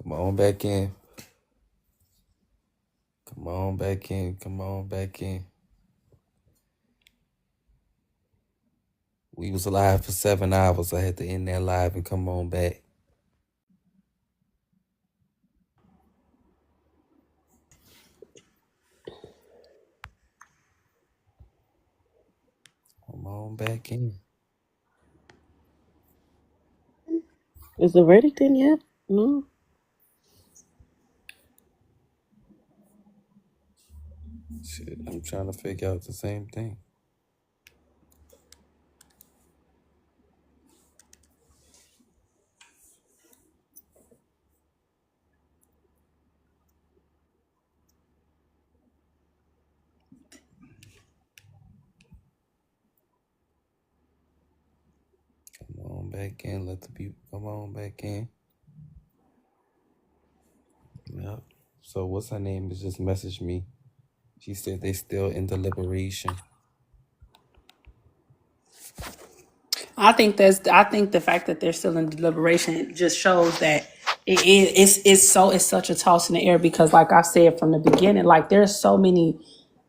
Come on back in. Come on back in. Come on back in. We was live for 7 hours. I had to end that live and come on back. Come on back in. Is the verdict in yet? No. Shit, I'm trying to figure out the same thing. Come on back in. Let the people come on back in. Yep. So what's her name? Just messaged me. She said they still in deliberation. I think the fact that they're still in deliberation just shows that it's such a toss in the air because like I said from the beginning, like there's so many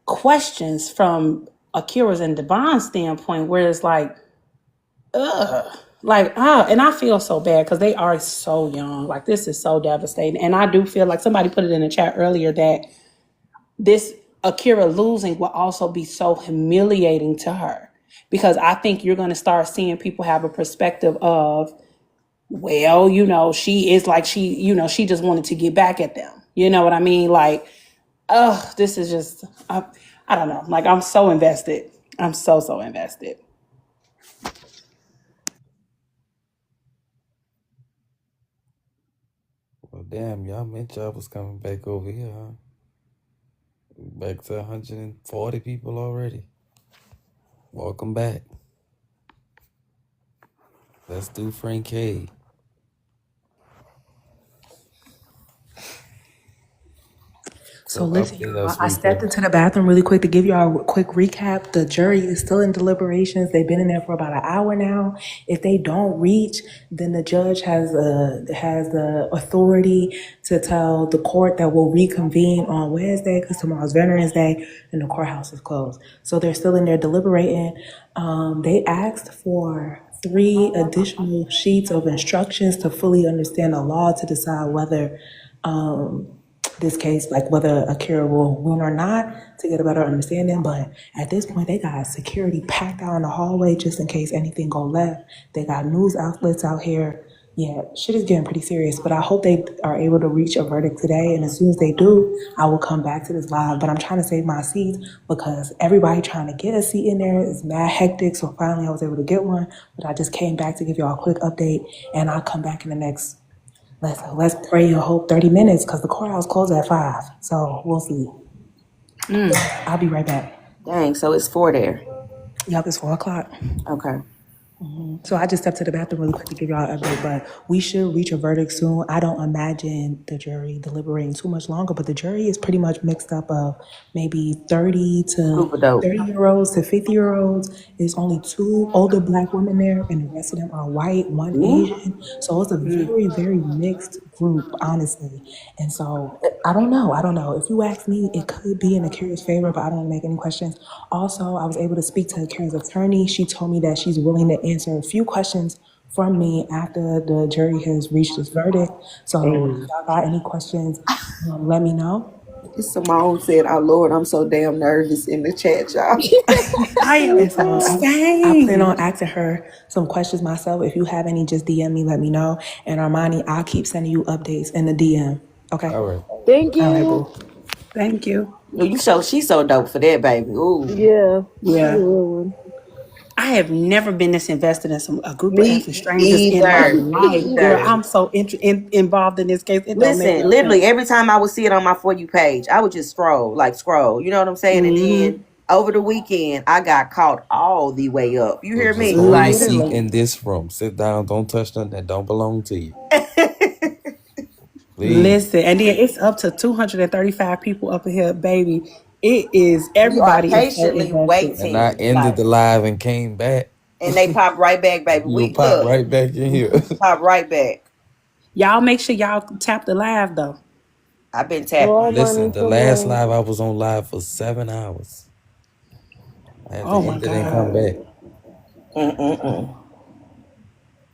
questions from Akira's and Devon's standpoint where it's like, and I feel so bad because they are so young. Like this is so devastating. And I do feel like somebody put it in the chat earlier that this Akira losing will also be so humiliating to her because I think you're going to start seeing people have a perspective of, well, she is like she just wanted to get back at them. You know what I mean? Like, this is just, I don't know. Like, I'm so invested. I'm so invested. Well, damn, y'all meant y'all was coming back over here, huh? Back to 140 people already. Welcome back. Let's do Frank K. So listen, y'all, I stepped into the bathroom really quick to give y'all a quick recap. The jury is still in deliberations. They've been in there for about an hour now. If they don't reach, then the judge has the authority to tell the court that we'll reconvene on Wednesday because tomorrow's Veterans Day and the courthouse is closed. So they're still in there deliberating. They asked for 3 additional sheets of instructions to fully understand the law to decide whether this case, like whether Akira will win or not, to get a better understanding. But at this point, they got security packed out in the hallway just in case anything go left. They got news outlets out here. Yeah, shit is getting pretty serious. But I hope they are able to reach a verdict today. And as soon as they do, I will come back to this live. But I'm trying to save my seats because everybody trying to get a seat in there is mad hectic. So finally, I was able to get one. But I just came back to give y'all a quick update, and I'll come back in the next. Let's pray and hope 30 minutes because the courthouse closes at 5. So we'll see. I'll be right back. Dang, so it's 4 there. Yup, it's 4 o'clock. Okay. So I just stepped to the bathroom really quick to give y'all an update, but we should reach a verdict soon. I don't imagine the jury deliberating too much longer, but the jury is pretty much mixed up of maybe 30 to 30-year-olds to 50-year-olds. There's only 2 older black women there, and the rest of them are white, 1 Asian. So it's a very, very mixed group, honestly. And so I don't know. If you ask me, it could be in Akira's favor, but I don't make any questions. Also, I was able to speak to Akira's attorney. She told me that she's willing to answer a few questions from me after the jury has reached its verdict. So if y'all got any questions, let me know. Simone said, "Oh Lord, I'm so damn nervous" in the chat, y'all. I plan on asking her some questions myself. If you have any, just DM me, let me know. And Armani, I'll keep sending you updates in the DM. Okay? All right. Thank you. All right, boo. Thank you. She's so dope for that, baby. Ooh. Yeah. I have never been this invested in a group of effing strangers in my life. Girl, I'm so involved in this case. Listen, literally every time I would see it on my For You page, I would just scroll. You know what I'm saying? And then over the weekend, I got caught all the way up. You hear me? Hold your seat in this room. Sit down. Don't touch nothing that don't belong to you. Please. Listen, and then it's up to 235 people up in here, baby. It is everybody patiently waiting. And I ended the live and came back. And they pop right back, baby. We pop right back in here. Pop right back. Y'all make sure y'all tap the live though. I've been All tapping. my Listen, the last Instagram. live I was on live for 7 hours. I had to Oh my end it and come back. God.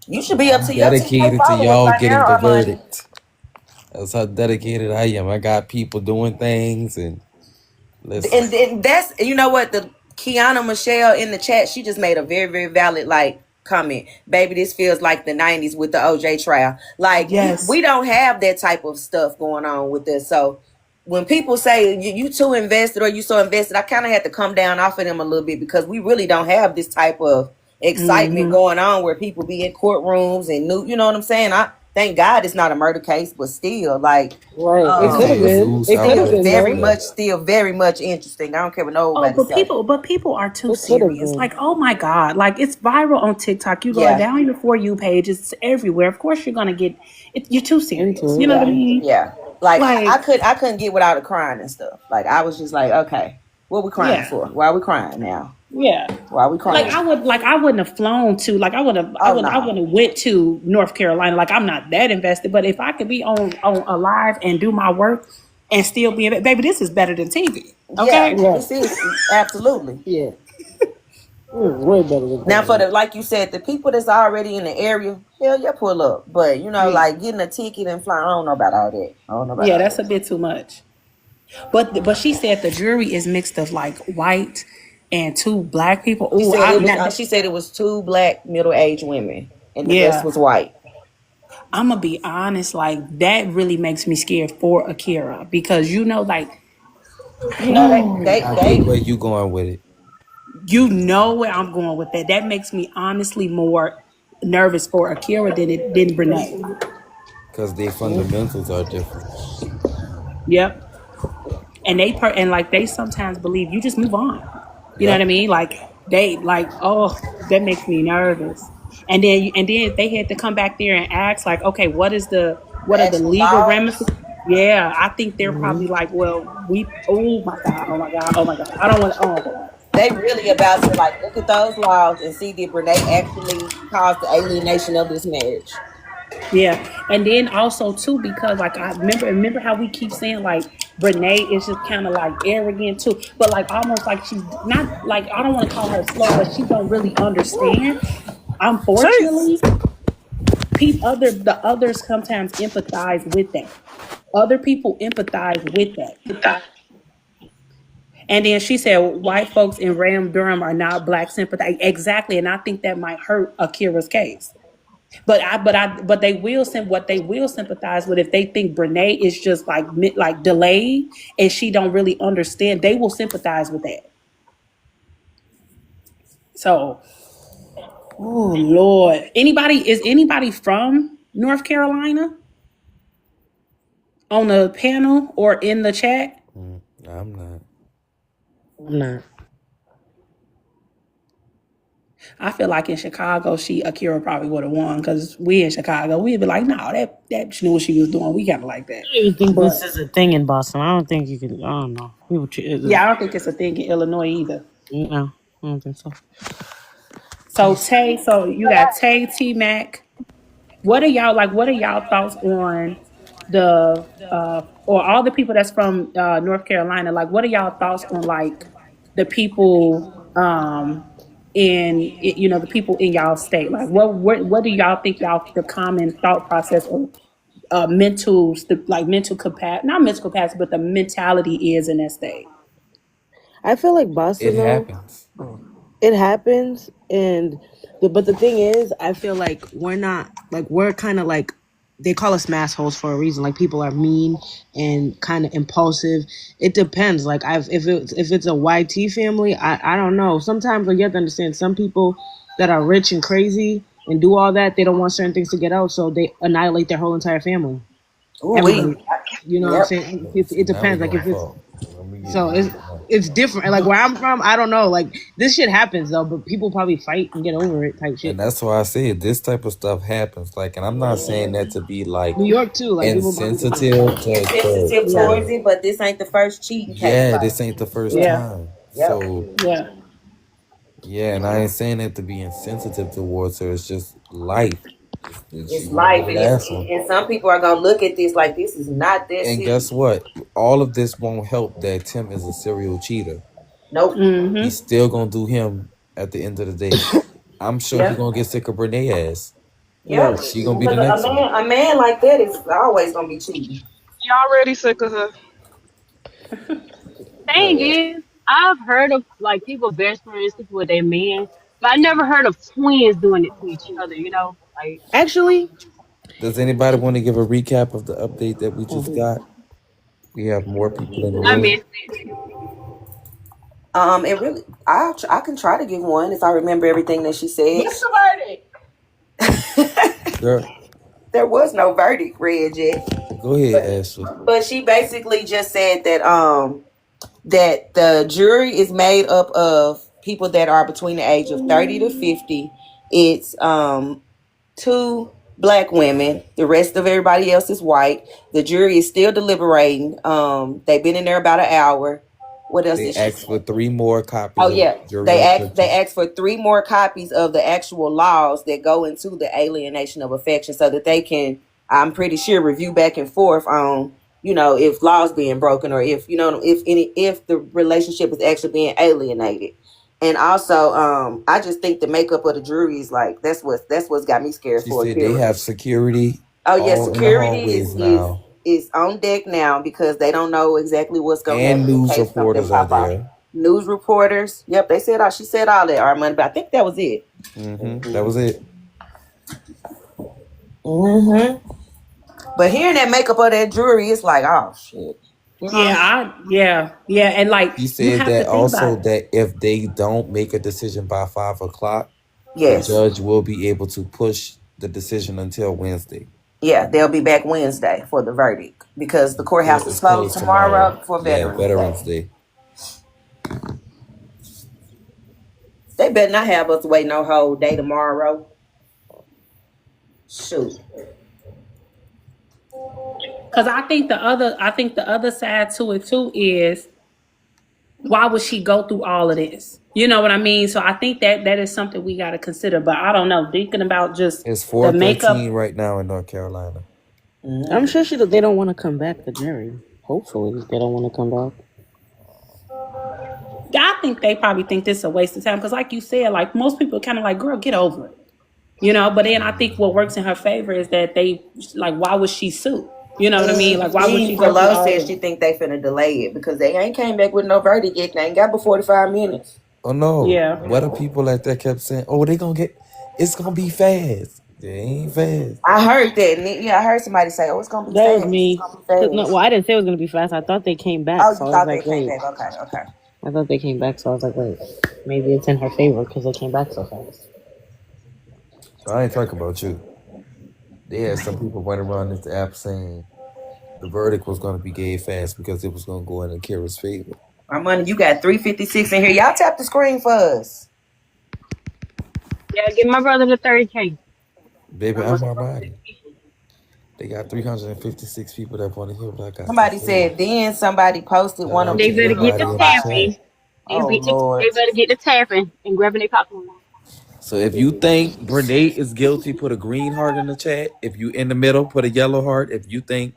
You should be up I'm to your TK dedicated to followers y'all by getting now, the Armani. verdict. That's how dedicated I am. I got people doing things and listen. And that's, you know what, the Kiana Michelle in the chat, she just made a very, very valid comment. Baby, this feels like the 90s with the OJ trial. Like we Yes. don't have that type of stuff going on with this. So when people say you too invested or you so invested, I kind of had to come down off of them a little bit, because we really don't have this type of excitement going on where people be in courtrooms and new, you know what I'm saying? I thank God it's not a murder case, but still, like, Right. It It's could have the been. news It still could have outlets been and very though. stuff. much, still very much interesting. I don't care what Oh, nobody but say. people are too It could have serious. been. Like, oh my God. Like, it's viral on TikTok. You going Yeah, down your For You page, it's everywhere. Of course you're gonna get it, you're too serious. Into You it. know what I yeah, mean? yeah. Like Like, I couldn't get without it crying and stuff. Like I was just like, okay, what we crying yeah. for? Why are we crying now? Yeah. Why are we Like crying? I wouldn't have flown to, like Oh I no. wouldn't have went to North Carolina. Like, I'm not that invested, but if I could be on a live and do my work and still be in it, baby, this is better than TV. Yeah, Okay? Right. this is absolutely. Yeah. Way better than Now for TV. the, like you said, the people that's already in the area, hell yeah, pull up. But you know, Yeah. like getting a ticket and flying, I don't know about all that. I don't know about Yeah, all that's that. a bit too much. But she said the jury is mixed of like white and two black people. She Oh, said I it was. not, She said it was two black middle-aged women, and the rest yeah. was white. I'm gonna be honest, like that really makes me scared for Akira because like You know, they I get they where you going with it. you know where I'm going with that. That makes me honestly more nervous for Akira than Renee. Because their fundamentals are different. Yep. And and like they sometimes believe you just move on. You know what I Yep. mean? Like they like, oh, that makes me nervous. And then they had to come back there and ask like, okay, the what are the actual legal laws. ramifications? Yeah, I think they're probably like, well, oh my god, oh my god, oh my god, I don't want to, oh god. They really about to like look at those laws and see did Renee actually cause the alienation of this marriage. Yeah, and then also too because like I remember how we keep saying like Brene is just kind of like arrogant too, but like almost like she's not like I don't want to call her slow, but she don't really understand. Unfortunately, the others sometimes empathize with that. Other people empathize with that. And then she said, white folks in Ram Durham are not black sympathy. Exactly. And I think that might hurt Akira's case. But they will what they will sympathize with if they think Brene is just like delayed and she don't really understand. They will sympathize with that. So, oh Lord, is anybody from North Carolina on the panel or in the chat? I'm not. I'm not. I feel like in Chicago, Akira probably would have won because we in Chicago, we'd be like, no, that she knew what she was doing. We kind of like that. I don't even think But this is a thing in Boston. I don't think you can. I don't know. People, yeah, I don't think it's a thing in Illinois either. no, I don't think so. So you got Tay, T Mac. What are y'all like? What are y'all thoughts on the or all the people that's from North Carolina? Like, what are y'all thoughts on like the people the people in y'all state? Like, what do y'all think y'all the common thought process or mental capacity, not mental capacity, but the mentality is in that state? I feel like It Boston though. happens. It happens, but the thing is, I feel like we're kind of like they call us massholes for a reason. Like people are mean and kind of impulsive. It depends. Like if it's a YT family, I don't know. Sometimes like, you have to understand some people that are rich and crazy and do all that. They don't want certain things to get out, so they annihilate their whole entire family. Ooh Everybody, we. you know what I'm Yep. saying? So It now we depends. Like gonna if it's talk. Let me get so my it's different. Like where I'm from, I don't know. Like this shit happens though, but people probably fight and get over it type shit. And that's why I say this type of stuff happens. Like, and I'm not saying that to be like New York too. Like people probably insensitive Insensitive yeah. towards it, but this ain't the first cheating case. yeah, Like, this ain't the first Yeah. time. yep. So Yeah. yeah, and I ain't saying that to be insensitive towards her. It's just life. It's life, and some people are gonna look at this like this is not that And serious. guess what? All of this won't help that Tim is a serial cheater. Nope. He's still gonna do him at the end of the day. I'm sure he's gonna get sick of Brene ass. Yeah, She gonna be because the next one. a man like that is always gonna be cheating. Y'all already sick of her. Thing is, I've heard of like people best friends sleeping with their men, but I never heard of twins doing it to each other. You know, like Actually, Does anybody want to give a recap of the update that we just got? We have more people in the I room. missed it. It really, I can try to give one if I remember everything that she said. What's the verdict? Girl, There was no verdict read yet, go ahead, Ashley. but she basically just said that that the jury is made up of people that are between the age of 30 to 50. It's 2 black women. The rest of everybody else is white. The jury is still deliberating. They've been in there about an hour. What else They did she asked say? for 3 more copies. Oh of yeah, jury they instructions. asked for 3 more copies of the actual laws that go into the alienation of affection, so that they can, I'm pretty sure, review back and forth on, if laws being broken, or if if the relationship is actually being alienated. And also, I just think the makeup of the jury is like that's what's got me scared She for said they Akira. have security. Oh yeah, all in the security hallways now. is on deck now because they don't know exactly what's going to happen And in news case something reporters are pop off. there. News reporters, yep, they said all. She said all that. Armand, but I think that was it. That was it. But hearing that makeup of that jury, it's like, oh shit. Yeah, and like He you said have that to think also about it. that if they don't make a decision by 5 o'clock, Yes, the judge will be able to push the decision until Wednesday. yeah, they'll be back Wednesday for the verdict because the courthouse is It's closed tomorrow for Yeah, Veterans Veterans Day. Day. They better not have us wait no whole day tomorrow. Shoot. Because I think the other side to it too is why would she go through all of this? You know what I mean? So I think that is something we got to consider. But I don't know, thinking about just It's the 4:13 makeup. right now in North Carolina. I'm sure they don't want to come back, the jury. Hopefully, they don't want to come back. I think they probably think this is a waste of time because, like you said, like most people kind of like, girl, get over it. But then I think what works in her favor is that they like, why would she sue? You know what I mean? Like, why would she Eve go through Below all said of she it? think they finna delay it because they ain't came back with no verdict yet. They ain't got but 45 minutes. Oh no. Yeah. What are people like that kept saying? Oh, they gonna get, it's gonna be fast. They ain't fast. I heard that. Yeah, I heard somebody say, "Oh, it's gonna be That fast. was me. It's gonna be fast." Well, I didn't say it was going to be fast. I thought they came back. Oh, you So I was thought they like, came wait. back? Okay. I thought they came back. So I was like, wait. Maybe it's in her favor because they came back so fast. So I ain't talking about you. They had some people running around this app saying the verdict was gonna be gave fast because it was gonna go in Akira's favor. My money, you got 356 in here. Y'all tap the screen for us. Yeah, give my brother the 30K. Baby, I'm my body. They got 356 people that want to hear what I got. Somebody said. Then somebody posted one of They them. better get the tapping. Oh Lord. They better get the tapping and grabbing their popcorn. So if you think Brene is guilty, put a green heart in the chat. If you in the middle, put a yellow heart. If you think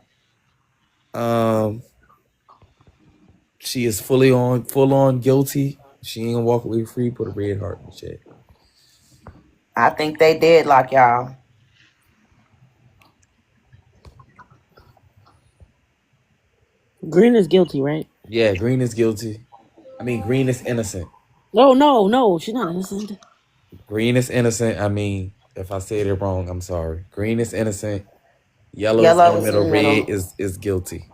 she is full on guilty, she ain't gonna walk away free, put a red heart in the chat. I think they deadlock, y'all. Green is guilty, right? Yeah, green is guilty. I mean, green is innocent. No. She's not innocent. Green is innocent. I mean, if I said it wrong, I'm sorry. Green is innocent. Yellow is in the middle. Red is guilty.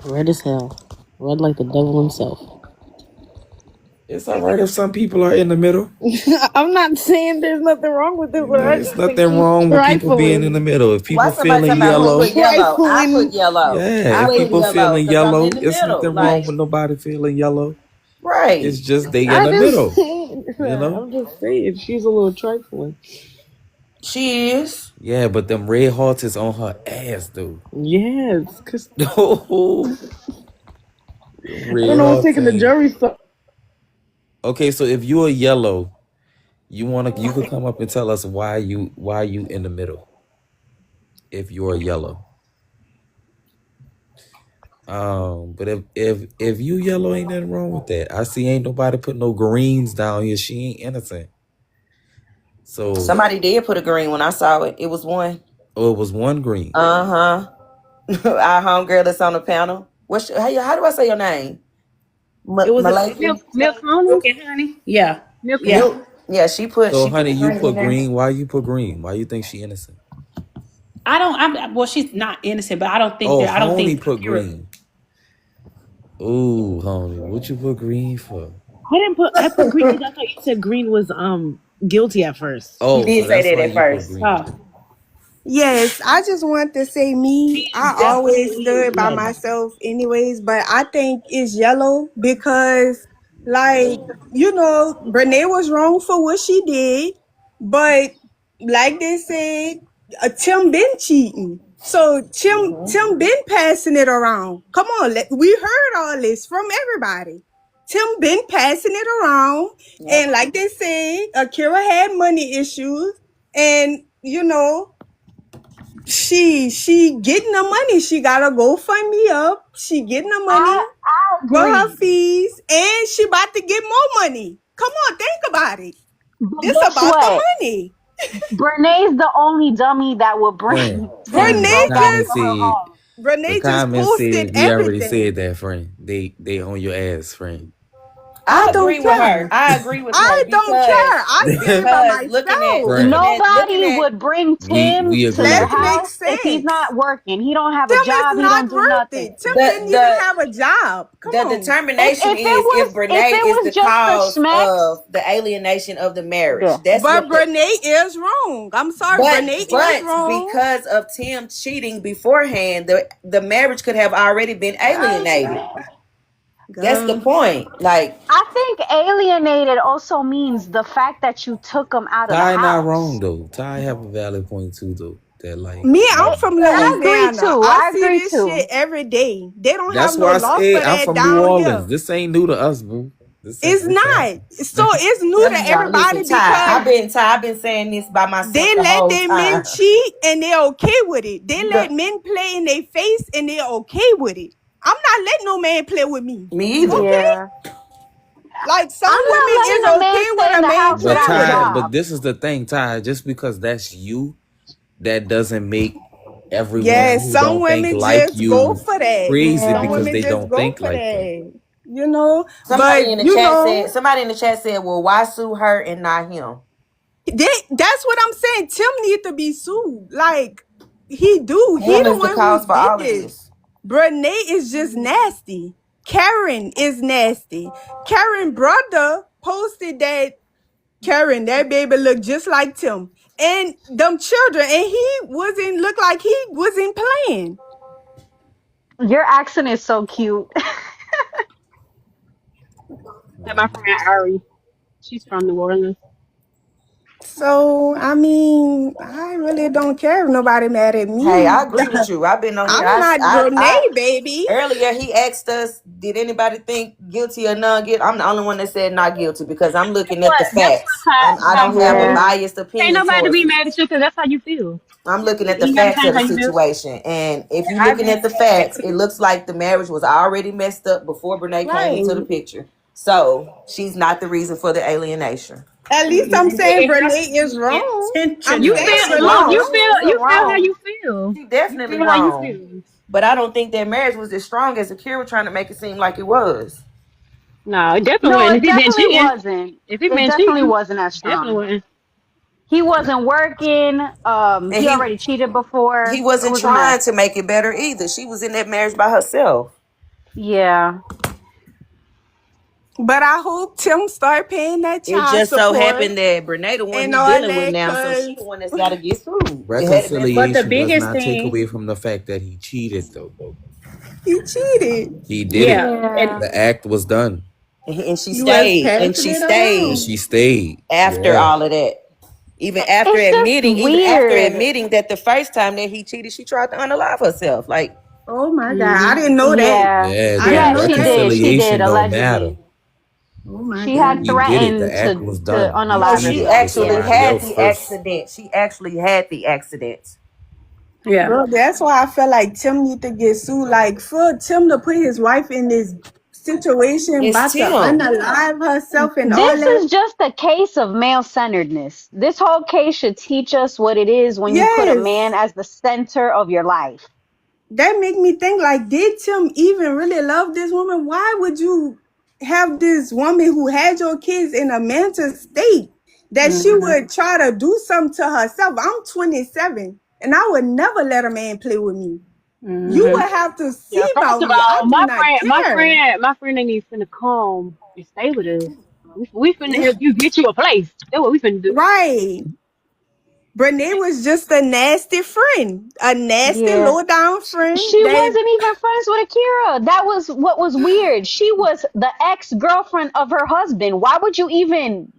Red as hell. Red like the devil himself. It's all right if some people are in the middle. I'm not saying there's nothing wrong with it, but There's nothing wrong with people being in the middle. If people feeling yellow, I put yellow. yeah. If people feeling yellow, it's nothing wrong with nobody feeling yellow. Right. It's just they in the middle. I'm just saying she's a little trifling. She is. Yeah, but them red hearts is on her ass, dude. Yes, cause I don't know what's taking the jury stuff. Okay, so if you're a yellow You could come up and tell us why you in the middle if you're yellow. But if you yellow, ain't nothing wrong with that. I see ain't nobody put no greens down here. She ain't innocent. So Somebody did put a green when I saw it. It was one. it was one green. Our homegirl that's on the panel. How do I say your name? It was Milk honey? Okay, honey. Yeah. Milk Yeah. honey? Yeah, she put Honey, you green put in there. green. Why you put green? Why you think she innocent? Well, she's not innocent, but I don't think Oh, that. I don't Honey think put Akira. green. Ooh, Honey, what you put green for? I put green because I thought you said green was guilty at first. You Oh, did so say that's that why at you put first. green. Oh, Yes, I just want to say me. she is I always definitely stood by yellow. myself anyways, but I think it's yellow because like, Brene was wrong for what she did, but like they said, Tim been cheating. So Tim been passing it around. Come on, we heard all this from everybody. Tim been passing it around, Yep. and like they said, Akira had money issues, and she getting the money. She got to go fund me up. She getting the money I for her agree. fees, and she about to get more money. Come on, think about it. But This guess about the what? money. Brene's the only dummy that would bring Tim Friend, the Brene right back comments to just her said home. the Brene just comments posted said we already said everything. that, friend. They on your ass, friend. I I don't agree with her. care. I agree with her I don't care. because I stand by looking at myself. Friend, looking Nobody at would bring we Tim to agree their with Let's you. make house if he's sense. not working. He don't have a Tim is job. He not don't do worth nothing. it. Tim didn't even the have a job. Come the on. determination is if If Brene it is was the just the cause schmecks, of the alienation of the marriage. yeah. That's But what the Brene is wrong. I'm sorry. Brene is but wrong. because of Tim cheating beforehand, the marriage could have already been alienated. That's the Girl. point. Like, I think alienated also means the fact that you took him out of the Ty not wrong house. though. Ty have a valid point too though. That like Me, you I'm know. from I agree Louisiana. too. I I see agree this too. shit every day. They don't have That's no why I law say for I'm that from New down Orleans. here. This ain't new to us, boo. It's This not. So happens. it's new to no, listen, everybody Ty. because I've been saying this by myself they the let whole their men time. cheat and they're okay with it. They You let don't, men play in their face and they're okay with it. I'm not letting no man play with me. me either. Okay? Yeah. Like some I'm not women letting is a man okay stay with in a the man house But playing without a with Ty, them. but job. this is the thing, Ty. Just because that's you, that doesn't make everyone Yes, who some don't think women like just go you for that. crazy Some because Yeah. women they just don't go think for like that. that. Somebody in the chat But said. Somebody in the chat said, "Well, why sue her and not him?" that's what I'm saying. Tim need to be sued. Like he do. He Tim the is the one who cause for did all of this. this. Brene is just nasty. Karen is nasty. Karen brother posted that that baby looked just like Tim. And them children, and he wasn't look like he wasn't playing. Your accent is so cute. That my friend Ari. She's from New Orleans. So I mean, I really don't care if nobody mad at Hey, I me. agree with you. I've been on here. I'm not Brene, baby. Earlier he asked us, "Did anybody think guilty or not guilty?" I'm the only one that said not guilty because I'm looking at the Guess facts. what, I Ty? don't have a Yeah. biased Ain't opinion nobody towards be it. mad at you because that's how you feel. I'm looking at the You gotta facts of change the how you feel. situation, and if you're I've looking been at the saying that facts, it too. looks like the marriage was already messed up before Brene came into the Right. picture. So she's not the reason for the alienation. At least I'm saying It has Brene to is be wrong. I'm You intentional. saying feel She Brene look, wrong. you She's wrong. feel still you feel how wrong. you feel. She You definitely feel how you wrong. feel. But I don't think that marriage was as strong as Akira trying to make it seem like it was. No, it definitely No, wasn't. it If he been definitely cheating, wasn't. if he It been definitely cheating, wasn't as definitely strong. wasn't. He wasn't working. And He already cheated he before. It wasn't was a trying mess. to make it better either. She was in that marriage by herself. Yeah. But I hope Tim start paying that It child just so support happened that Brene the one and he all dealing with that, now, so she cause the one that's got to get sued. It had been But the Reconciliation does biggest not take thing, away from the fact that he cheated though. he cheated. He did it. yeah, Yeah. and The act was done. and she You was stayed, and passing she it And stayed around. she stayed. after Yeah. all of that. It's just Even after weird. admitting that the first time that he cheated, she tried to unalive herself. Like, Oh my God. I Hmm. didn't know that. Yeah. Yeah, I that didn't Yeah, know she that. did. She did, reconciliation don't matter. allegedly. Oh my She had You God. did it. The threatened act was to done. You No, unalive treated she it with herself. actually Yeah. somebody had else the first. accident. She actually had the accident. Yeah. Bro, that's why I feel like Tim need to get sued. Like for Tim to put his wife in this situation, It's about to Tim. unalive herself and all This that. is just a case of male centeredness. This whole case should teach us what it is when you put a man Yes. as the center of your life. That make me think like, did Tim even really love this woman? Why would you have this woman who had your kids in a mental state that she Mm-hmm. would try to do something to herself? I'm 27 and I would never let a man play with me. You Mm-hmm. would have to see Yeah, first about of me. I all, do not care. my friend ain't even finna come and stay with us. We finna help you get you a place. That's what we finna do. Right. Brene was just a nasty friend, a nasty Yeah. low down friend She that wasn't even friends with Akira. That was what was weird. She was the ex-girlfriend of her husband. Why would you even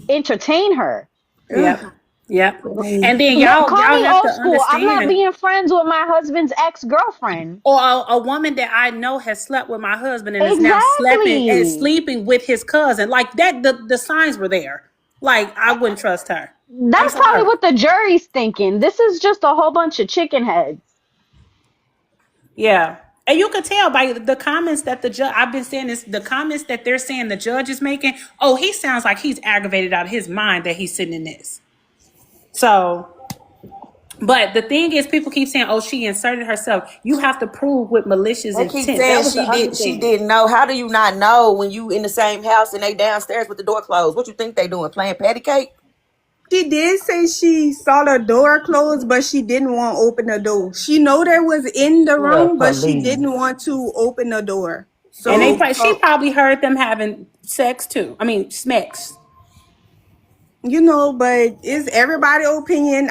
entertain her? Yep. ugh, Yep. Brene. And then Yeah, y'all call y'all me have to old school. I'm not understand, being friends with my husband's ex-girlfriend. or a woman that I know has slept with my husband and is now Exactly. sleeping with his cousin. Like that, the signs were there. Like I wouldn't trust her. I'm That's probably sorry. what the jury's thinking. This is just a whole bunch of chicken heads. Yeah. And you could tell by the comments that the judge, I've been saying this, the comments that they're saying the judge is making. Oh, he sounds like he's aggravated out of his mind that he's sitting in this. So, but the thing is, people keep saying, oh, she inserted herself. You have to prove with malicious They keep intent. That saying was the other she thing. didn't know. How do you not know when you in the same house and they downstairs with the door closed? What you think they doing? Playing patty cake? She did say she saw the door closed, but she didn't want to open the door. She know that was in the Yeah, room, but she police. didn't want to open the door. And So, she probably heard them having sex too. I mean, smacks. you know, but it's everybody's opinion.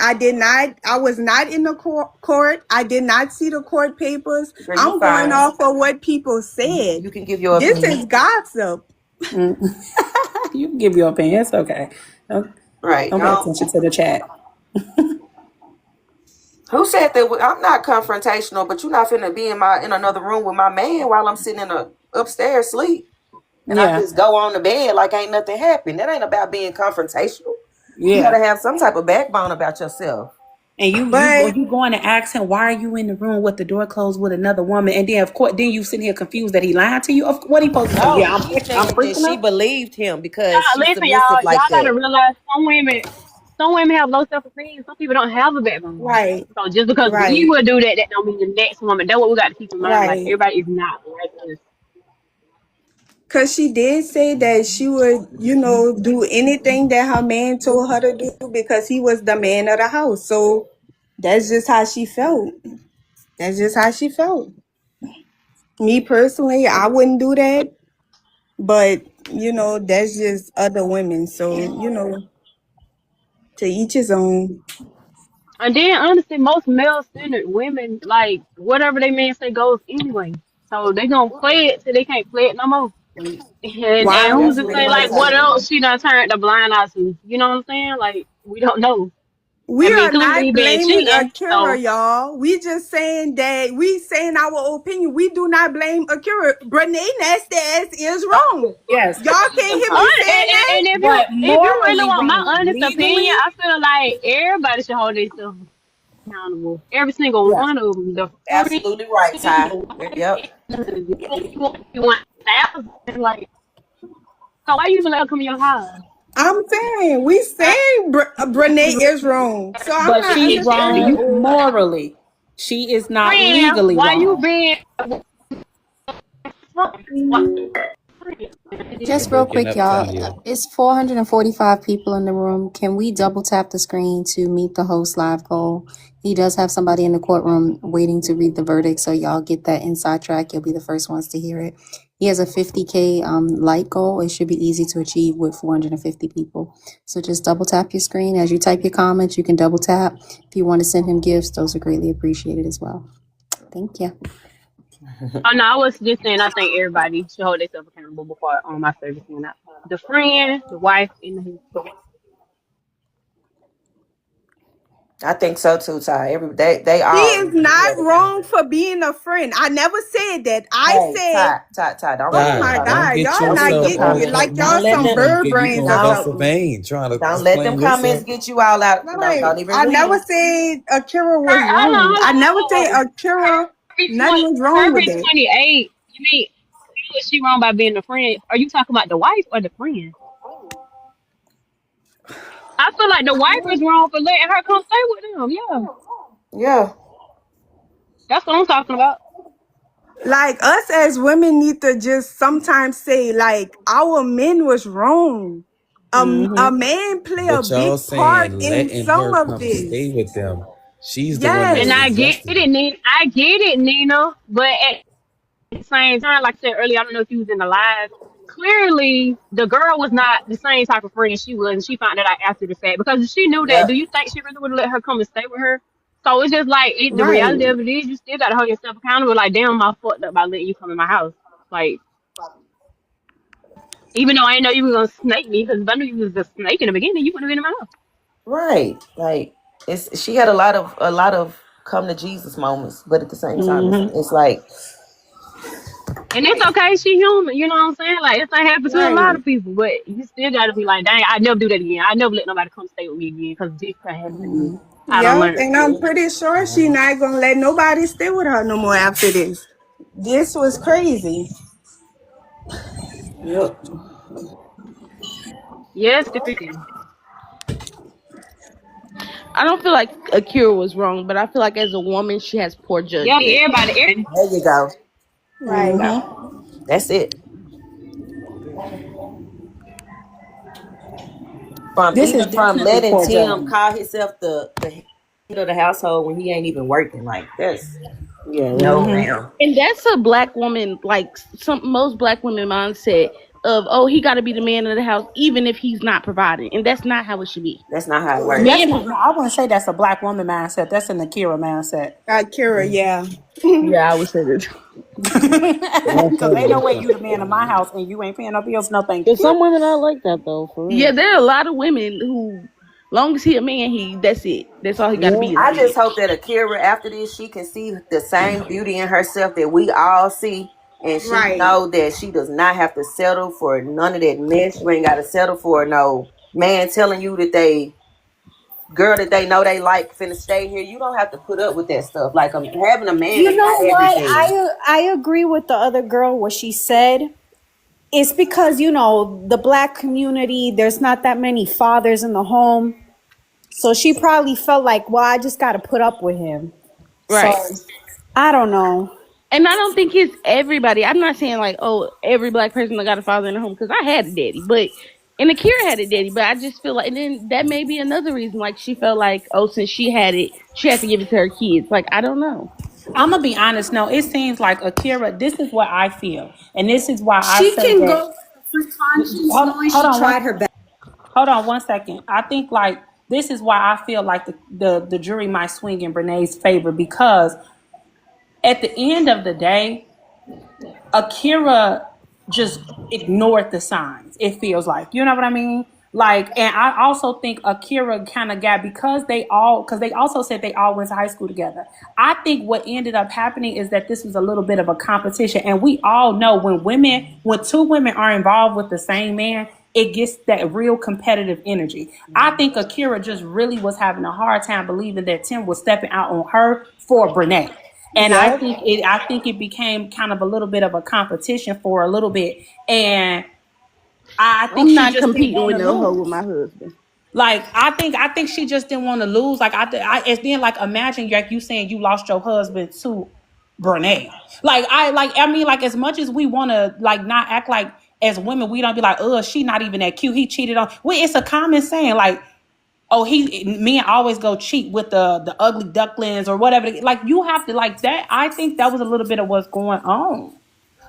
I was not in the court. I did not see the court papers. Girl, you I'm going fine. off of what people You said. can give your This opinion. is gossip. Mm. You can give your opinion. It's okay. Don't, Right. don't pay No. attention to the chat. Who said that? I'm not confrontational, but you're not finna be in another room with my man while I'm sitting in a upstairs sleep, and I Yeah. just go on the bed like ain't nothing happened. That ain't about being confrontational. You Yeah. gotta have some type of backbone about yourself. And But you going to ask him, why are you in the room with the door closed with another woman? And then of course then you sitting here confused that he lied to you. What he supposed to say? No, Yeah, she's I'm saying that freaking she her. believed him because Y'all she's listen, y'all. submissive like Y'all gotta that. realize some women have low self esteem. Some people don't have a backbone. right, So just because we right, will do that, that don't mean the next woman. That's what we got to keep in mind. Like right. everybody is not like us. Cause she did say that she would, you know, do anything that her man told her to do because he was the man of the house. So that's just how she felt. That's just how she felt. Me personally, I wouldn't do that, but you know, that's just other women. So, you know, to each his own. And then honestly, most male centered women like whatever they man say goes anyway. So they gonna play it till they can't play it no more. And Why who's That's to pretty say much like how what they else do. she done turned the blind eye to? You know what I'm saying? Like we don't know. I we mean, are clearly he not been blaming cheating. Akira, So y'all. We just saying that we saying our opinion. We do not blame Akira. Brene nasty ass is wrong. Yes. Y'all can't hear me saying that? and But if you really morally want my wrong. honest opinion, Legally, I feel like everybody should hold themselves accountable. Every single yeah. one of them. The free, Absolutely right, Ty. the Yep. white, you want 1,000. Like, so why you even let her come in your house? I'm saying we saying Brene is wrong. So I'm But not she's understanding. wrong morally. She is not Friend, legally why you wrong. being You're Just real breaking quick, up, y'all. Tanya. It's 445 people in the room. Can we double tap the screen to meet the host live goal? He does have somebody in the courtroom waiting to read the verdict, so y'all get that inside track. You'll be the first ones to hear it. He has a 50K light goal. It should be easy to achieve with 450 people. So just double tap your screen. As you type your comments, you can double tap. If you want to send him gifts, those are greatly appreciated as well. Thank you. Oh no, I was just saying I think everybody should hold themselves accountable before my service went out. The friend, the wife, and the husband. I think so too, Ty. They He all is need to be not held wrong accountable. for being a friend. I never said that. I Hey, said, Ty, don't oh read them my Ty, don't God, comments. get y'all Don't not read them yourself getting all it. comments. Like come. y'all Don't let some You them. gonna get you Bird gonna or Don't bust a something. vein trying to don't let them explain comments yourself. get you all out. No, Right. don't even I read never them. said Akira was Her, hold on, wrong. I never said hold on. Akira, nothing was wrong Her with be that. 28. You mean, was she wrong by being a friend? Are you talking about the wife or the friend? I feel like the wife is wrong for letting her come stay with them. Yeah, Yeah. that's what I'm talking about. Like us as women need to just sometimes say like our men was wrong. A man play a But y'all big part saying in letting some her of come stay this. with them. She's the one that And I Yes. get suggested it, it. Nina. I get it, Nina. But at the same time, like I said earlier, I don't know if you was in the live. Clearly, the girl was not the same type of friend she was, and she found that out after the fact. Because if she knew that, do Yep. you think she really would have let her come and stay with her? So it's just like the Right. reality of it is, you still got to hold yourself accountable. Like, damn, I fucked up by letting you come in my house. Like, even though I didn't know you were gonna snake me, because if I knew you was a snake in the beginning, you wouldn't have been in my house. Right. Like she had a lot of come to Jesus moments, but at the same time, it's like And it's okay, she human, you know what I'm saying? Like, it's not happened to a lot Right. of people, but you still gotta be like, dang, I never do that again. I never let nobody come stay with me again, because this could happen again. I don't Yep. learn. And I'm pretty sure she not gonna let nobody stay with her no more after this. This was crazy. yep. Yes, if it is. I don't feel like Akira was wrong, but I feel like as a woman, she has poor Yeah, judgment. everybody. There you go. Right. That's it. From This is even from definitely letting poor Tim judgment. call himself the head of the household when he ain't even working. Like that's Yeah, no ma'am. and that's a black woman, like some most black women mindset of, oh, he got to be the man of the house, even if he's not providing, and that's not how it should be. That's not how it works. That's Men, not. I wouldn't say that's a black woman mindset. That's an Akira mindset. Akira, yeah. yeah, I would say that. Because ain't no way you the man of my house and you ain't paying no bills. No, thank But you. some women are like that though, for Yeah, real. there are a lot of women who, long as he a man, that's it. That's all he got to Yeah. be is a I man. just hope that Akira, after this, she can see the same beauty in herself that we all see, and she Right. know that she does not have to settle for none of that mess. You ain't got to settle for no man telling you that they girl that they know they like finna stay here. You don't have to put up with that stuff. Like having a man You is know not what? everything. I agree with the other girl what she said. It's because the black community, there's not that many fathers in the home. So she probably felt like, well, I just got to put up with him. So Right. I don't know. And I don't think it's everybody. I'm not saying like, oh, every black person that got a father in the home, because I had a daddy, but and Akira had a daddy, but I just feel like, and then that may be another reason. Like she felt like, oh, since she had it, she had to give it to her kids. Like I don't know. I'm gonna be honest. No, it seems like Akira. This is what I feel, and this is why I She say can that. go for conscience knowing Hold she on one. tried her best. Hold on one second. I think like this is why I feel like the jury might swing in Brene's favor because at the end of the day, Akira just ignored the signs. It feels like, you know what I mean? Like, and I also think Akira kind of got because they also said they all went to high school together. I think what ended up happening is that this was a little bit of a competition, and we all know when two women are involved with the same man, it gets that real competitive energy. I think Akira just really was having a hard time believing that Tim was stepping out on her for Brene. And Yep. I think it became kind of a little bit of a competition for a little bit. And I think I'm she not just didn't competing want with to no hoe with lose. my husband. Like I think she just didn't want to lose. Like it's then like imagine like you saying you lost your husband to Brene. I mean like as much as we want to like not act like as women we don't be like she not even that cute. He cheated on. Well, it's a common saying like men always go cheat with the ugly ducklings or whatever. Like you have to like that. I think that was a little bit of what's going on.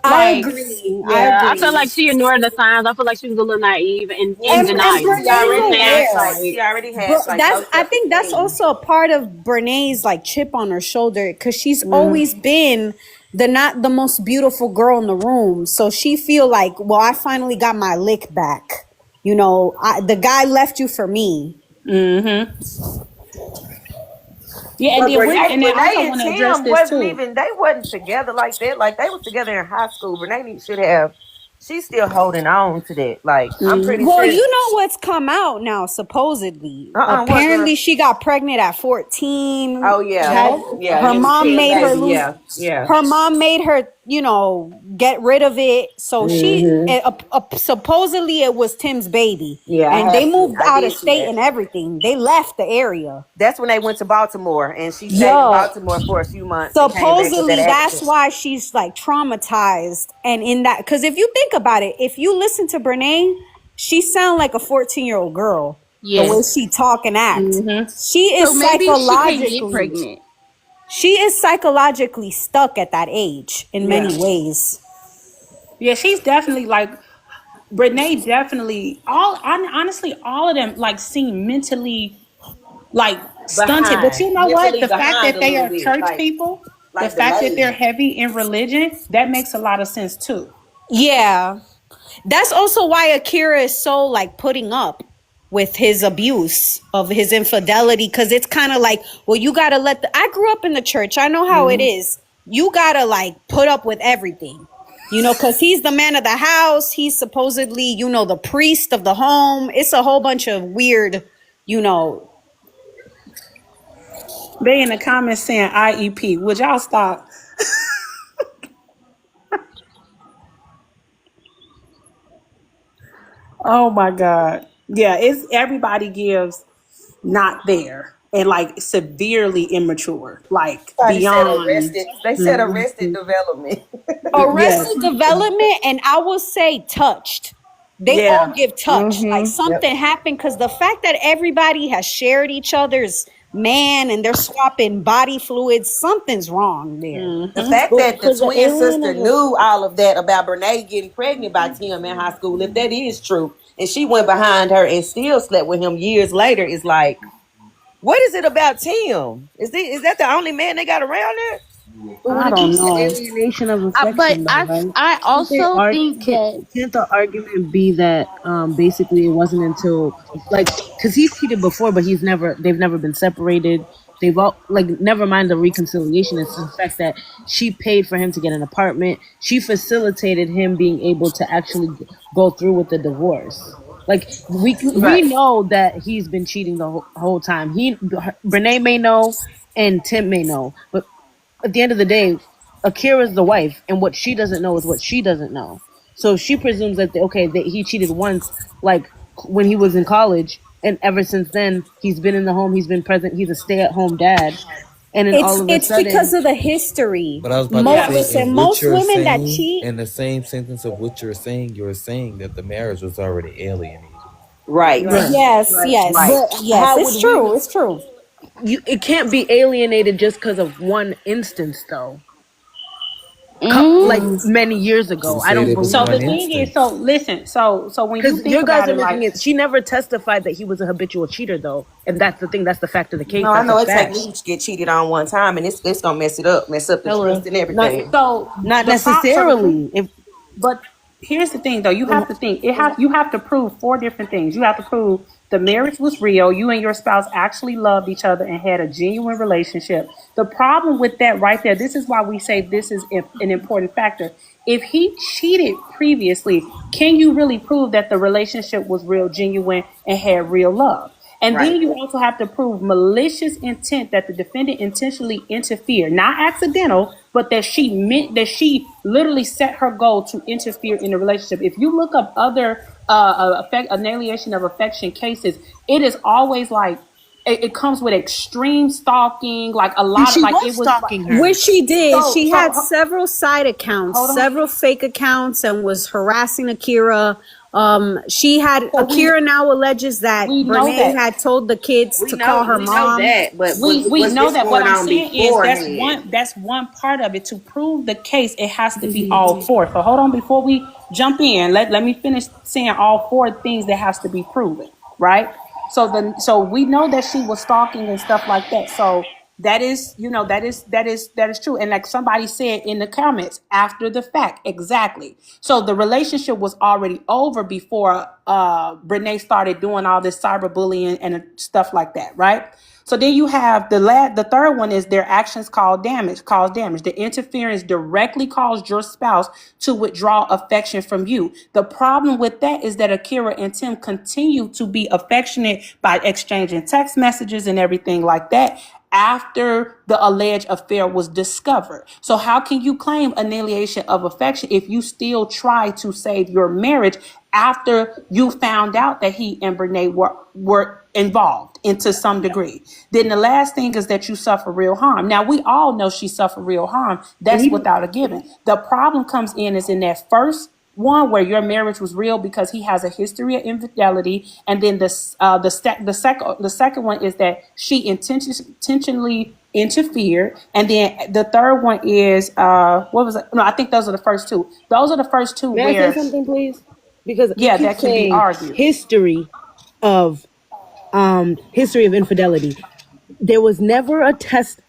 I Like agree. I Yeah, I feel agree. like she ignored the signs. I feel like she was a little naive and Yeah, in And denial. she Brene's already Saying, has aware. like like, she already has like That's low I self think that's esteem. also a part of Brene's like chip on her shoulder because she's mm, always been the not the most beautiful girl in the room. So she feel like, well, I finally got my lick back. The guy left you for me. mm-hmm. Yeah, But and then I also Renee and want to address Tim this wasn't too. even, they wasn't together like that. Like they was together in high school. Renee should have, she's still holding on to that. Like I'm pretty Well, sure. you know what's come out now, supposedly. What girl? Apparently she got pregnant at 14. Oh yeah, Had yeah. her It was mom Tim made her baby. lose Yeah, yeah. her mom made her, get rid of it. So supposedly it was Tim's baby. Yeah, And they moved I out of did see state that. and everything. They left the area. That's when they went to Baltimore, and she stayed in Yeah. Baltimore for a few months and came back with that Supposedly that's accident. why she's like traumatized. And in that, because if you think about it, if you listen to Brene, she sound like a 14-year-old girl. The way Yes. she talk and act. She So is maybe she can't get psychologically pregnant. stuck at that age in Yeah. many ways. Yeah, she's definitely like Renee. Definitely, honestly, all of them like seem mentally like stunted. But you Behind, know what? mentally The fact behind that a they little are bit, church people, the like fact that they're delayed. heavy in religion, that makes a lot of sense too. Yeah. That's also why Akira is so like putting up with his abuse of his infidelity, because it's kind of like, well, you gotta I grew up in the church, I know how it is. You gotta like put up with everything, because he's the man of the house, he's supposedly, the priest of the home. It's a whole bunch of weird, They in the comments saying IEP. Would y'all stop? Oh my God. Yeah, it's everybody gives not there and like severely immature, like Somebody said beyond. arrested. They said arrested development. Yes, arrested development, and I will say touched. They all yeah. give touch. Like Yep. something happened, because the fact that everybody has shared each other's man and they're swapping body fluids, something's wrong there. The Mm-hmm. fact that the Because the twin alien sister is a knew all of that about Brene getting pregnant by Tim in high school, if that is true, and she went behind her and still slept with him years later, is like, what is it about Tim? Is that the only man they got around there? But when I it don't comes to know. alienation of But affection, though, right? I Can't they also argue? think that Can't the argument be that basically it wasn't until like because he's cheated before, but they've never been separated. They've all like never mind the reconciliation. It's the fact that she paid for him to get an apartment. She facilitated him being able to actually go through with the divorce. Like we Right. know that he's been cheating the whole time. Brene may know, and Tim may know, but at the end of the day, Akira's the wife, and what she doesn't know is what she doesn't know. So she presumes that that he cheated once, like when he was in college, and ever since then he's been in the home, he's been present, he's a stay-at-home dad, and then all of a it's because sudden, of the history. But I was about to say, in Listen, what most you're women that saying, cheat, in the same sentence of what you're saying that the marriage was already alienated. Right. right, yes, right. yes, Right. But yes, how it's would we true, know? it's true. It can't be alienated just because of one instance, though. Like mm, many years Who ago, I said don't it was So believe the one that. thing is, so instance? listen, so when you Because think your guys about are it, making like, it. She never testified that he was a habitual cheater, though, and that's the thing. That's the fact of the case. No, I That's a know it take fact. me to get cheated on one time, and it's gonna mess up the trust hello. and Not everything. not so the thing, necessarily. If but here's the thing, though. You have to think. You have to prove four different things. You have to prove the marriage was real. You and your spouse actually loved each other and had a genuine relationship. The problem with that right there, this is why we say this is an important factor. If he cheated previously, can you really prove that the relationship was real, genuine, and had real love? And Right. then you also have to prove malicious intent, that the defendant intentionally interfered, not accidental, but that she meant, that she literally set her goal to interfere in the relationship. If you look up other annihilation of affection cases, it is always like it comes with extreme stalking, like a and lot of she like was it was like, stalking her. Which she did. She had so several side accounts, hold on. several fake accounts, and was harassing Akira. She had So Akira now alleges that we know Brene that. had told the kids to call her We know mom. that, but We was know this that. What going I'm on saying is beforehand? that's one part of it. To prove the case, it has to be all four. So hold on, before we jump in, let me finish saying all four things that has to be proven, right? So we know that she was stalking and stuff like that. So that is, that is true. And like somebody said in the comments, after the fact, exactly. So the relationship was already over before Brene started doing all this cyberbullying and stuff like that, right? So then you have the third one is their actions cause damage. The interference directly caused your spouse to withdraw affection from you. The problem with that is that Akira and Tim continue to be affectionate by exchanging text messages and everything like that after the alleged affair was discovered. So how can you claim annihilation of affection if you still try to save your marriage after you found out that he and Brene were involved into some degree? Then the last thing is that you suffer real harm. Now we all know she suffered real harm. That's without a given. The problem comes in is in that first one where your marriage was real because he has a history of infidelity, and then the second one is that she intentionally interfered, and then the third one is what was it? No, I think those are the first two. Those are the first two. May I say something, please? Because yeah, you keep that can be argued. history of infidelity. There was never a test.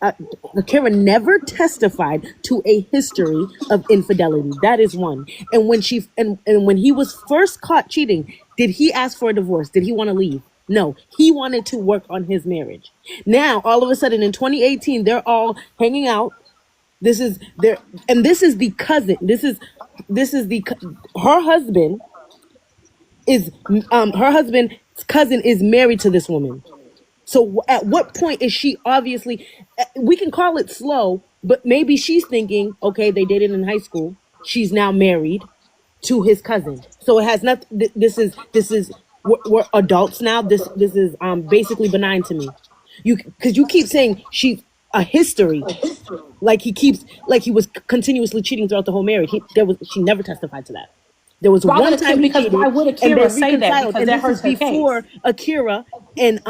Akira never testified to a history of infidelity. That is one. And when when he was first caught cheating, did he ask for a divorce? Did he want to leave? No, he wanted to work on his marriage. Now, all of a sudden, in 2018, they're all hanging out. This is the cousin. Her husband is her husband's cousin is married to this woman. So at what point is she obviously, we can call it slow, but maybe she's thinking, okay, they dated in high school. She's now married to his cousin. So it has nothing, we're adults now. This is basically benign to me. Because you keep saying she's a history. Like he was continuously cheating throughout the whole marriage. She never testified to that. There was one time he cheated, why would Akira say that? Because that hurts her before case. Akira and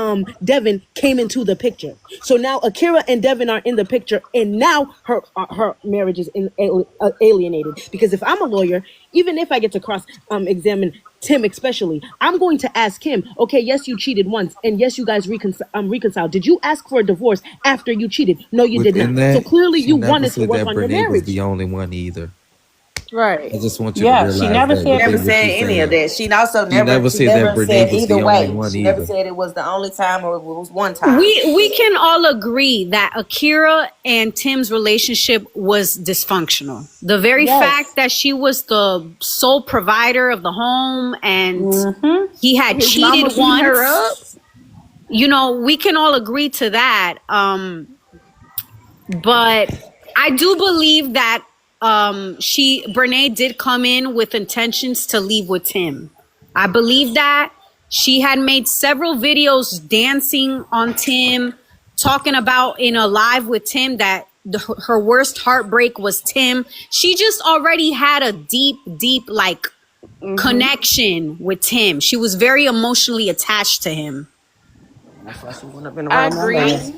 Devin came into the picture. So now Akira and Devin are in the picture, and now her marriage is alienated. Because if I'm a lawyer, even if I get to cross examine Tim especially, I'm going to ask him, okay, yes, you cheated once, and yes, you guys reconciled. Did you ask for a divorce after you cheated? No, you did not. So clearly you wanted to work on your marriage. Was the only one either. Right. I just want you to realize she never said any of that. She also never said either way. She never said it was the only time or it was one time. We can all agree that Akira and Tim's relationship was dysfunctional. The very fact that she was the sole provider of the home and he had cheated once. You know, we can all agree to that. But I do believe that Brene did come in with intentions to leave with Tim. I believe that she had made several videos dancing on Tim, talking about in a live with Tim that her worst heartbreak was Tim. She just already had a deep connection with Tim. She was very emotionally attached to him. That's why she wouldn't have been I around. agree.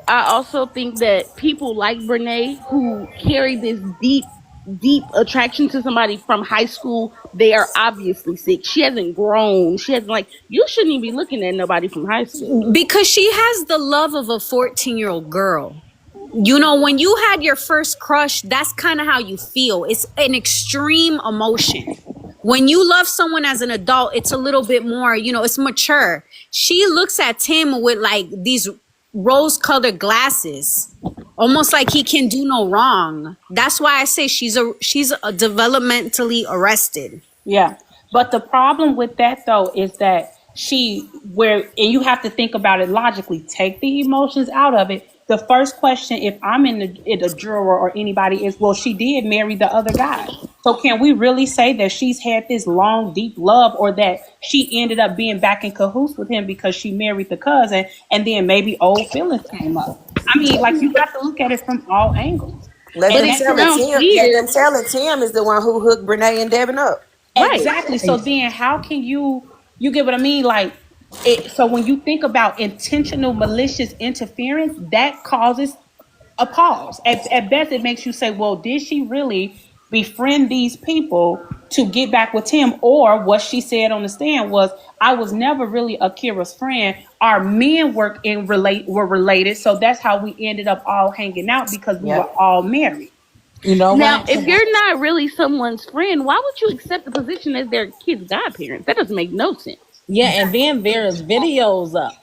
I also think that people like Brene who carry this deep attraction to somebody from high school, they are obviously sick. She hasn't grown. You shouldn't even be looking at nobody from high school. Because she has the love of a 14-year-old girl. You know, when you had your first crush, that's kind of how you feel. It's an extreme emotion. When you love someone as an adult, it's a little bit more, it's mature. She looks at Tim with like these rose-colored glasses, almost like he can do no wrong. That's why I say she's a developmentally arrested. Yeah, but the problem with that though is that and you have to think about it logically. Take the emotions out of it. The first question, if I'm in the juror or anybody, is, well, she did marry the other guy. So can we really say that she's had this long, deep love, or that she ended up being back in cahoots with him because she married the cousin and then maybe old feelings came up? I mean, like, you got to look at it from all angles. Let them tell it Tim is the one who hooked Brene and Devin up. Exactly. Right. So then how can you get what I mean? Like, so when you think about intentional malicious interference, that causes a pause. At best, it makes you say, well, did she really befriend these people to get back with him? Or what she said on the stand was, I was never really Akira's friend. Our men were related. So that's how we ended up all hanging out, because we were all married. You know, now, if you're not really someone's friend, why would you accept the position as their kid's godparents? That doesn't make no sense. Yeah, and then there's videos up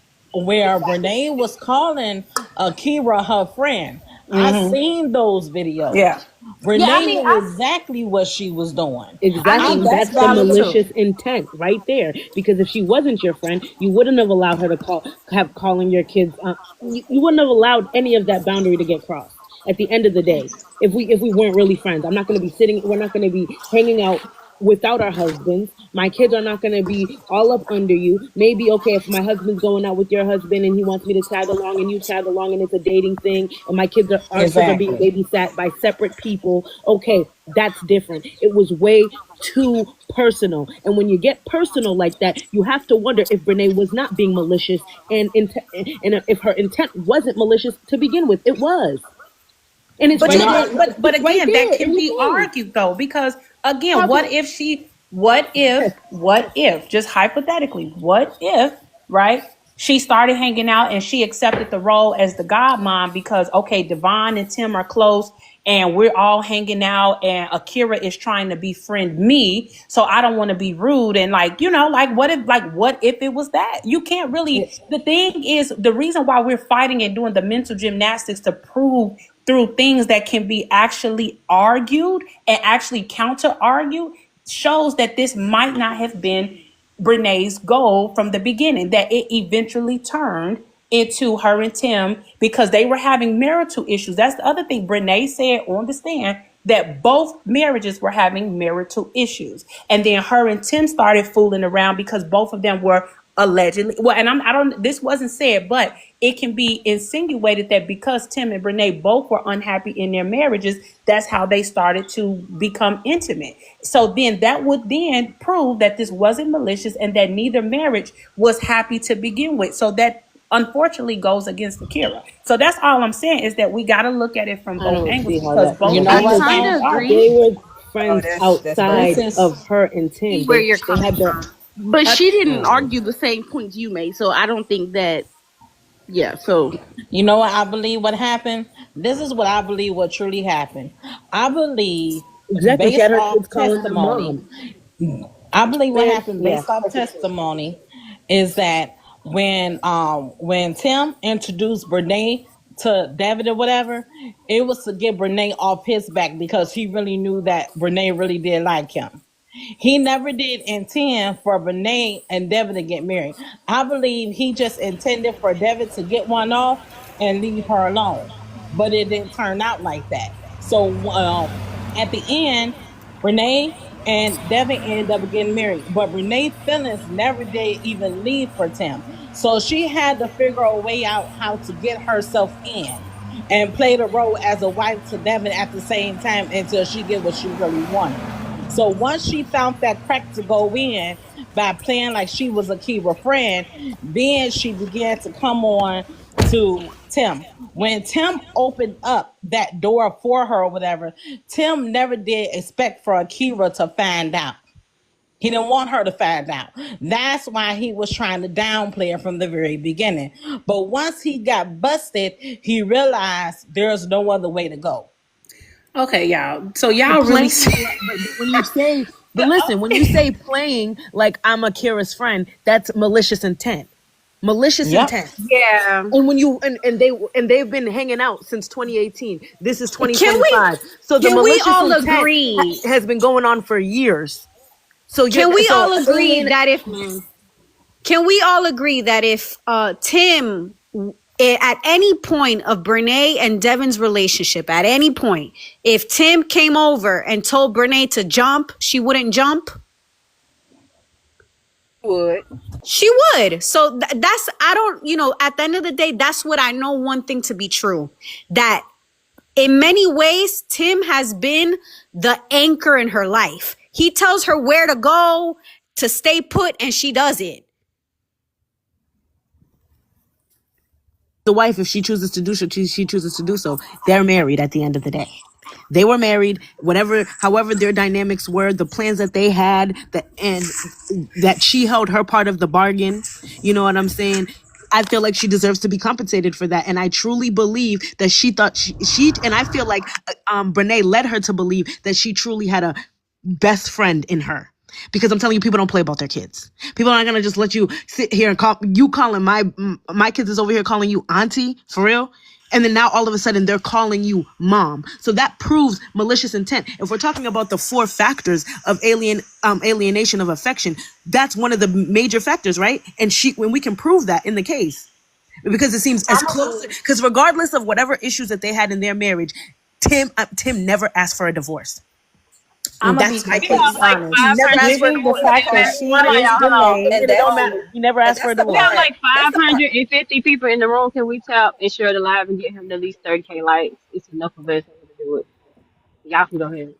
where Renee was calling Akira her friend. I seen those Yeah. videos. Yeah, I Renee mean, knew exactly what she was doing. I Exactly. think And that's that's the valid too. malicious intent right there. Because if she wasn't your friend, you wouldn't have allowed her to have calling your kids. You wouldn't have allowed any of that boundary to get crossed. At the end of the day, if we weren't really friends, I'm not going to be sitting. We're not going to be hanging out without our husbands. My kids are not going to be all up under you. Maybe, okay, if my husband's going out with your husband and he wants me to tag along and you tag along and it's a dating thing and my kids are being Exactly. babysat by separate people, okay, that's different. It was way too personal. And when you get personal like that, you have to wonder if Brene was not being malicious and if her intent wasn't malicious to begin with. It was. And it's But right you there. know, but It's right again, that there can in your be face. argued though, because again, How can what if, just hypothetically, what if, right? She started hanging out and she accepted the role as the godmom because okay, Devon and Tim are close and we're all hanging out and Akira is trying to befriend me, so I don't want to be rude and what if it was that? You can't really, the thing is, the reason why we're fighting and doing the mental gymnastics to prove through things that can be actually argued and actually counter argued shows that this might not have been Brene's goal from the beginning, that it eventually turned into her and Tim because they were having marital issues. That's the other thing. Brene said on the stand that both marriages were having marital issues. And then her and Tim started fooling around because both of them were allegedly, well, and I don't, this wasn't said, but it can be insinuated that because Tim and Brene both were unhappy in their marriages, that's how they started to become intimate. So then that would then prove that this wasn't malicious and that neither marriage was happy to begin with. So that unfortunately goes against Akira. So that's all I'm saying, is that we got to look at it from I both don't angles see how because that. You both know I what, angles kind can though? be of argued. They agree, were Oh, friends that's outside This crazy. is of her and see Tim. where They you're they coming had the. from, but Uh, she didn't Hmm. argue the same points you made. So I don't think that. Yeah. So You know what I believe what happened? This is what I believe what truly happened. I believe Exactly. She based had her off kids calling her testimony, mom. I believe what Man, happened yeah. based off testimony is that when Tim introduced Brene to David or whatever, it was to get Brene off his back because he really knew that Brene really did like him. He never did intend for Renee and Devin to get married. I believe he just intended for Devin to get one off and leave her alone. But it didn't turn out like that. So at the end, Renee and Devin ended up getting married. But Renee's feelings never did even leave for Tim. So she had to figure a way out how to get herself in and play the role as a wife to Devin at the same time until she get what she really wanted. So once she found that crack to go in by playing like she was a Kira friend, then she began to come on to Tim. When Tim opened up that door for her or whatever, Tim never did expect for Akira to find out. He didn't want her to find out. That's why he was trying to downplay her from the very beginning. But once he got busted, he realized there's no other way to go. okay, y'all. So y'all really Playing but when you say but listen, when you say playing like I'm Akira's friend, that's malicious intent. Malicious Yep. intent. Yeah. And when you and they've been hanging out since 2018. This is Can we 2025. So the can we malicious all intent agree? has been going on for years. So Can we all I agree mean, that if can we all agree that if Tim at any point of Brene and Devin's relationship, at any point, if Tim came over and told Brene to jump, she wouldn't jump? Would. She would. So that's, I don't, at the end of the day, that's what I know one thing to be true. That in many ways, Tim has been the anchor in her life. He tells her where to go, to stay put, and she does it. the wife, if she chooses to do so, she chooses to do so. They're married at the end of the day. They were married, however their dynamics were, the plans that they had, and that she held her part of the bargain. You know what I'm saying? I feel like she deserves to be compensated for that, and I truly believe that she thought and I feel like Brene led her to believe that she truly had a best friend in her. Because I'm telling you, people don't play about their kids. People aren't gonna just let you sit here and calling my kids is over here calling you auntie for real. And then now all of a sudden they're calling you mom. So that proves malicious intent. If we're talking about the 4 factors of alienation of affection, that's one of the major factors, right? And when we can prove that in the case, because it seems as close. Because regardless of whatever issues that they had in their marriage, Tim never asked for a divorce. I'm gonna be completely honest. Given the fact that she is delayed, and it don't matter. He never asked for a We divorce. have like 550 people in the room. Can we tap and share the live and get him at least 30K likes? It's enough of us to do it. Y'all can go ahead.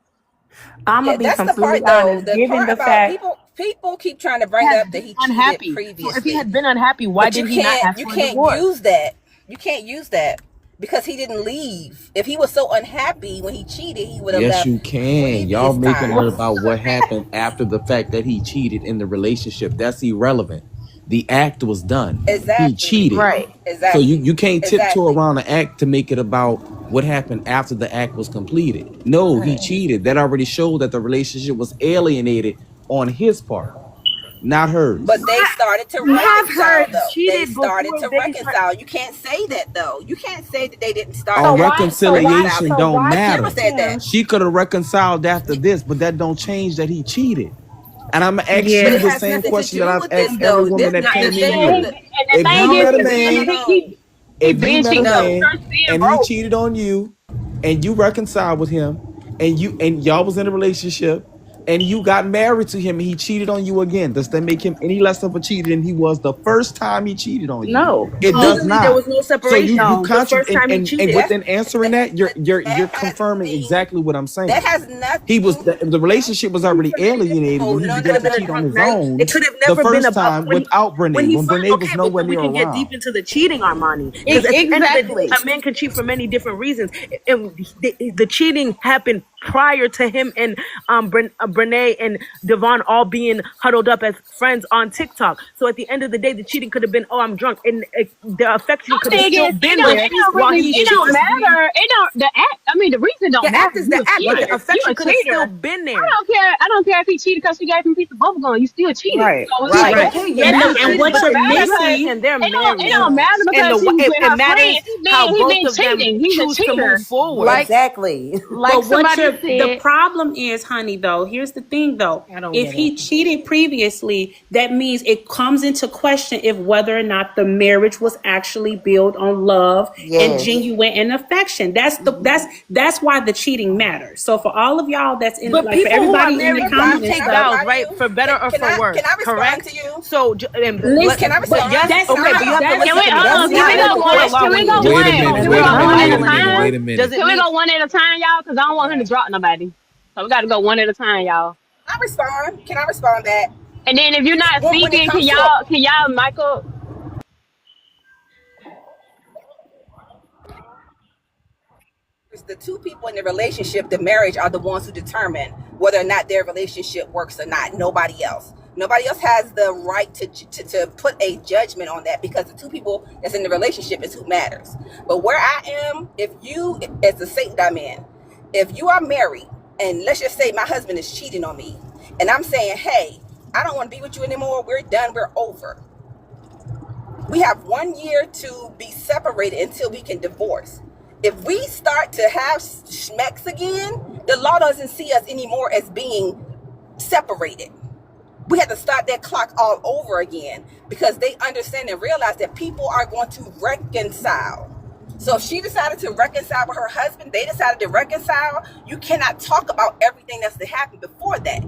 I'm gonna be that's the completely part though. honest. The Given part the about fact people keep trying to bring up that he unhappy. cheated previously. So if he had been unhappy, why did he not ask for a divorce? You can't use that. You can't use that because he didn't leave. If he was so unhappy when he cheated, he would have left. Yes, you can. Y'all making it about what happened after the fact that he cheated in the relationship. That's irrelevant. The act was done. Exactly. He cheated. Right. Exactly. So you can't tiptoe around the act to make it about what happened after the act was completed. No, he cheated. That already showed that the relationship was alienated on his part, not hers. But they started to have reconcile her though. They cheated started before to they reconcile. You can't say that though. You can't say that they didn't start. Our reconciliation don't matter. Akira said that. She could have reconciled after this, but that don't change that he cheated. And I'm gonna ask Yeah. you But it the has same nothing question to that do I've with asked this, though. every woman This- that came the in thing- here. And the If thing you is, met a he man, if been you met a cheating. man Church being and he broke. cheated on you and you reconciled with him and y'all was in a relationship and you got married to him and he cheated on you again, does that make him any less of a cheater than he was the first time he cheated on you? No. It does Legally, not. there was no separation. So you The first time he and cheated. within answering that, you're That has confirming nothing- exactly what I'm saying. That has nothing. He was the relationship was already alienated when he No, began no, to no, cheat on his Right? own It could have the never been first about time without Brene, when Brene was nowhere we near can get deep around. into the cheating, Armani. Because at the end of the Exactly. day, a man can cheat for many different reasons. And the cheating happened prior to him and Brene and Devon all being huddled up as friends on TikTok. So at the end of the day, the cheating could have been, oh, I'm drunk, and the affection could have Thing still is, been there while he it don't just being. matter. It don't the act. I mean, the reason don't The matter. act is You the a act, but cheater. the affection You a could have still cheater. been there. I don't care if he cheated because she gave him a piece of bubble gum. You still cheated. Right. So it's Right. like, Okay, yeah, and what it you're don't matter missing, and they're it married. don't matter because she was with her It matters friends. how He both been of them cheating. He's a choose to cheater. move forward. Like- Exactly. Like But what the said, problem is, honey, though, here's the thing, though. I don't If get he cheated previously, that means it comes into question if whether or not the marriage was actually built on love and Yes. genuine affection. That's why the cheating matters. So for all of y'all that's in, But like for people who are everybody in married the do comments, take and stuff, vows, right? For better or Can for I- worse. can I respond correct? to you? So, Listen, Can I respond? but that's okay, but you have to that's- listen Can we, to me. can we That's go not one? the Can we go point. Wait a one? minute, Can we wait go a minute, one wait at a a minute, time? wait a minute. Does it Can we mean go one at a time, y'all? Because I don't want him to drop nobody. So we got to go one at a time, y'all. Can I respond? Can I respond back? And then if you're not When it speaking, comes to can y'all, Michael? the two people in the relationship, the marriage, are the ones who determine whether or not their relationship works or not. Nobody else. Nobody else has the right to put a judgment on that, because the two people that's in the relationship is who matters. But where I am, if you, as the state that I'm in, if you are married and let's just say my husband is cheating on me and I'm saying, hey, I don't want to be with you anymore. We're done. We're over. We have 1 year to be separated until we can divorce. If we start to have schmecks again, the law doesn't see us anymore as being separated. We have to start that clock all over again, because they understand and realize that people are going to reconcile. So if she decided to reconcile with her husband, they decided to reconcile, you cannot talk about everything that's to happen before that.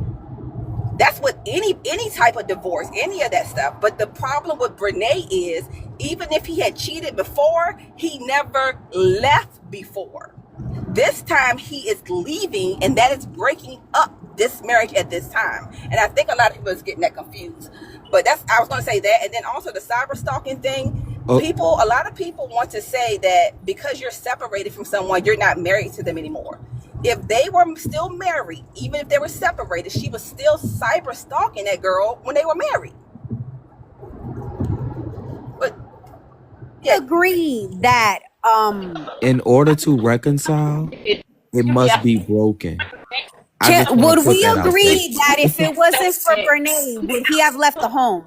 That's what any type of divorce, any of that stuff. But the problem with Brene is, even if he had cheated before, he never left before. This time he is leaving, and that is breaking up this marriage at this time. And I think a lot of people is getting that confused. But I was going to say that. And then also the cyber stalking thing. A lot of people want to say that because you're separated from someone, you're not married to them anymore. If they were still married, even if they were separated, she was still cyber stalking that girl when they were married. But I agree that In order to reconcile, it must be broken. I just want to Would put we that out there. agree that if it wasn't for Brene, would he have left the home?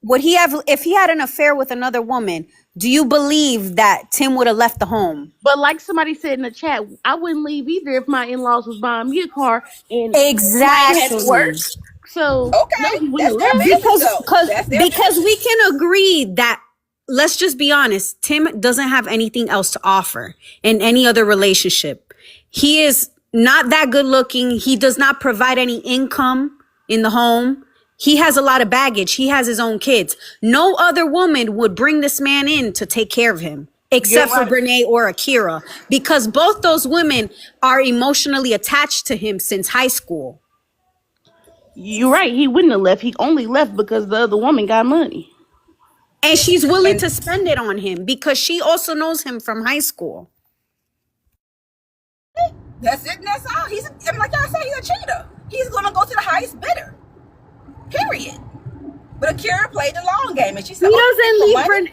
Would he have, if he had an affair with another woman, do you believe that Tim would have left the home? But like somebody said in the chat, I wouldn't leave either if my in-laws was buying me a car and I ain't had to work. Exactly. So no, Okay, he wouldn't that's have their left. business though. That's their Because business. we can agree that, let's just be honest, Tim doesn't have anything else to offer in any other relationship. He is not that good looking. He does not provide any income in the home. He has a lot of baggage. He has his own kids. No other woman would bring this man in to take care of him, You're except for right. Brene or Akira, because both those women are emotionally attached to him since high school. You're right. He wouldn't have left. He only left because the other woman got money. And she's willing And to spend it on him because she also knows him from high school. that's it. And that's all. And like I said, he's a cheater. He's gonna go to the highest bidder. Period. But Akira played the long game, and she said, He "Oh, doesn't for leave money." Brene.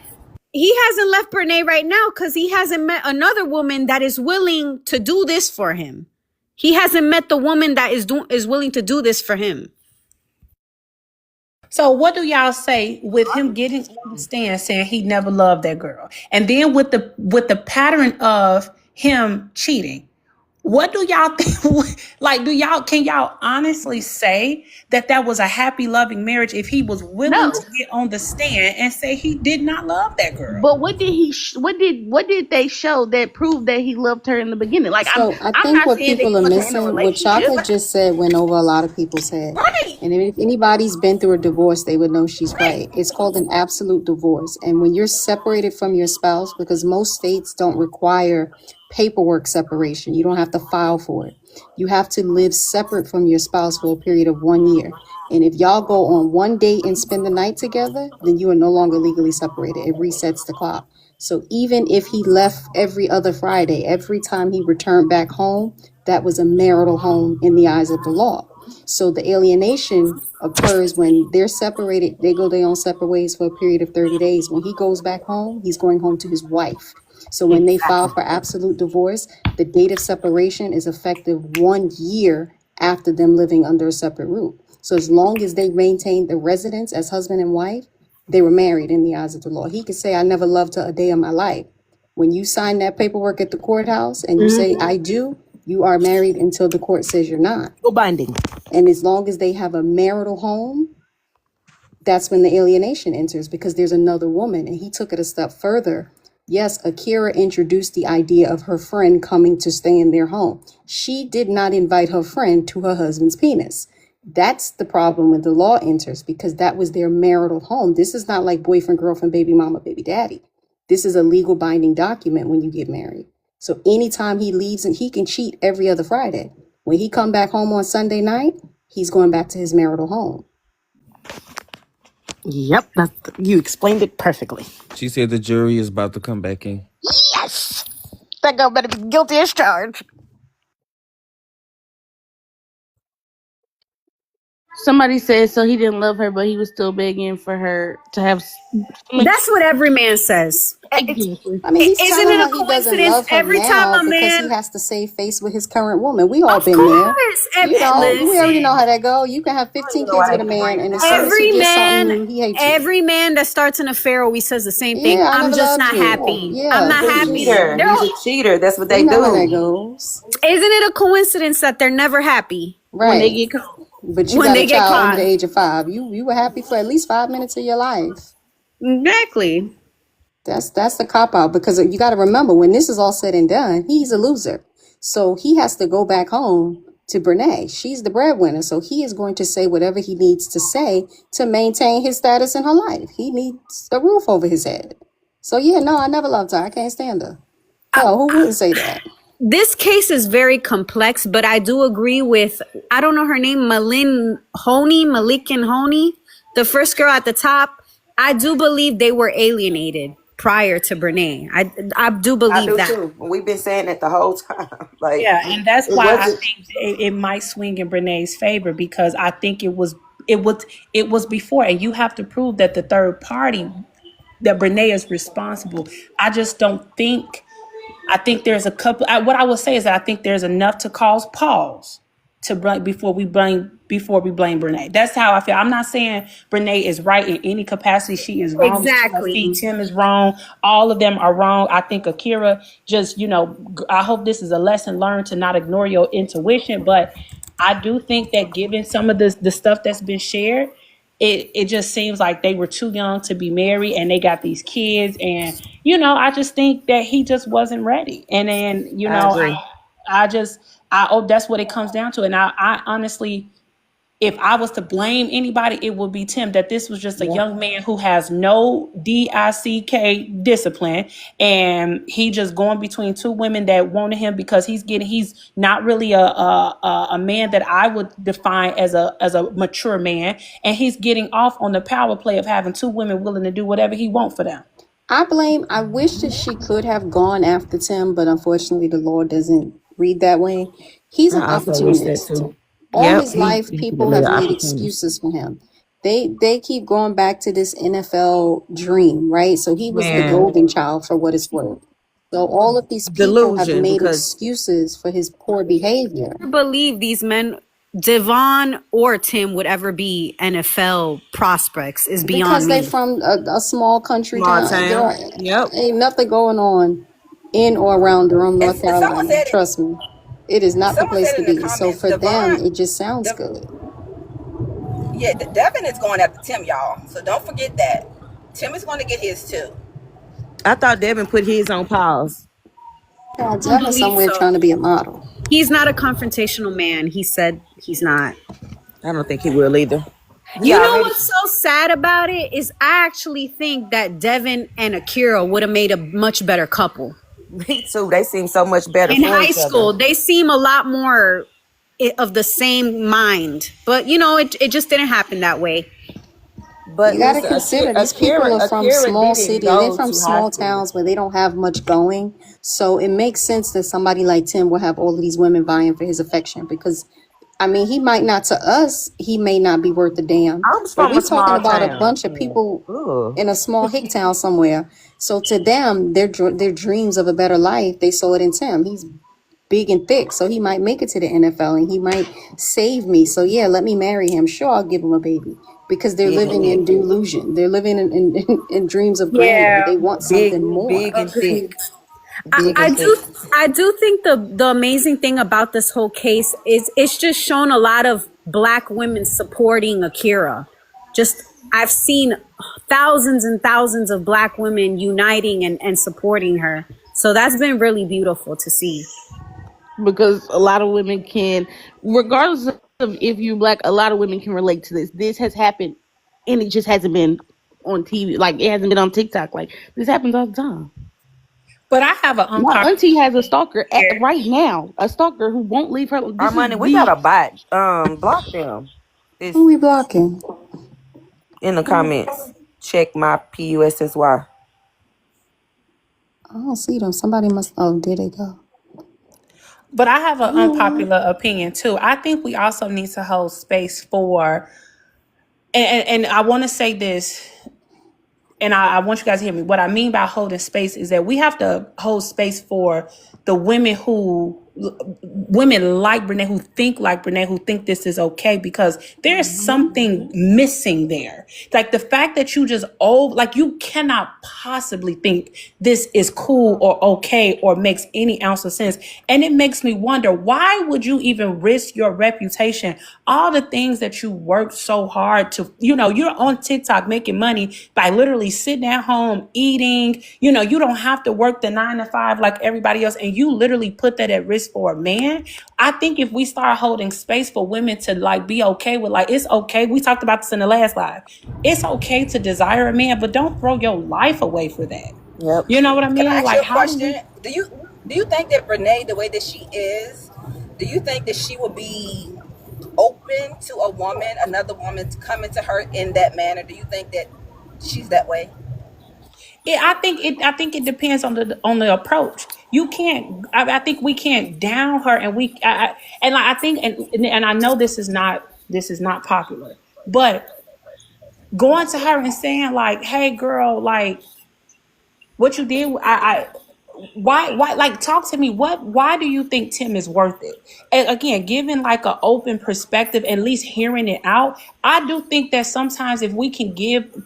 He hasn't left Brene right now because he hasn't met another woman that is willing to do this for him. He hasn't met the woman that is willing to do this for him. So what do y'all say with him getting on the stand saying he never loved that girl, and then with the pattern of him cheating? What do y'all think? Like, can y'all honestly say that was a happy, loving marriage if he was willing to No. get on the stand and say he did not love that girl? But what did what did they show that proved that he loved her in the beginning? Like So I I'm think not what saying that people he are wasn't in a missing, what relationship. Chocolate just said went over a lot of people's head. Right. And if anybody's been through a divorce, they would know she's right. It's called an absolute divorce. And when you're separated from your spouse, because most states don't require paperwork separation, you don't have to file for it. You have to live separate from your spouse for a period of 1 year. And if y'all go on one date and spend the night together, then you are no longer legally separated. It resets the clock. So even if he left every other Friday, every time he returned back home, that was a marital home in the eyes of the law. So the alienation occurs when they're separated, they go their own separate ways for a period of 30 days. When he goes back home, he's going home to his wife. So when they file for absolute divorce, the date of separation is effective 1 year after them living under a separate roof. So as long as they maintain the residence as husband and wife, they were married in the eyes of the law. He could say, I never loved her a day of my life. When you sign that paperwork at the courthouse and you say, I do, you are married until the court says you're not. Go binding. And as long as they have a marital home, that's when the alienation enters because there's another woman. And he took it a step further. Yes, Akira introduced the idea of her friend coming to stay in their home. She did not invite her friend to her husband's penis. That's the problem when the law enters because that was their marital home. This is not like boyfriend, girlfriend, baby mama, baby daddy. This is a legal binding document when you get married. So anytime he leaves, and he can cheat every other Friday. When he come back home on Sunday night, he's going back to his marital home. Yep, you explained it perfectly. She said the jury is about to come back in. Yes, that girl better be guilty as charged. Somebody said so he didn't love her, but he was still begging for her to have. That's what every man says. Exactly. I mean, he's Isn't telling it her a he doesn't coincidence love her every time now a because he man, has to save face with his current woman. We all of been there. course, We already know listen, how that go. You can have I don't even 15 know why kids they with a keep man, bringing and it as soon up. as he gets something new, he hates you. every man that starts an affair always says the same thing. Yeah, I I'm never just loved not you. happy. I'm Yeah, not He's a you happy. just, cheater. He's a cheater. That's what we they know how that do. goes. Isn't it a coincidence that they're never happy When they Right. get caught. But you when got a they get child under caught? the age of 5. You were happy for at least 5 minutes of your life. Exactly. That's the cop out because you got to remember when this is all said and done, he's a loser. So he has to go back home to Brene. She's the breadwinner. So he is going to say whatever he needs to say to maintain his status in her life. He needs a roof over his head. So yeah, no, I never loved her. I can't stand her. Hell, who wouldn't say that? This case is very complex, but I do agree with, I don't know her name, Malikin Honey, the first girl at the top. I do believe they were alienated prior to Brene. I do I believe do that. too. We've been saying it the whole time. Like Yeah, and that's it why I wasn't. think it might swing in Brene's favor because I think it was before, and you have to prove that the third party that Brene is responsible. I just don't think. I think there's a couple. What I would say is that I think there's enough to cause pause. to blame before we blame Brene. That's how I feel. I'm not saying Brene is right in any capacity. She is wrong. Exactly. Tim is wrong. All of them are wrong. I think Akira just, I hope this is a lesson learned to not ignore your intuition. But I do think that given some of the stuff that's been shared, it just seems like they were too young to be married and they got these kids. And, I just think that he just wasn't ready. And then, I agree. I that's what it comes down to. And I honestly, if I was to blame anybody, it would be Tim, that this was just a Yep. young man who has no discipline. And he just going between two women that wanted him because he's not really a man that I would define as a mature man. And he's getting off on the power play of having two women willing to do whatever he wants for them. I wish that she could have gone after Tim, but unfortunately the Lord doesn't read that way. He's an I also wish that opportunist. too. All Yep. his life, He's people really have an made opportunist. excuses for him. They keep going back to this NFL dream, right? So he was the Man, golden child for what it's worth. So all of these people have delusion made because excuses for his poor behavior. I believe these men, Devon or Tim, would ever be NFL prospects is beyond Because they me. from a small country small town. town. Yep. Ain't nothing going on in or around Durham, And, North and someone Carolina. said it. Trust me. It is not the Someone place said to in the be. So comments, for them, Devon, it just sounds De, good. yeah, Devin is going after Tim, y'all. So don't forget that. Tim is going to get his too. I thought Devin put his on pause. Yeah, I don't Devin's believe somewhere so. trying to be a model. He's not a confrontational man. He said he's not. I don't think he will either. He You know already. what's so sad about it is I actually think that Devin and Akira would have made a much better couple. Me too. They seem so much better In for high each other. school, they seem a lot more of the same mind. But, it just didn't happen that way. But You got to listen, consider these people Akira, are from Akira small didn't cities. They're go from to high small school. towns where they don't have much going. So it makes sense that somebody like Tim will have all of these women vying for his affection because, I mean, he might not, to us, he may not be worth a damn. I'm But from we're a talking small about a town. bunch of people Ugh. in a small hick town somewhere. So to them, their dreams of a better life, they saw it in Tim. He's big and thick, so he might make it to the NFL and he might save me. So yeah, let me marry him. Sure, I'll give him a baby because they're Big and living thick. in delusion. They're living in dreams of grandeur. Yeah. They want something more. Big and thick. I, Big I and thick. do I do think the amazing thing about this whole case is it's just shown a lot of black women supporting Akira. Just I've seen thousands and thousands of black women uniting and supporting her. So that's been really beautiful to see. Because a lot of women can, regardless of if you black, a lot of women can relate to this. This has happened, and it just hasn't been on TV. Like it hasn't been on TikTok. Like this happens all the time. But I have an My unpopular auntie has a stalker here. right now. A stalker who won't leave her. Our This is money, we the gotta block them. It's Who we blocking? in the comments. Check my PUSSY. I don't see them. Somebody must. Oh, there they go. But I have an unpopular opinion too. I think we also need to hold space for, and I want to say this, and I want you guys to hear me. What I mean by holding space is that we have to hold space for the women like Brene, who think like Brene, who think this is okay, because there's something missing there. Like the fact that you just like you cannot possibly think this is cool or okay or makes any ounce of sense. And it makes me wonder, why would you even risk your reputation? All the things that you worked so hard to, you're on TikTok making money by literally sitting at home eating, you don't have to work the 9 to 5 like everybody else. And you literally put that at risk for a man. I think if we start holding space for women to like be okay with, like, it's okay. We talked about this in the last live. It's okay to desire a man, but don't throw your life away for that. Yep. You know what I Can I mean? ask you Like, a how do question? we? Do you think that Renee, the way that she is, do you think that she will be open to another woman coming to her in that manner? Do you think that she's that way? Yeah, I think it depends on the approach. You can't. I think we can't down her, and I think, and I know this is not popular, but going to her and saying like, "Hey, girl, like what you did, why like talk to me, why do you think Tim is worth it? And again, given like an open perspective, at least hearing it out, I do think that sometimes if we can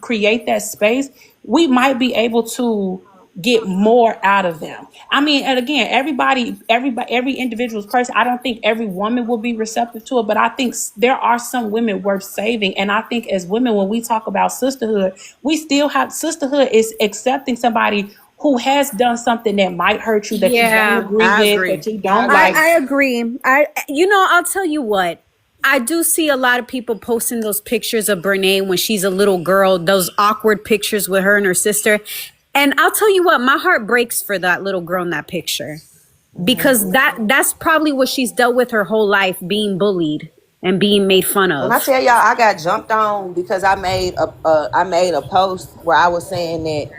create that space, we might be able to get more out of them. I mean, and again, every individual's person. I don't think every woman will be receptive to it, but I think there are some women worth saving. And I think as women, when we talk about sisterhood, we still have sisterhood is accepting somebody who has done something that might hurt you, that you don't Yeah, agree I with, agree. that you I don't agree. like. I agree. I'll tell you what. I do see a lot of people posting those pictures of Brene when she's a little girl, those awkward pictures with her and her sister. And I'll tell you what, my heart breaks for that little girl in that picture. Because that's probably what she's dealt with her whole life, being bullied and being made fun When I of. tell y'all, I got jumped on because I made a post where I was saying that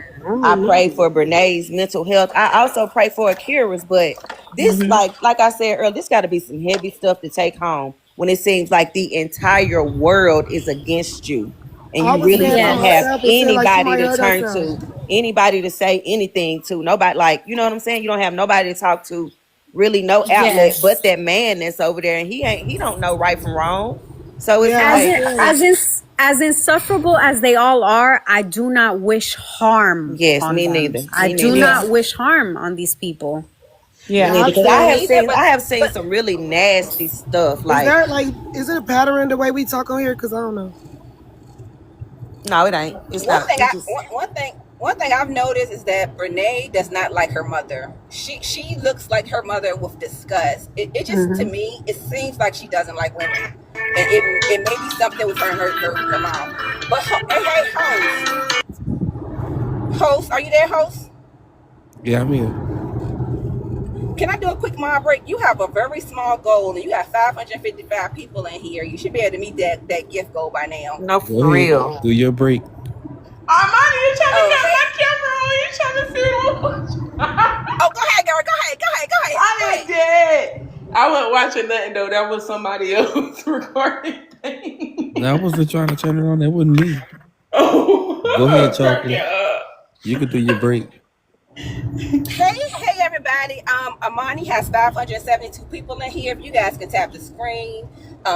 I pray for Brene's mental health. I also pray for Akira's, but this, like I said earlier, this got to be some heavy stuff to take home when it seems like the entire world is against you, and I you was really scared for don't Yes. have herself and feel like she anybody might to hurt turn herself. to, anybody to say anything to, nobody, like, you know what I'm saying? You don't have nobody to talk to, really no outlet but Yes. that man that's over there, and he don't know right from wrong. So it's Yeah, I As like, in, feel it. as in, as insufferable as they all are, I do not wish harm yes, on me them. neither. I Me do neither. Yeah, not wish harm on these people. Me yeah, Yeah, I neither. Because feel Me it. neither, I but have seen but some really nasty stuff. Is Like, there like, is it a pattern the way we talk on here? Because I don't know. no, it ain't. It's one not. thing It's I just one thing I've noticed is that Brene does not like her mother. She looks like her mother with disgust. It just, to me, it seems like she doesn't like women, and it may be something with her and her mom. But hey, host, are you there, host? Yeah, I'm here. Can I do a quick mind break? You have a very small goal, and you have 555 people in here. You should be able to meet that gift goal by now. no Go for ahead. real. Do your break. Armani, you trying to Oh, cut hey. my camera on? You trying to see what? Oh, go ahead, Gary. Go I ahead. didn't did. I wasn't watching nothing though. That was somebody else recording thing. I wasn't trying to turn it on. That wasn't me. Go ahead, Oh, crack it chocolate. up. You could do your break. Hey, everybody. Amani has 572 people in here. If you guys can tap the screen,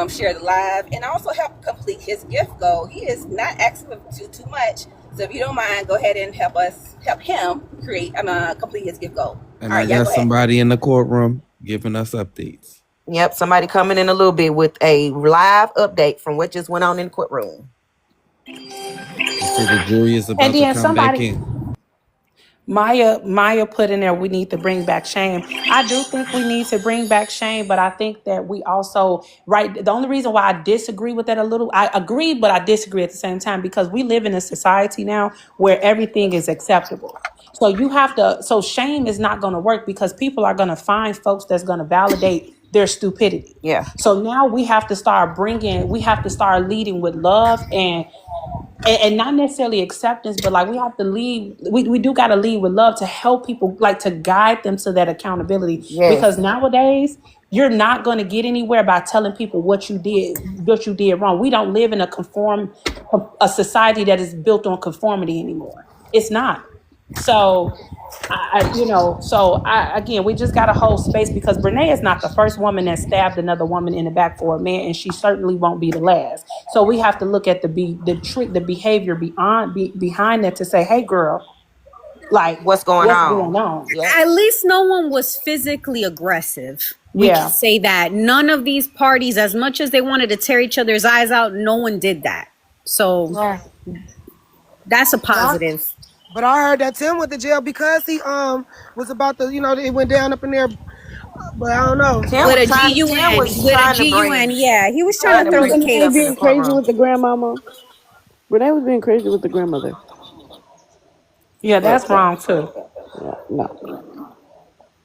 share the live, and also help complete his gift goal. He is not asking for too much. So if you don't mind, go ahead and help him complete his gift goal. And All I right, yeah, got go ahead. somebody in the courtroom giving us updates. Yep, somebody coming in a little bit with a live update from what just went on in the courtroom. They say the jury is And about to then come back somebody, in. Maya put in there, we need to bring back shame. I do think we need to bring back shame, but I think that we also, right, the only reason why I disagree with that a little, I agree, but I disagree at the same time, because we live in a society now where everything is acceptable. So so shame is not going to work, because people are going to find folks that's going to validate their stupidity. Yeah. So now we have to start leading with love, and not necessarily acceptance, but like we have to lead. We do got to lead with love to help people, like to guide them to that accountability. Because Yes. nowadays, you're not going to get anywhere by telling people what you did wrong. We don't live in a society that is built on conformity anymore. It's not. So again, we just got to hold space, because Brene is not the first woman that stabbed another woman in the back for a man, and she certainly won't be the last. So we have to look at the behavior behind that, to say, hey, girl, like, What's going what's going on? on? Yep. At least no one was physically aggressive. We can Yeah, say that. None of these parties, as much as they wanted to tear each other's eyes out, no one did that. So Yeah. that's a But I, positive. but I heard that Tim went to jail because he was about to, it went down up in there. But I don't know. With a Tim GUN. was With a trying to GUN, bring yeah. He was trying trying to to throw Wasn't the bring Renee stuff in case. the being crazy courtroom. with the grandmama? Renee was being crazy with the grandmother. yeah, But that's wrong too. yeah, no.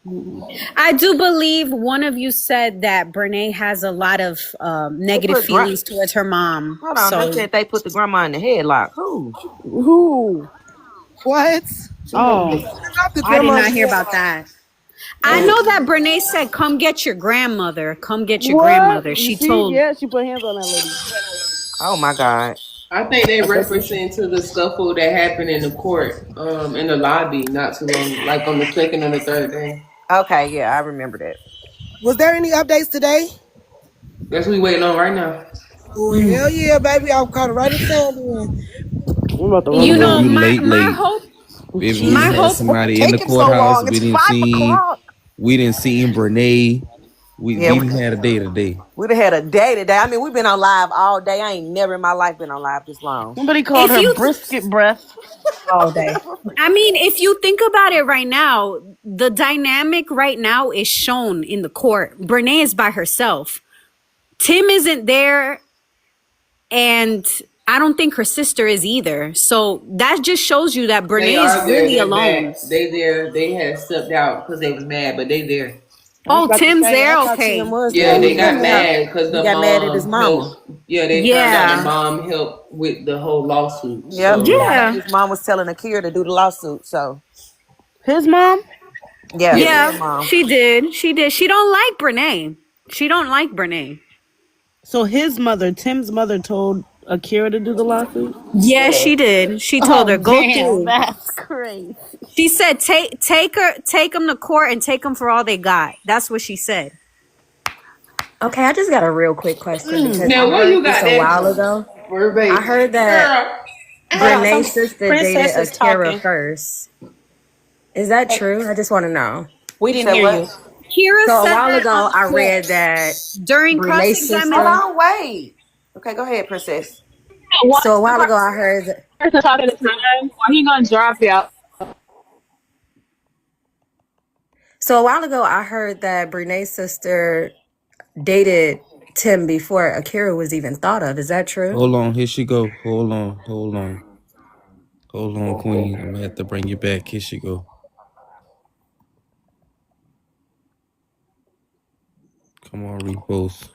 Mm-mm. I do believe one of you said that Brene has a lot of They negative put feelings towards her mom. hold on, they So said they put the grandma in the headlock. Who? Who? What? Somebody. Oh, Not the I did grandma. not hear about that. I Oh, know that Brene said, "Come get your grandmother. Come get your what? grandmother." You She see? told. Yeah, she put hands on that lady. Oh my God. I think they Especially, referencing to the scuffle that happened in the court, in the lobby not too long, like on the second or the third day. okay, yeah, I remember that. Was there any updates today? That's what we waiting on right now. Oh hell yeah, baby! I'm caught right in sand. I'm about to roll You Bro, up. know, you my late. hope, Baby, we my didn't have hope. Jesus, why somebody in the taking so courthouse. long? We It's didn't 5 o'clock. see Brene. Yeah, We didn't have a day today. we'd have had a day today. I mean, we've been on live all day. I ain't never in my life been on live this long. Somebody called If her you, brisket breath. all day. I mean, if you think about it right now, the dynamic right now is shown in the court. Brene is by herself. Tim isn't there, and I don't think her sister is either. So that just shows you that They Brene is are there. really They alone. back. They there. They had stepped out because they was mad, but they there. I was Oh, about to Tim's say, I there? thought Tim Okay. was there. Yeah, He they was got giving out. mad because He the got mad at his mom mama. helped. Yeah, they found out the Yeah. mom helped with the whole lawsuit. Yep, he So found out Yeah. his mom was telling Akira to do the lawsuit. So His mom? yeah, yeah, Yeah, Akira's mom. she did. She did. She don't like Brene. She don't like Brene. So his mother, Tim's mother, told Akira to do the lawsuit? Yeah, Yeah. she did. She told her, Oh, go damn. through. That's crazy. She said, take them to court and take them for all they got. That's what she said. Okay, I just got a real quick question because I now where heard you this got a that while from? ago. I Verbatim, heard that girl. Hold on, some Brene's sister dated princess is Akira talking. first. Is that true? I just want to know. We You didn't said hear what? you. Kira So a said while that on ago, the I court read that during cross Brene's Hold examination. on, wait. Okay, go ahead, princess. One So a while ago, I heard that. person talking at a time, or he gonna drop out. So a while ago, I heard that Brene's sister dated Tim before Akira was even thought of. Is that true? Hold on, here she go. Hold on, Queen. I'm gonna have to bring you back. Here she go. Come on, repost.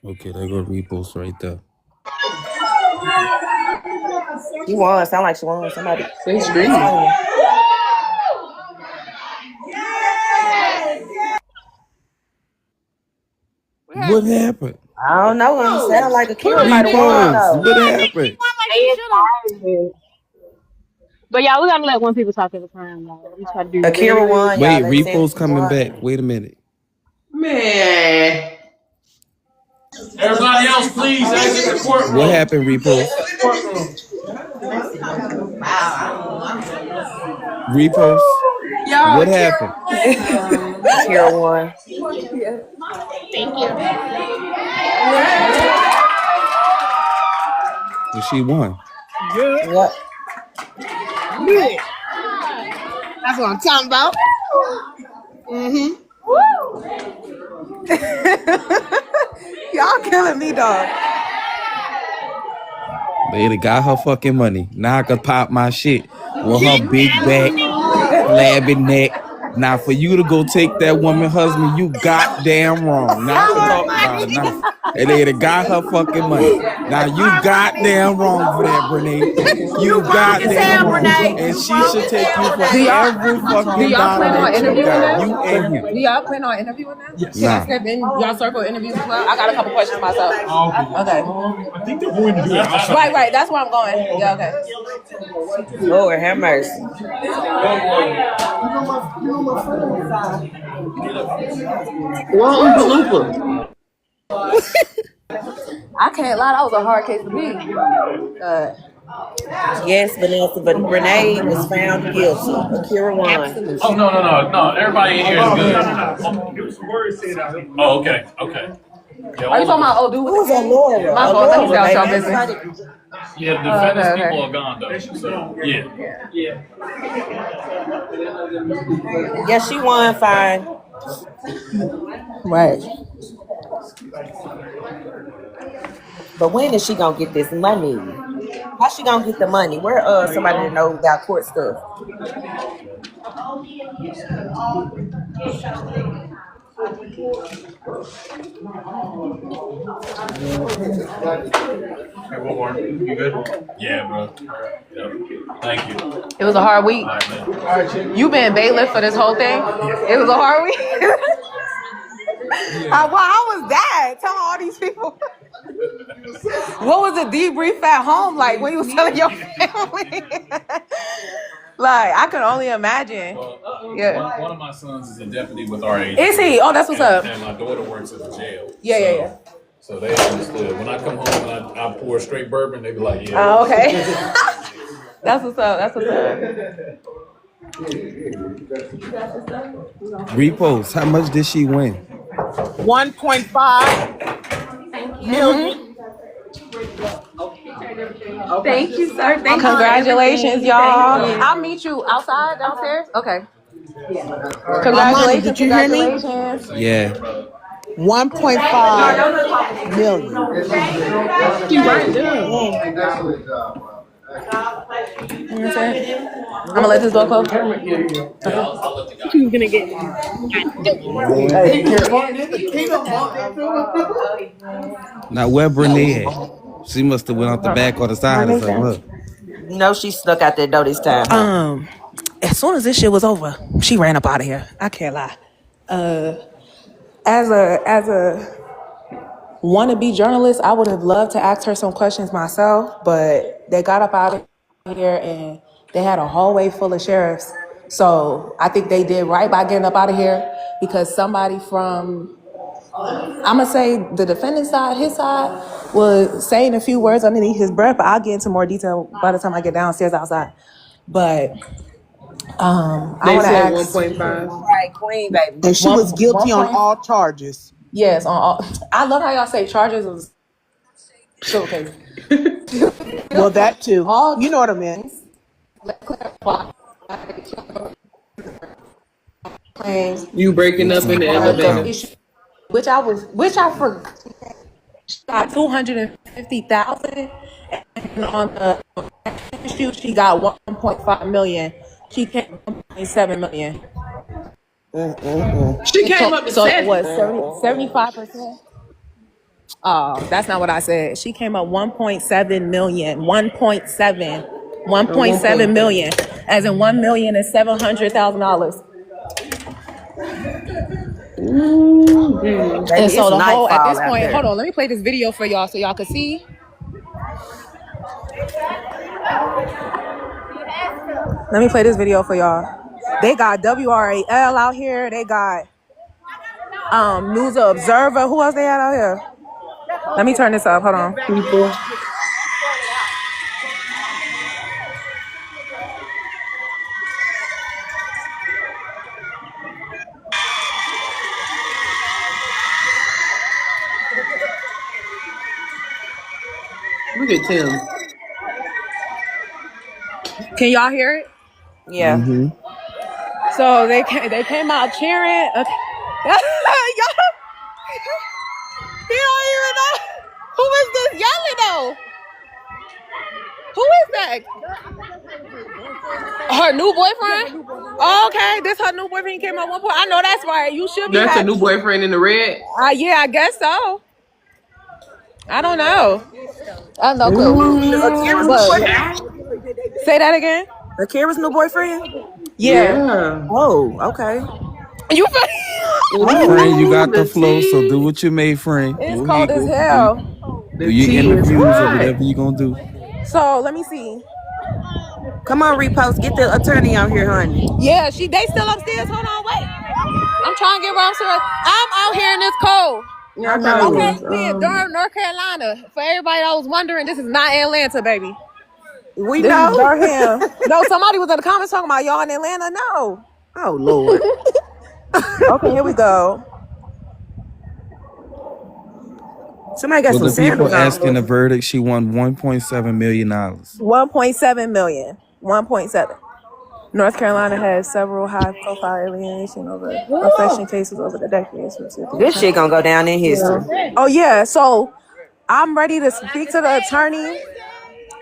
Okay, there go repost right there. She won. Sound like she won. Somebody They in there screaming. screaming. What happened? I don't know. He sounded like Akira Who might did have they won vote? Repost. though. What happened? They excited. But yeah, we gotta let one people talk at a time, y'all. We try to be Akira very. won, y'all. Wait, They saying repost she coming won. back. Wait a minute. Man, Everybody else, please exit the What courtroom. happened, repost? Courtroom. Repost. y'all, What Akira happened? Akira won. Thank you. Well, she won. Yep. Yeah, that's what I'm talking about. Y'all killing me, dog. They got her fucking money. Now I could pop my shit with her big back, flabby neck. Now for you to go take that woman husband, you goddamn wrong. Now I could talk about it now. And they got her fucking money. Now you goddamn wrong for that, Brene. You You wrong as goddamn hell, wrong. Brene. And You she wrong should as take hell, you for Do Brene. y'all every do fucking y'all dollar plan on that you interviewing got. them? You and him. Do y'all plan on interviewing them? Can I Nah. step in y'all circle interview as well? I got a couple questions myself. Okay. I think they're going to do it outside. Right. That's where I'm going. Yeah. Okay. Lord have mercy. well, Oompa Loompa. I can't lie. That was a hard case to beat. Yes, Vanessa, but Brene was found guilty. Akira won. Oh, no. Everybody in here is good. Oh, okay. Yeah, Are you talking about Who was Alora? My fault. Let me Alora, stay out baby. y'all business. Yeah, the defendants okay. people are gone though. So yeah. Yeah, she won fine. Right. But when is she gonna get this money? How she gonna get the money? Where somebody that knows about court stuff? Hey, what more? You good? Yeah, bro. Yep. Thank you. It was a hard week. All right, man. You been bailiff for this whole thing? It was a hard week. How was that? Tell all these people. What was the debrief at home like when you was telling your family? Like, I could only imagine. Yeah. One of my sons is a deputy with our agency. Is he? Oh, that's what's up. And my daughter works at the jail. Yeah. So they understood. When I come home and I pour straight bourbon, they be like, yeah. Oh, okay. That's what's up. Repost. How much did she win? 1.5 million. Thank you, sir. Congratulations, y'all. I'll meet you outside, downstairs. Okay. Amanda, did you hear me? Yeah. 1.5 million. She right there. I'm gonna let this door close. She's gonna get. Now where Brene at? She must have went out the back or the side or something. Huh? No, she snuck out that door this time. As soon as this shit was over, she ran up out of here. I can't lie. As a wannabe journalist, I would have loved to ask her some questions myself, but they got up out of here and they had a hallway full of sheriffs. So I think they did right by getting up out of here because somebody from, I'm gonna say the defendant's side, his side, was saying a few words underneath his breath, but I'll get into more detail by the time I get downstairs outside. But They said 1.5. Right, queen, baby. And she was guilty on all charges. Yes, on all. I love how y'all say charges was showcase. Well, that too. You know what I meant. Claims, You breaking up in the elevator. which I forgot. She got 250,000, and on the issue she got 1.5 million. She came 1.7 million. She came up to So it 7. was 75%. Oh, that's not what I said. She came up 1.7 million. 1.7 million. As in $1,700,000. And so the whole at this point, hold on, let me play this video for y'all so y'all can see. Let me play this video for y'all. They got WRAL out here. They got News Observer. Who else they had out here? Let me turn this up. Hold on. People. Look at Tim. Can y'all hear it? Yeah. Mm-hmm. So they came out cheering. Okay. He don't even know. Who is this yelling though? Who is that? Her new boyfriend? Oh, okay, this her new boyfriend came at one point. I know that's right. You should be. That's happy. a new boyfriend in the red. Yeah, I guess so. I don't know. I have no clue. Say that again. Akira's new boyfriend? Yeah. Oh, okay. You Friend, you got the flow, so do what you made, friend. It's cold as hell. Do your interviews or whatever you gonna do. So let me see. Come on, Repost. Get the attorney out here, honey. Yeah, they still upstairs. Hold on, wait. I'm trying to get where I'm out here in this cold. Yeah, We in Durham, North Carolina. For everybody that was wondering, this is not Atlanta, baby. We This know. is Durham. No, somebody was in the comments talking about y'all in Atlanta. No. Oh, Lord. Okay, here we go. Somebody got Well, some the people sandals on. asking the verdict, she won $1.7 million. 1.7 million. 1.7. North Carolina has several high-profile alienation over affection cases over the decades. This shit gonna go down in history. Yeah. Oh yeah, so I'm ready to speak to the attorney.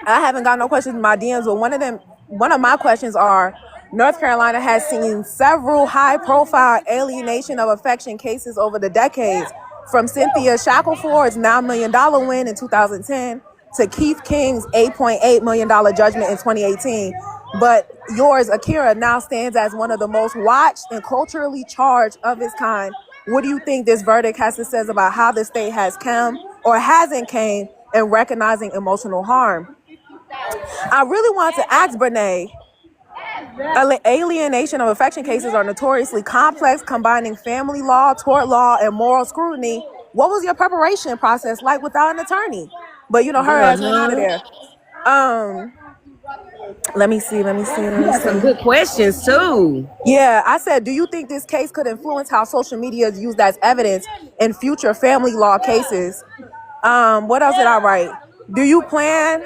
I haven't got no questions in my DMs, but one of my questions are: North Carolina has seen several high-profile alienation of affection cases over the decades, from Cynthia Shackelford's $9 million win in 2010 to Keith King's $8.8 million judgment in 2018. But yours, Akira, now stands as one of the most watched and culturally charged of its kind What do you think this verdict has to say about how the state has come or hasn't came in recognizing emotional harm? I really wanted to ask Brene, alienation of affection cases are notoriously complex, combining family law, tort law, and moral scrutiny. What was your preparation process like without an attorney? But her Girl, ass went out of none. there. Let me see. You got some good questions too. Yeah, I said, do you think this case could influence how social media is used as evidence in future family law cases? What else did I write? Do you plan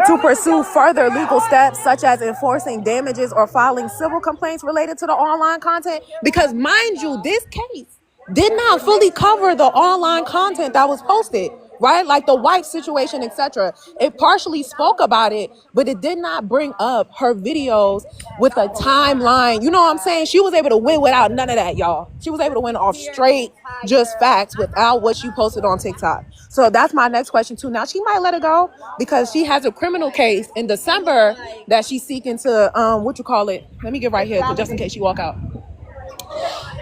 to pursue further legal steps such as enforcing damages or filing civil complaints related to the online content? Because mind you, this case did not fully cover the online content that was posted, right? Like the wife situation, etc. It partially spoke about it, but it did not bring up her videos with a timeline. You know what I'm saying? She was able to win without none of that, y'all. She was able to win off straight just facts without what she posted on TikTok. So that's my next question too. Now she might let it go because she has a criminal case in December that she's seeking to let me get right here just in case she walk out,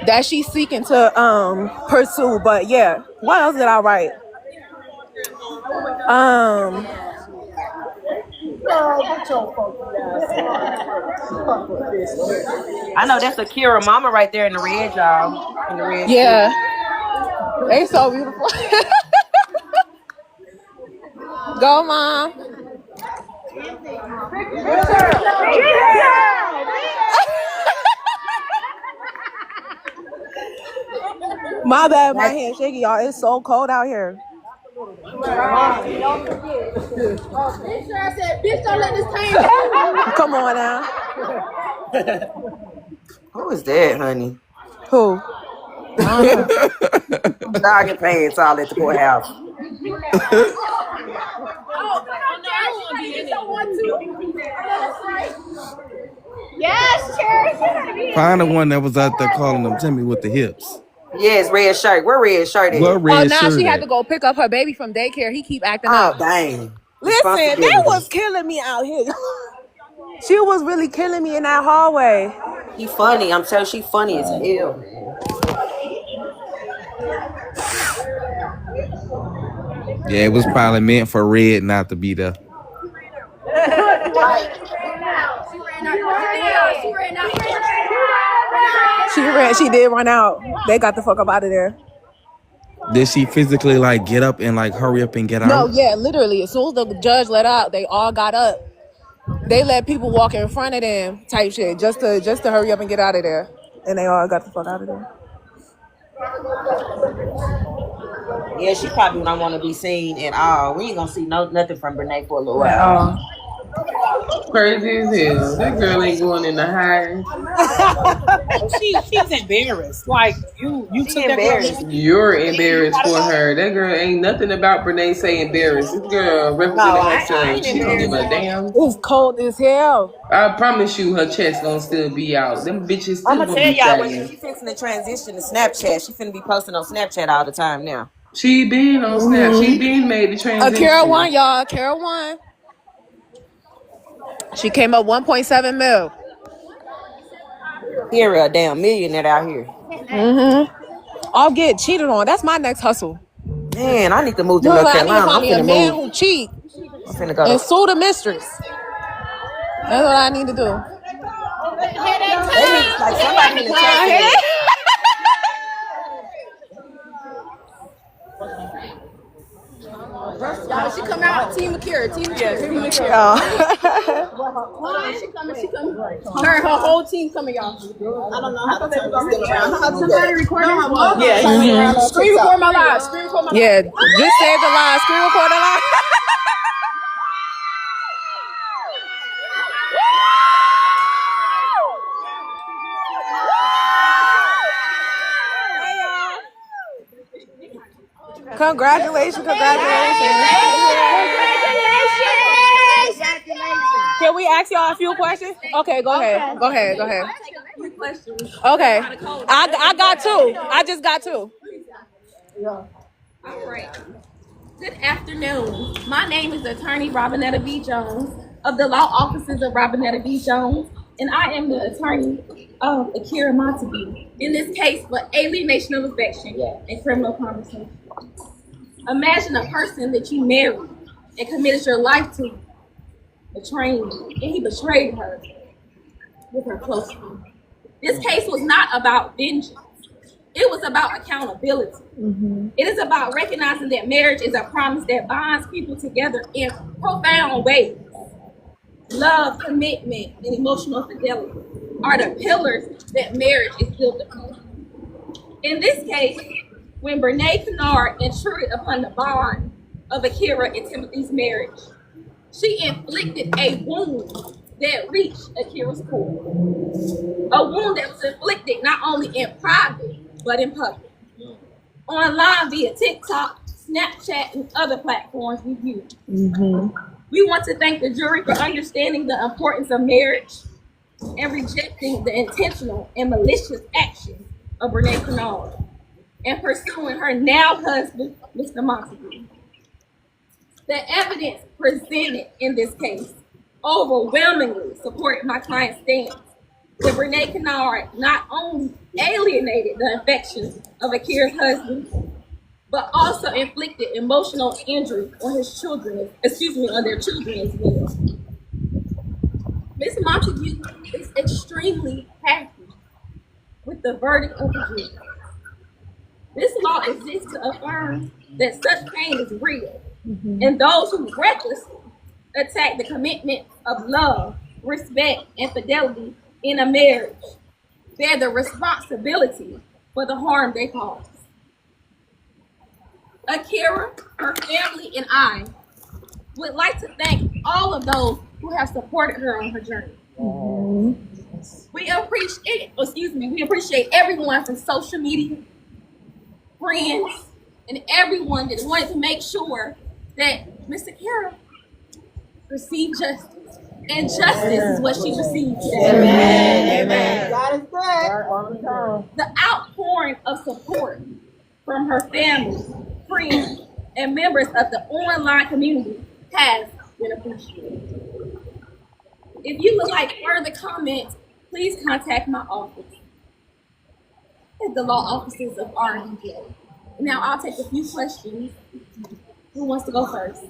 that she's seeking to pursue. But yeah, what else did I write? I know that's Akira mama right there in the red, y'all. In the red suit. Yeah, they so beautiful. Go, mom. My bad, my hand shaky, y'all. It's so cold out here. Come on now. Who is that, honey? Who? Jogging pants all at the courthouse. Yes, Cherry. Find the one that was out there calling them Timmy with the hips. Yes, red shirt. Where red shirt at? Where red now shirt she had at? to go pick up her baby from daycare. He keep acting up. Oh, dang. Listen, that was killing me out here. She was really killing me in that hallway. He funny. I'm telling you, she funny as hell, man. Yeah, it was probably meant for Red not to be there. She did run out. They got the fuck up out of there. Did she physically get up and hurry up and get out? No, yeah, literally. As soon as the judge let out, they all got up. They let people walk in front of them type shit just to hurry up and get out of there. And they all got the fuck out of there. Yeah, she probably don't want to be seen at all. We ain't gonna see nothing from Brene for a little while. Crazy as hell. That girl ain't going in the high. She's embarrassed. Like you took that girl. You're embarrassed for her. That girl ain't nothing about Brene say embarrassed. This girl representing herself. She don't give a damn. It's cold as hell. I promise you, her chest gonna still be out. Them bitches still I'm gonna gonna be tell y'all when sagging. she fixing to transition to Snapchat. She finna be posting on Snapchat all the time now. She been on Snap. She been made the transition. Akira won, y'all. Akira won. She came up 1.7 mil. Here, a damn millionaire out here. I'll get cheated on. That's my next hustle. Man, I need to move to North Carolina. I need to find me a man who cheat and sue the mistress. That's what I need to do. Like somebody in the chat. Y'all, she come out, Team Akira. She coming. Her whole team coming, y'all. I don't know how to turn this around. Somebody recording? Yeah. Screen record my live. Yeah, just save the live. Screen record the live. Congratulations. Can we ask y'all a few questions? Okay, go ahead. Okay. I got two. I just got two. All right. Good afternoon. My name is Attorney Robinetta B. Jones of the Law Offices of Robinetta B. Jones. and I am the attorney of Akira Montague in this case for alienation of affection and criminal conversation. Imagine a person that you married and committed your life to, betraying you, and he betrayed her with her close friend. This case was not about vengeance. It was about accountability. It is about recognizing that marriage is a promise that binds people together in profound ways. Love, commitment, and emotional fidelity are the pillars that marriage is built upon. In this case, when Brene Kennard intruded upon the bond of Akira and Timothy's marriage, she inflicted a wound that reached Akira's core. A wound that was inflicted not only in private, but in public. Online via TikTok, Snapchat, and other platforms we view. We want to thank the jury for understanding the importance of marriage and rejecting the intentional and malicious actions of Brene Kennard and pursuing her now husband, Mr. Montague. The evidence presented in this case overwhelmingly supported my client's stance that Brene Kennard not only alienated the affections of Akira's husband, but also inflicted emotional injury on his children, on their children as well. Ms. Montague is extremely happy with the verdict of the jury. This law exists to affirm that such pain is real, and those who recklessly attack the commitment of love, respect, and fidelity in a marriage bear the responsibility for the harm they cause. Akira, her family, and I would like to thank all of those who have supported her on her journey. We appreciate everyone from social media, friends, and everyone that wanted to make sure that Miss Akira received justice. And justice is what she received today. Amen. God is good. The outpouring of support from her family, friends, and members of the online community has been appreciated. If you would like further comments, please contact my office at the law offices of RNJ. Now I'll take a few questions. Who wants to go first?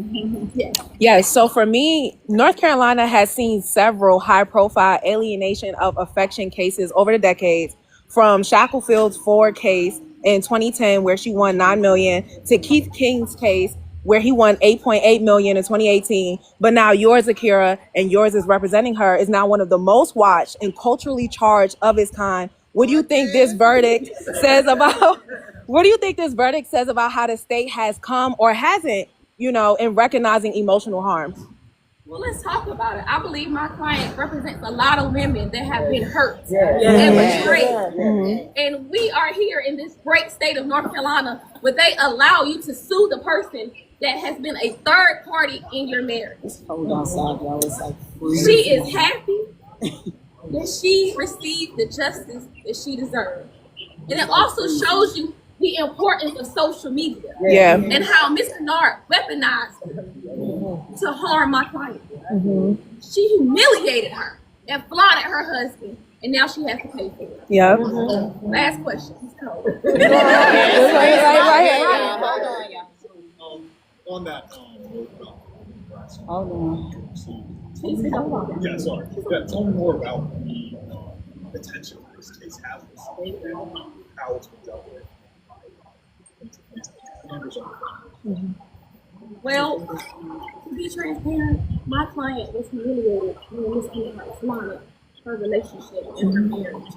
Yes. Yes, so for me, North Carolina has seen several high-profile alienation of affection cases over the decades, from Shacklefield's Ford case in 2010, where she won $9 million, to Keith King's case, where he won $8.8 million in 2018. But now yours, Akira, and yours is representing her, is now one of the most watched and culturally charged of its kind. What do you think this verdict says about? What do you think this verdict says about how the state has come or hasn't, in recognizing emotional harm? Well, let's talk about it. I believe my client represents a lot of women that have been hurt and betrayed. And we are here in this great state of North Carolina where they allow you to sue the person that has been a third party in your marriage. She is happy that she received the justice that she deserved. And it also shows you the importance of social media and how Ms. Kennard weaponized her to harm my client. She humiliated her and flaunted her husband, and now she has to pay for it. Last question. On that, Hold on. yeah, sorry. Yeah, tell me more about the attention this case has received and how it's been dealt with. Well, to be transparent, my client was humiliated when Ms. Kennard flaunted her relationship and her marriage.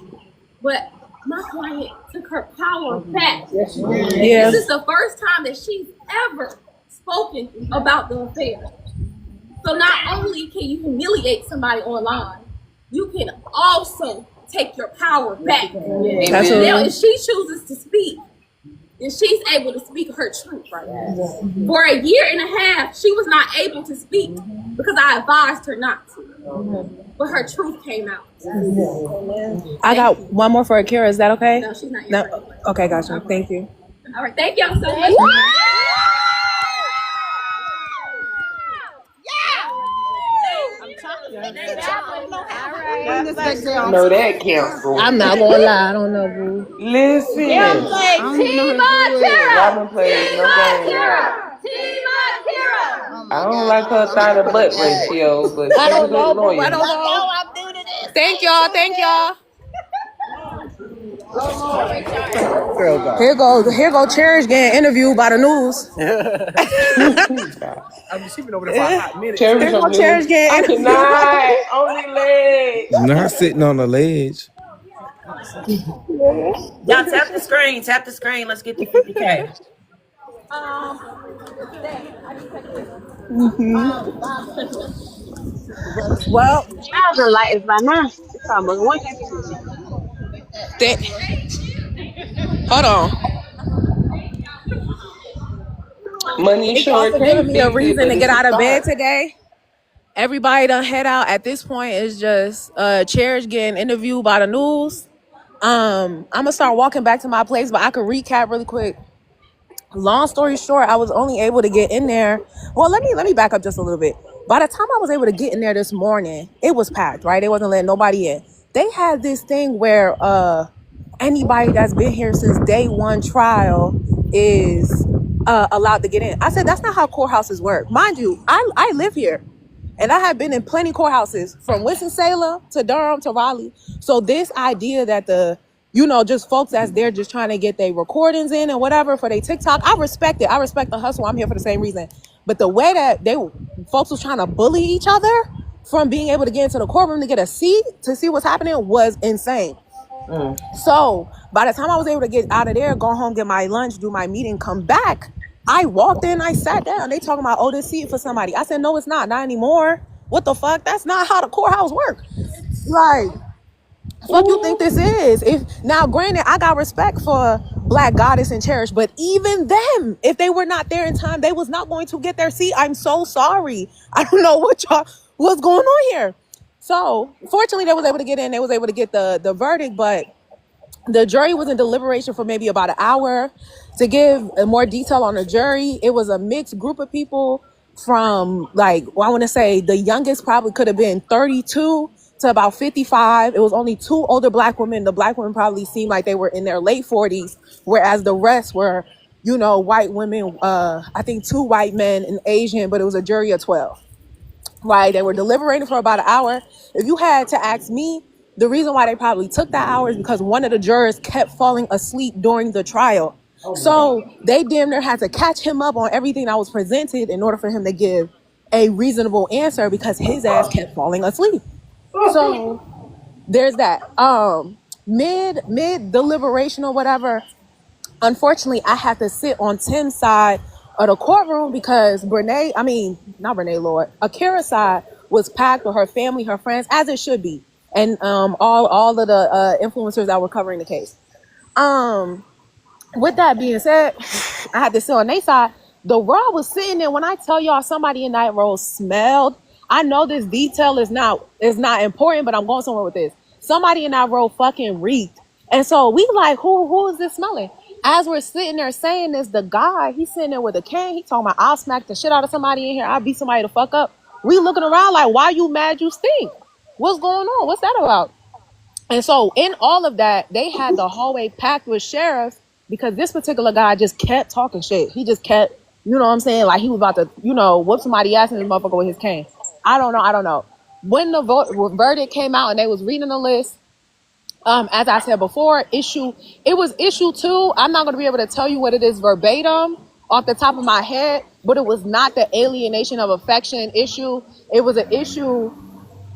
But my client took her power back. This is the first time that she's ever spoken about the affair. So not only can you humiliate somebody online, you can also take your power back. Now, if she chooses to speak, then she's able to speak her truth right now. For a year and a half, she was not able to speak because I advised her not to. But her truth came out. I got one more for Akira. Is that okay? No, she's not here. No. Okay, gotcha. Thank you. All right, thank y'all so much. When the respect I them. know that, Cancel. I'm not gonna lie, I don't know, boo. Them Listen, play I don't even know how Team to do it. Akira. Robin plays Team no game. Akira. Team Akira. Oh I my don't god, like I don't her know how thigh to to play butt that. ratio, but I she's a don't good know, boo. I lawyer. don't know. Thank y'all. Thank y'all. Here go Cherish getting interviewed by the news. I mean, she been over there for a hot minute Cherish Here too. go over there. Cherish getting I interviewed by the cannot. news. Only leg. Not sitting on the ledge. Y'all tap the screen. Tap the screen. Let's get to 50K. Well, I was like it's by now. It's almost 1:52. hold on. Money Thank y'all sure for giving can't me a fix it, reason but to it's get a out of bed start. today. Everybody done head out. At this point, it's just Cherish getting interviewed by the news. I'm gonna start walking back to my place, but I could recap really quick. Long story short, I was only able to get in there. Well, let me back up just a little bit. By the time I was able to get in there this morning, it was packed, right? They wasn't letting nobody in. They had this thing where anybody that's been here since day one trial is allowed to get in. I said that's not how courthouses work. Mind you, I live here. And I have been in plenty courthouses from Winston-Salem to Durham to Raleigh. So this idea that just folks that's there just trying to get their recordings in and whatever for their TikTok, I respect it. I respect the hustle. I'm here for the same reason. But the way that folks was trying to bully each other from being able to get into the courtroom to get a seat to see what's happening was insane. So by the time I was able to get out of there, go home, get my lunch, do my meeting, come back, I walked in, I sat down. They talking about, oh, this seat for somebody. I said, no, it's not anymore. What the fuck? That's not how the courthouse work. Like, fuck you think this is? Now, granted, I got respect for Black Goddess and Cherish, but even them, if they were not there in time, they was not going to get their seat. I'm so sorry. I don't know what's going on here. So, fortunately, they was able to get in. They was able to get the verdict, but the jury was in deliberation for maybe about an hour. To give more detail on the jury, it was a mixed group of people from I want to say the youngest probably could have been 32 to about 55. It was only two older Black women. The Black women probably seemed like they were in their late 40s, whereas the rest were, white women, I think two white men and Asian, but it was a jury of 12. Right? They were deliberating for about an hour. If you had to ask me, the reason why they probably took that hour is because one of the jurors kept falling asleep during the trial. So they damn near had to catch him up on everything that was presented in order for him to give a reasonable answer because his ass kept falling asleep. So there's that. Mid deliberation or whatever, unfortunately, I had to sit on Tim's side of the courtroom because Akira's side was packed with her family, her friends, as it should be, and all of the influencers that were covering the case. With that being said, I had to sit on their side. The raw was sitting there. When I tell y'all somebody in that row smelled, I know this detail is not important, but I'm going somewhere with this. Somebody in that row fucking reeked. And so we like, who is this smelling? As we're sitting there saying this, the guy, he's sitting there with a cane. He talking about, I'll smack the shit out of somebody in here. I'll beat somebody the fuck up. We looking around like, why you mad you stink? What's going on? What's that about? And so in all of that, they had the hallway packed with sheriffs because this particular guy just kept talking shit. He just kept, you know what I'm saying? Like he was about to, whoop somebody ass in his motherfucker with his cane. I don't know. When the verdict came out and they was reading the list, as I said before, it was issue 2. I'm not going to be able to tell you what it is verbatim off the top of my head, but it was not the alienation of affection issue. It was an issue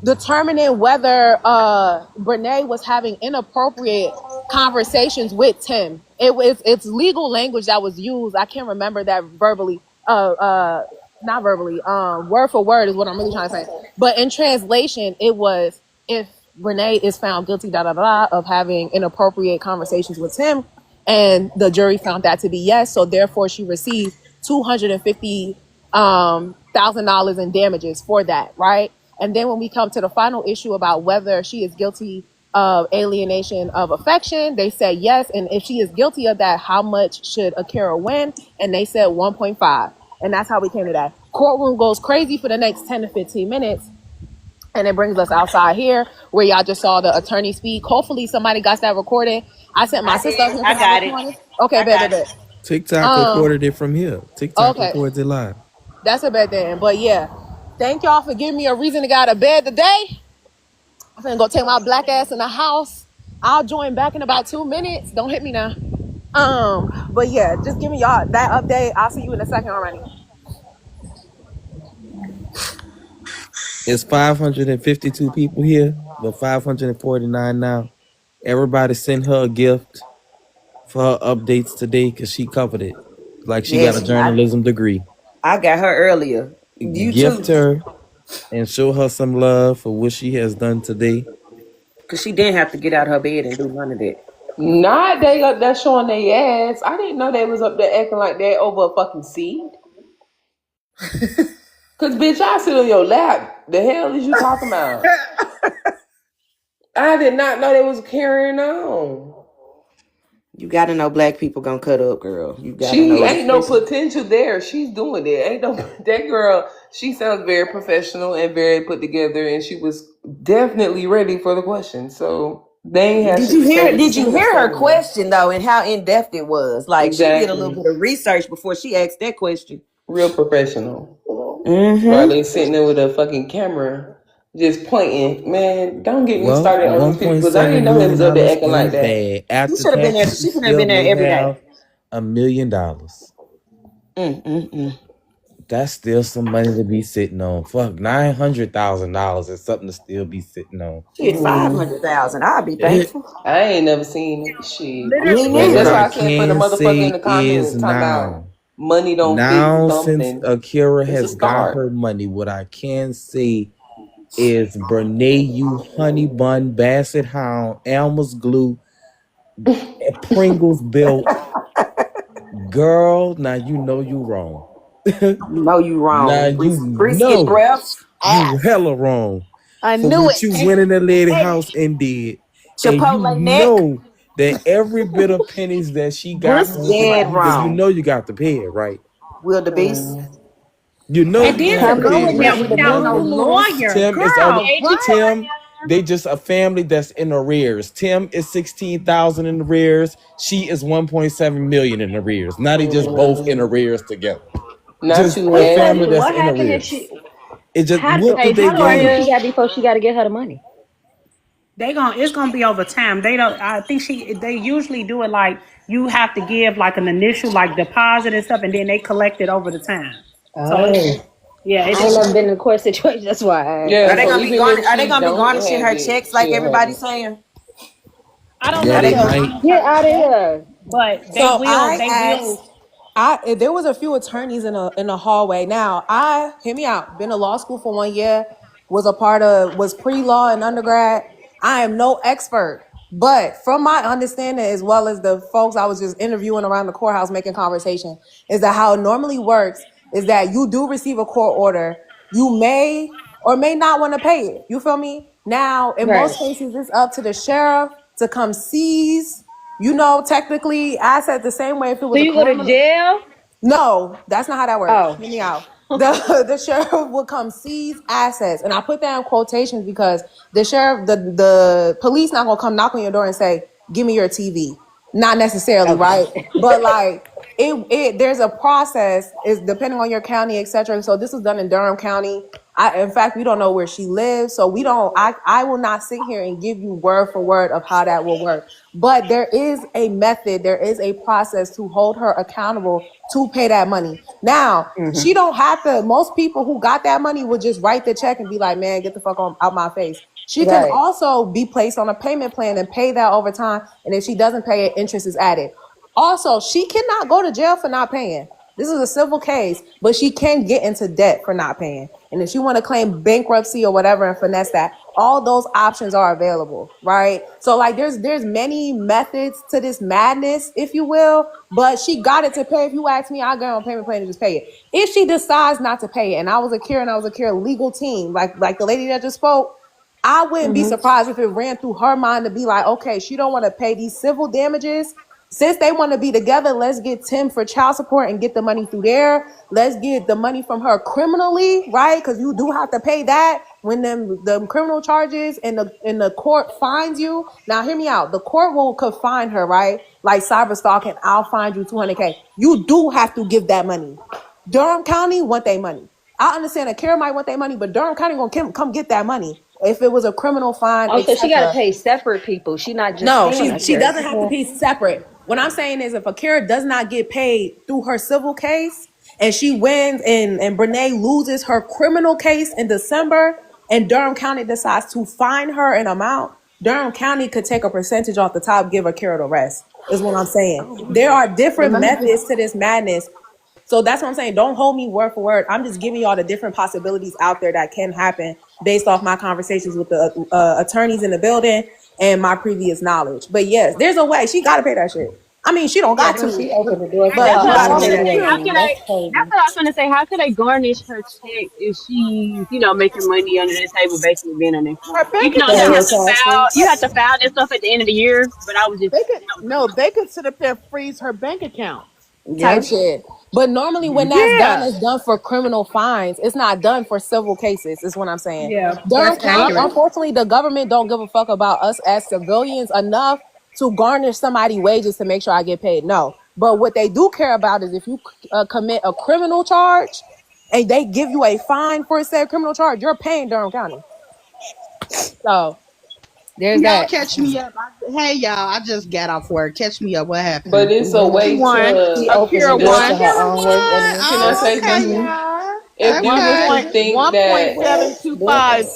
determining whether Brene was having inappropriate conversations with Tim. It's legal language that was used. I can't remember that verbally. Not verbally. Word for word is what I'm really trying to say. But in translation, it was if Brene is found guilty, of having inappropriate conversations with Tim, and the jury found that to be yes. So therefore, she received $250,000 in damages for that, right? And then when we come to the final issue about whether she is guilty of alienation of affection, they said yes. And if she is guilty of that, how much should Akira win? And they said 1.5. And that's how we came to that. Courtroom goes crazy for the next 10 to 15 minutes. And it brings us outside here where y'all just saw the attorney speak. Hopefully somebody got that recorded. I sent my I sister up did. here for I that got it. recording. Okay, I bet, bet, got it. bet. TikTok Um, recorded it from here. TikTok okay. records it live. That's a bad thing. But yeah, thank y'all for giving me a reason to get out of bed today. I'm finna go take my black ass in the house. I'll join back in about 2 minutes. Don't hit me now. But yeah, just give me y'all that update. I'll see you in a second already. It's 552 people here, but 549 now. Everybody sent her a gift for her updates today because she covered it. Like she got a Yes, journalism degree. I got her earlier. You Gift too. her and show her some love for what she has done today. Because she didn't have to get out of her bed and do none of that. Not they up there showing their ass. I didn't know they was up there acting like that over a fucking seed. Cause bitch, I sit on your lap. The hell is you talking about? I did not know they was carrying on. You gotta know black people gonna cut up, girl. You gotta She know it, ain't no especially. potential there. She's doing it. Ain't no that girl. She sounds very professional and very put together, and she was definitely ready for the question. So they ain't have Did shit you to say. hear? But Did she you was hear her covering them. question though, and how in depth it was? Like she did a little Exactly. bit of research before she asked that question. Real professional. While Mm-hmm. they sitting there with a fucking camera, just pointing. Man, don't get me Well, started on these people because I didn't $1.7 know they million was up there dollars acting like ain't that. bad. She After should have been there. taxes, she She should have still been there may every day. have $1 million. Mm-mm-mm. That's still some money to be sitting on. Fuck, $900,000 is something to still be sitting on. Shit, 500,000. I'd be thankful. I ain't never seen it. Shit. Me But what That's neither. I why I said for the can motherfucker in say the is comments talking about now, money don't fix now since something. Akira It's a has got start. her money, what I can say is Brene, you honey bun, basset hound, Elmer's glue, Pringles belt, girl. Now you know you wrong. No, you Now wrong. you Brisket know breath, you ass. hella wrong I for knew what it. you went in that lady house and did. And you Chipotle neck, know that every bit of pennies that she got home from dead Akira, you wrong. know you got to pay it, right? Wildebeest. You know And you then got to to go pay it, in there right? without no lawyer, Tim is on the girl, Hey, what? Chipotle. Tim. They just a family that's in arrears. Tim is 16,000 in arrears. She is 1.7 million in arrears. Now they just both in arrears together. Not Just you a Wait, so happy. family that's what in happened if arrears. she? It just How what Hey, did they how long do she gain? Chipotle. got before she got to get her the money? It's gonna be over time. They don't. I think they usually do it like you have to give like an initial like deposit and stuff, and then they collect it over the time. So Oh, yeah, I ain't never been in a court situation. That's why I asked. Yeah, Are they so gonna be even if Are they she gonna be don't garnishing have her it, checks like she'll have everybody's it. saying? I don't Yeah, know Are if they they they'll gonna? might. Get garnish her out of check, here! but they So will. I They will. asked, there was a few attorneys in the hallway. Now I hear me out. Been to law school for 1 year. Was pre-law in undergrad. I am no expert, but from my understanding, as well as the folks I was just interviewing around the courthouse making conversation, is that how it normally works is that you do receive a court order. You may or may not want to pay it. You feel me? Now, in Right. most cases, it's up to the sheriff to come seize, technically assets the same way if it Do was a you go to criminal. jail? No, that's not how that works. Oh, Hear me out. The sheriff will come seize assets. And I put that in quotations because the police not gonna come knock on your door and say, give me your TV. Not necessarily, right? okay. But like there's a process, is depending on your county, etc. So this was done in Durham County. In fact, we don't know where she lives, so we don't. I will not sit here and give you word for word of how that will work. But there is a method, there is a process to hold her accountable to pay that money. Now, she don't have to. Most people who got that money would just write the check and be like, "Man, get the fuck out my face." She can Right. also be placed on a payment plan and pay that over time. And if she doesn't pay it, interest is added. Also, she cannot go to jail for not paying. This is a civil case, but she can get into debt for not paying. And if she want to claim bankruptcy or whatever and finesse that, all those options are available, right? So like there's many methods to this madness, if you will, but she got it to pay. If you ask me, I'll go on payment plan and just pay it. If she decides not to pay it, and I was a Kira legal team, like the lady that just spoke, I wouldn't be surprised if it ran through her mind to be like, okay, she don't want to pay these civil damages. Since they want to be together, let's get Tim for child support and get the money through there. Let's get the money from her criminally, right? Because you do have to pay that. when the criminal charges and the court finds you. Now hear me out. The court could fine her, right? Like cyber stalking, I'll find you $200K. You do have to give that money. Durham County want their money. I understand that Akira might want their money, but Durham County gonna come get that money if it was a criminal fine, Oh, so she got to etc. pay separate people. She not just No, paying she Akira. doesn't have to be separate. What I'm saying is if Akira does not get paid through her civil case and she wins and Brene loses her criminal case in December and Durham County decides to fine her an amount, Durham County could take a percentage off the top, give Akira the rest, is what I'm saying. There are But different let me just methods to this madness. So that's what I'm saying. Don't hold me word for word. I'm just giving y'all the different possibilities out there that can happen based off my conversations with the attorneys in the building and my previous knowledge. But yes, there's a way. She got to pay that shit. I mean, she don't Yeah, got then to, she opened the door for but That's that she what I shit was got to gonna pay say. that anyway. How shit. can Then that's I? crazy. That's what I was gonna say. How could they garnish her check if she's, making money under the table, basically being an Her informer? bank Even though Federal account. you have taxes. to file that stuff at the end of the year. But I was just, They could that was no, they could sit up there and freeze her bank account. Type Yeah. shit. But normally when that's done, Yeah. it's done for criminal fines. It's not done for civil cases, is what I'm saying. Yeah, Durham that's County, accurate. unfortunately, the government don't give a fuck about us as civilians enough to garnish somebody's wages to make sure I get paid. No. But what they do care about is if you commit a criminal charge and they give you a fine for said criminal charge, you're paying Durham County. So there's Y'all that. catch me up. Hey y'all, I just got off work. Catch me up. What But happened? it's a She way won. She to opened the Akira door just. to won. her Kara own worst won. enemy. Can I Oh, say okay, something? y'all. If you was to Okay. think that, 1.725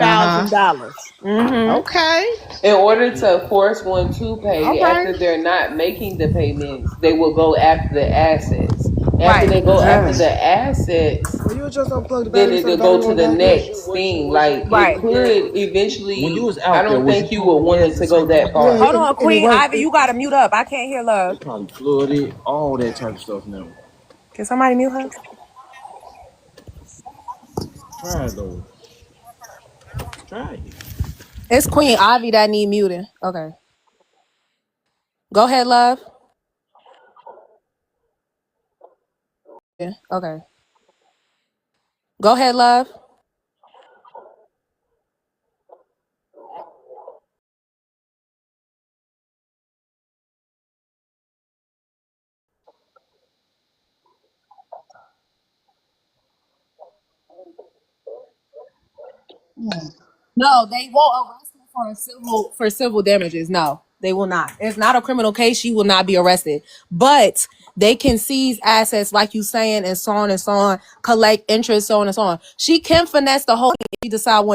Uh-huh. $1,750,000. Mm-hmm. Okay. in order to force one to All pay, right. after they're not making the payments, they will go after the assets. After Right. they go after Mm. the assets, Well, you was just unplug the then battery so the it'll battery go to won't the die. next thing. Like it Right. could When you eventually. was I out there, don't was you think you would pumping want gas it the to go same time? that Yeah, far. Hold on, and it Queen worked. Ivy, you gotta mute up. I can't hear They love. probably flooded all that type of stuff now. Can somebody mute her? Try it though. Try it. It's Queen Ivy that need muting. Okay. Go ahead, love. Yeah. Okay. Go ahead, love. No, they won't arrest her for civil damages. No, they will not. It's not a criminal case. She will not be arrested. But they can seize assets, like you saying, and so on and so on, collect interest, so on and so on. She can finesse the whole thing if she decide when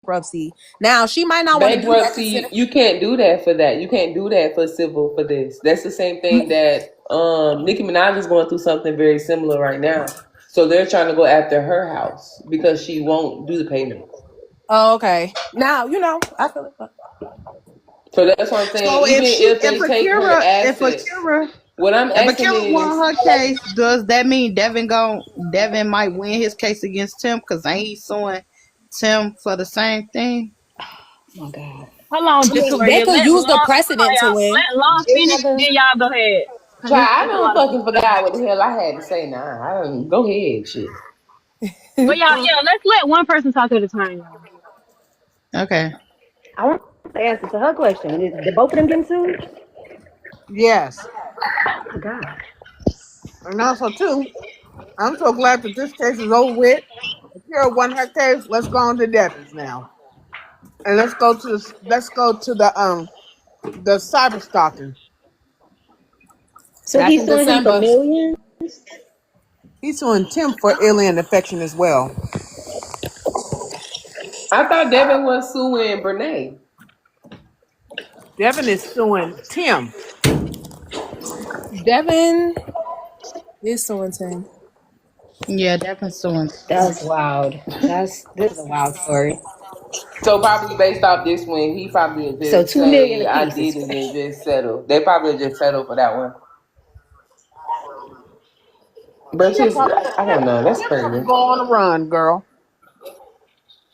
bankruptcy. Now she might not want to do that to sit. Bankruptcy, you can't do that for that. You can't do that for civil for this. That's the same thing that Nicki Minaj is going through something very similar right now. So they're trying to go after her house because she won't do the payments. Oh, okay. Now I feel it. So that's what I'm saying. So Even if they take her If assets, Akira what I'm if asking Akira won is, her case, does that mean Devin might win his case against Tim? Cause ain't he suing Tim for the same thing? Oh my God. hold on, I mean, they Victoria. could Let use the Long, hold on, precedent to y'all. win. Let Long It finish, had the then y'all go ahead. Cause try. I it's a don't lot of fucking people talking. forgot what the hell I had to say now. I don't go ahead, shit. But y'all, yeah, let's let one person talk at a time, y'all. Okay. I want the answer to her question. Did both of them getting sued? Yes. Oh my God. And also too, I'm so glad that this case is over with. Akira won her case. Let's go on to Devon's now. And let's go to the cyber stalking. So Back he's in suing him for December. millions? He's suing Tim for alien affection as well. I thought Devin was suing Brene. Devin is suing Tim. Devin is so insane. Yeah, Devin suing Tim. That's wild. This is a wild story. So probably based off this one, he probably would So just 2 million say I apiece is did it and just settle. They probably just settle for that one. But Tim she's, probably, I don't know. That's Tim probably crazy. go on a run, girl.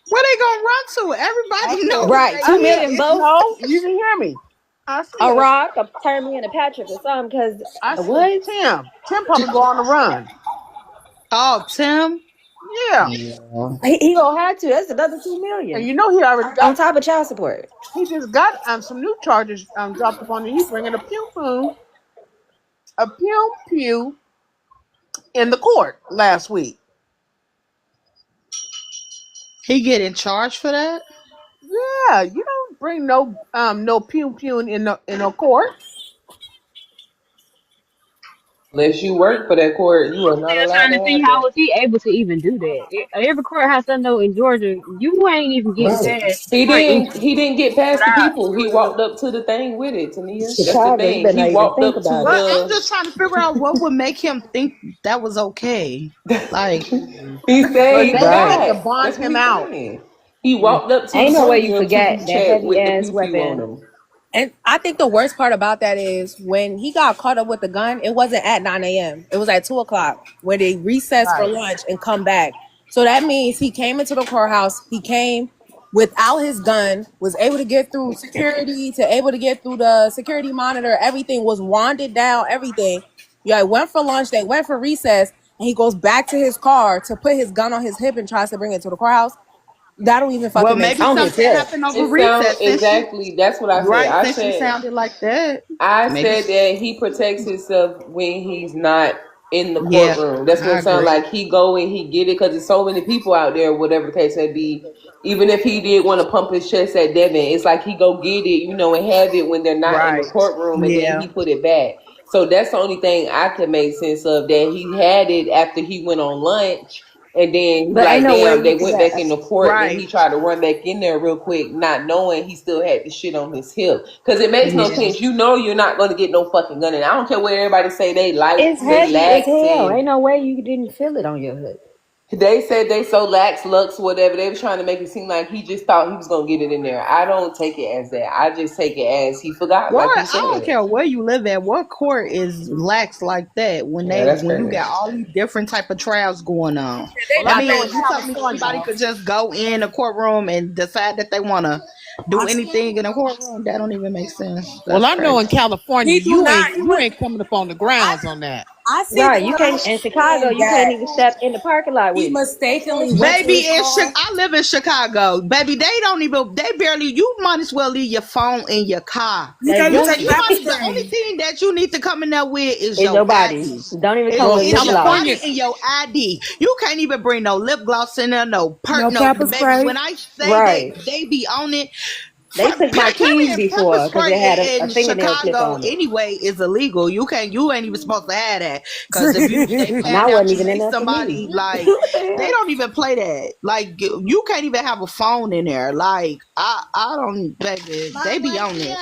Where they gonna run to? I Everybody said, knows right. they I 2 said, million dead. both. no, you can hear me. I A said, Rock, turn me into Patrick or something. Cause I said, what? Tim probably go on the run. Oh, Tim. Yeah, Yeah. He gonna have to. That's another $2 and million you know he already on got. top of child support. He just got some new charges dropped upon him. He bringing a pew pew in the court last week. He getting charged for that? Yeah, you don't bring no pew pew in a court. Unless you work for that court, you are not Still allowed trying to to see have how that. was he able to even do that. Every courthouse I know in Georgia, you ain't even getting Right. past the He front didn't. entrance He didn't get past the without people. He walked up to the thing with it, Tania. That's the Chicago, you thing. better He not even walked think up to about Well, it. I'm the. just trying to figure out what would make him think that was okay. Like, He said But he they Right. had to forgot. bond That's what him he's out. saying. He walked up to the Ain't no way you podium to forget do that check heavy with the ass pew pew on weapon. him. And I think the worst part about that is when he got caught up with the gun, it wasn't at 9 a.m. It was at 2 o'clock when they recessed for Right. lunch and come back. So that means he came into the courthouse. He came without his gun, was able to get through security, to able to get through the security monitor. Everything was wanded down, everything. Yeah, went for lunch. They went for recess. And he goes back to his car to put his gun on his hip and tries to bring it to the courthouse. That don't even well, fucking make maybe sense. On his something hip. happened over It sounds recess since she, exactly. That's what I said. right, since she sounded like that. I Maybe, said that he protects himself when he's not in the yeah, courtroom. That's what I it sounds agree. like. He go and he get it because there's so many people out there, whatever the case may be. Even if he did want to pump his chest at Devin, it's like he go get it, and have it when they're not in the Right. courtroom, and then Yeah. he put it back. So that's the only thing I can make sense of, that he had it after he went on lunch, and then he But ain't like, no way damn, you they went back forget. in the court. Then Right. he tried to run back in there real quick, not knowing he still had the shit on his hip. Because it makes no Yeah. sense. You know you're not going to get no fucking gun. And I don't care what everybody say they It's heavy as lax, hell. and Ain't no way you didn't feel it on your hip. they said they so lax, lux, whatever. They were trying to make it seem like he just thought he was going to get it in there. I don't take it as that. I just take it as he forgot, What? like you I don't said. care where you live at. What court is lax like that when Yeah, that's you crazy. got all these different type of trials going on? Well, They I I not know that mean, in in you tell me somebody California. could just go in a courtroom and decide that they want to do anything in a courtroom? That don't even make sense. That's I know crazy. in California He do not. He you was. ain't coming up on the grounds on that. I see the Right. You guy can't In Chicago, saying you can't that even step in the parking lot he with it. mistakenly went to Baby, his car. I live in Chicago. Baby, they barely, you might as well leave your phone in your car. You There can't you even go. take The only pepper thing that you need to come in there with is It's your your body. ID. Don't even come Well, with lip It's your gloss. body California, and your ID. You can't even bring no lip gloss in there, no no, pepper baby. spray. When I say Right. they be on it, They took my carrying keys pepper before because spray it had a in fingernail clip Chicago on it. anyway is illegal. You ain't even supposed to have that because if they And find I out wasn't you even in make there for me. somebody like What the they hell? don't even play that. Like you can't even have a phone in there. Like I don't, baby. They be on it.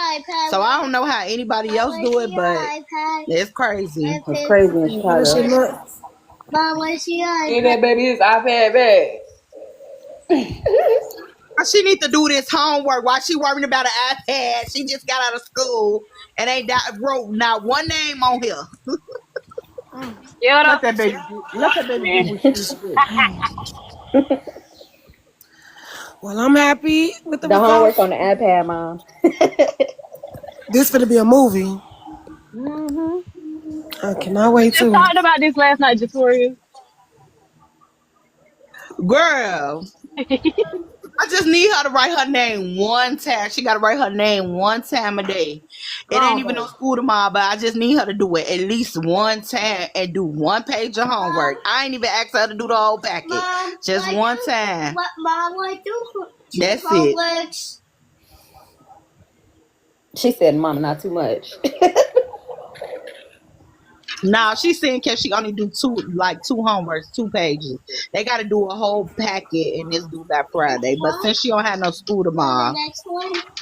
So I don't know how anybody else do it, but it's crazy. It's crazy in That Chicago. shit nuts. Get that baby his iPad back. She need to do this homework while she worrying about an iPad. She just got out of school and ain't wrote not one name on here. Shut let up. that baby do Man. what she needs to do. Well, I'm happy with the The homework on results. the iPad, mom. This finna be a movie. hmm I cannot wait Just to. talked about this last night, Victoria. Girl, I just need her to write her name one time. She got to write her name one time a day. Go It ain't on, even no baby. school tomorrow, but I just need her to do it at least one time and do one page of homework. I ain't even asked her to do the whole packet. Mom, just one time. That's it. She said, "Mama, not too much." Now she's saying can she only do two homeworks, 2 pages. They got to do a whole packet and it's due by Friday. But since she don't have no school tomorrow,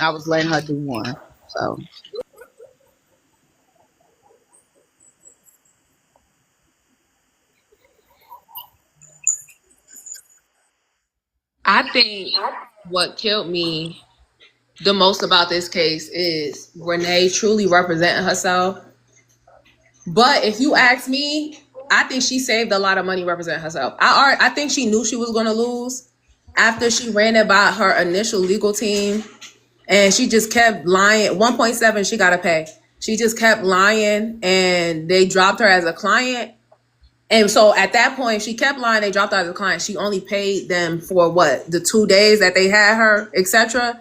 I was letting her do one. So I think what killed me the most about this case is Renee truly representing herself. But if you ask me, I think she saved a lot of money representing herself. I think she knew she was going to lose after she ran it by her initial legal team and she just kept lying. 1.7, she gotta pay. She just kept lying, and they dropped her as a client. And so at that point, she kept lying. They dropped her as a client. She only paid them for what, the 2 days that they had her, etc.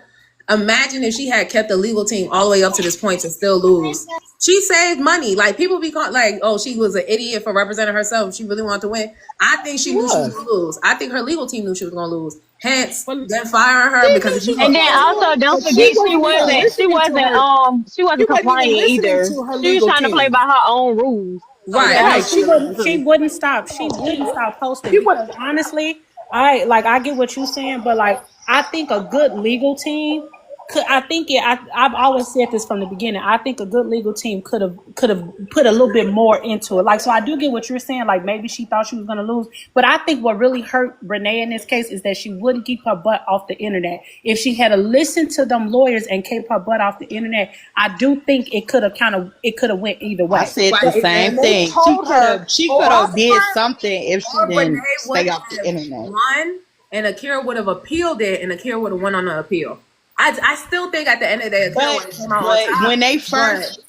Imagine if she had kept the legal team all the way up to this point to still lose. She saved money. Like, people be called like, oh, she was an idiot for representing herself. She really wanted to win. I think she knew she was gonna lose. I think her legal team knew she was gonna lose. Hence, then firing her because if you And then also don't forget she wasn't even compliant listening either. to her She was legal trying to play team. by her own rules. So right, Right. that's She what wouldn't. it She is. wouldn't stop. She wouldn't stop posting because honestly, I get what you're saying, but like I think a good legal team could. I think it. I've always said this from the beginning. I think a good legal team could have put a little bit more into it. Like, so I do get what you're saying. Like, maybe she thought she was going to lose, but I think what really hurt Renee in this case is that she wouldn't keep her butt off the internet. If she had listened to them lawyers and kept her butt off the internet, I do think it could have went either I way. said the But same And they thing. told her, She oh, could all have the did time. something if she or Renee didn't would stay off the have internet. won, and Akira would have appealed it, and Akira would have won on the appeal. I still think at the end of the day, Akira would have came out on But top. when they But first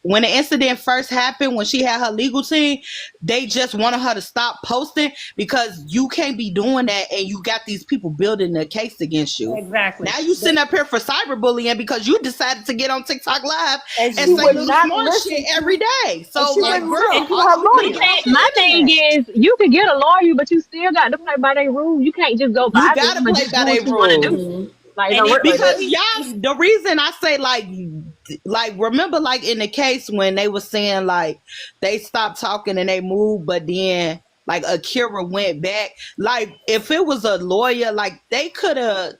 when the incident first happened, when she had her legal team, they just wanted her to stop posting because you can't be doing that and you got these people building the case against you. Exactly. Now you sitting up here for cyberbullying because you decided to get on TikTok Live And and she say would little not smart listen shit to, every day. and So she like, wouldn't girl, listen to all her you need to lawyer. get off My the thing internet. is, you could get a lawyer, but you still got to play by their rules. You can't just go You by gotta them and play just by do their what you want to rules. do. Like, it And don't work like Because that. y'all, the reason I say like remember like in the case when they were saying like they stopped talking and they moved, but then like Akira went back. Like if it was a lawyer, like they could have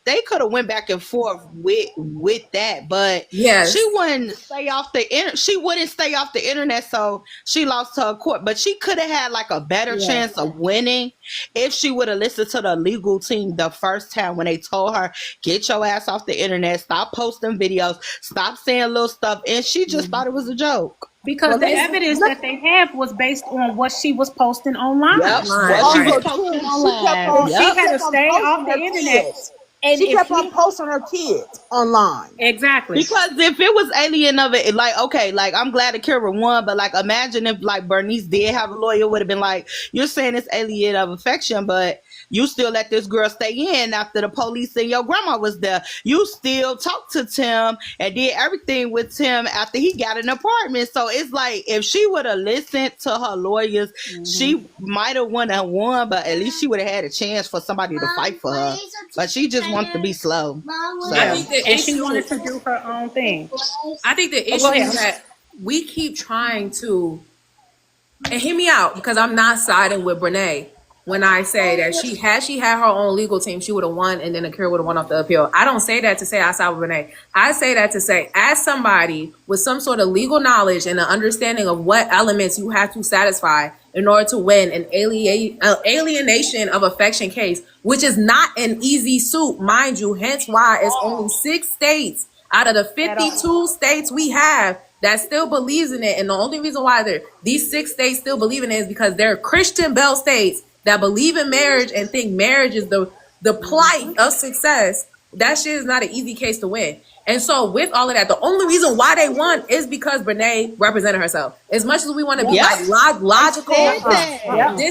went back and forth with that, but yes, she wouldn't stay off she wouldn't stay off the internet, so she lost her court. But she could have had like a better chance of winning if she would have listened to the legal team the first time when they told her, get your ass off the internet, stop posting videos, stop saying little stuff, and she just thought it was a joke. because Well, the listen, evidence look, that they have was based on what she was posting online. Yep, what she was also posting too, she kept online. on, So she she Yep. had to kept on stay off posting the her internet. kids. And She if kept on she posting her kids online. exactly, Because if it was alien of it, like, okay, like, I'm glad Akira won, but, like, imagine if, like, Bernice did have a lawyer, would have been like, you're saying it's alien of affection, but you still let this girl stay in after the police and your grandma was there. You still talked to Tim and did everything with Tim after he got an apartment. So it's like, if she would have listened to her lawyers, she might have won, but at least she would have had a chance for somebody to fight for her. But she just wants to be slow. So. I think the and she issue. wanted to do her own thing. I think the Oh, go issue is ahead. that we keep trying to, and hear me out because I'm not siding with Brene when I say that she had her own legal team, she would have won, and then Akira would have won off the appeal. I don't say that to say I side with Brene. I say that to say, as somebody with some sort of legal knowledge and an understanding of what elements you have to satisfy in order to win an alienation of affection case, which is not an easy suit, mind you, hence why it's only 6 states out of the 52 states we have that still believes in it. And the only reason why these 6 states still believe in it is because they're Christian Belt states that believe in marriage and think marriage is the plight of success. That shit is not an easy case to win. And so with all of that, the only reason why they won is because Brene represented herself. As much as we want to be like logical, this,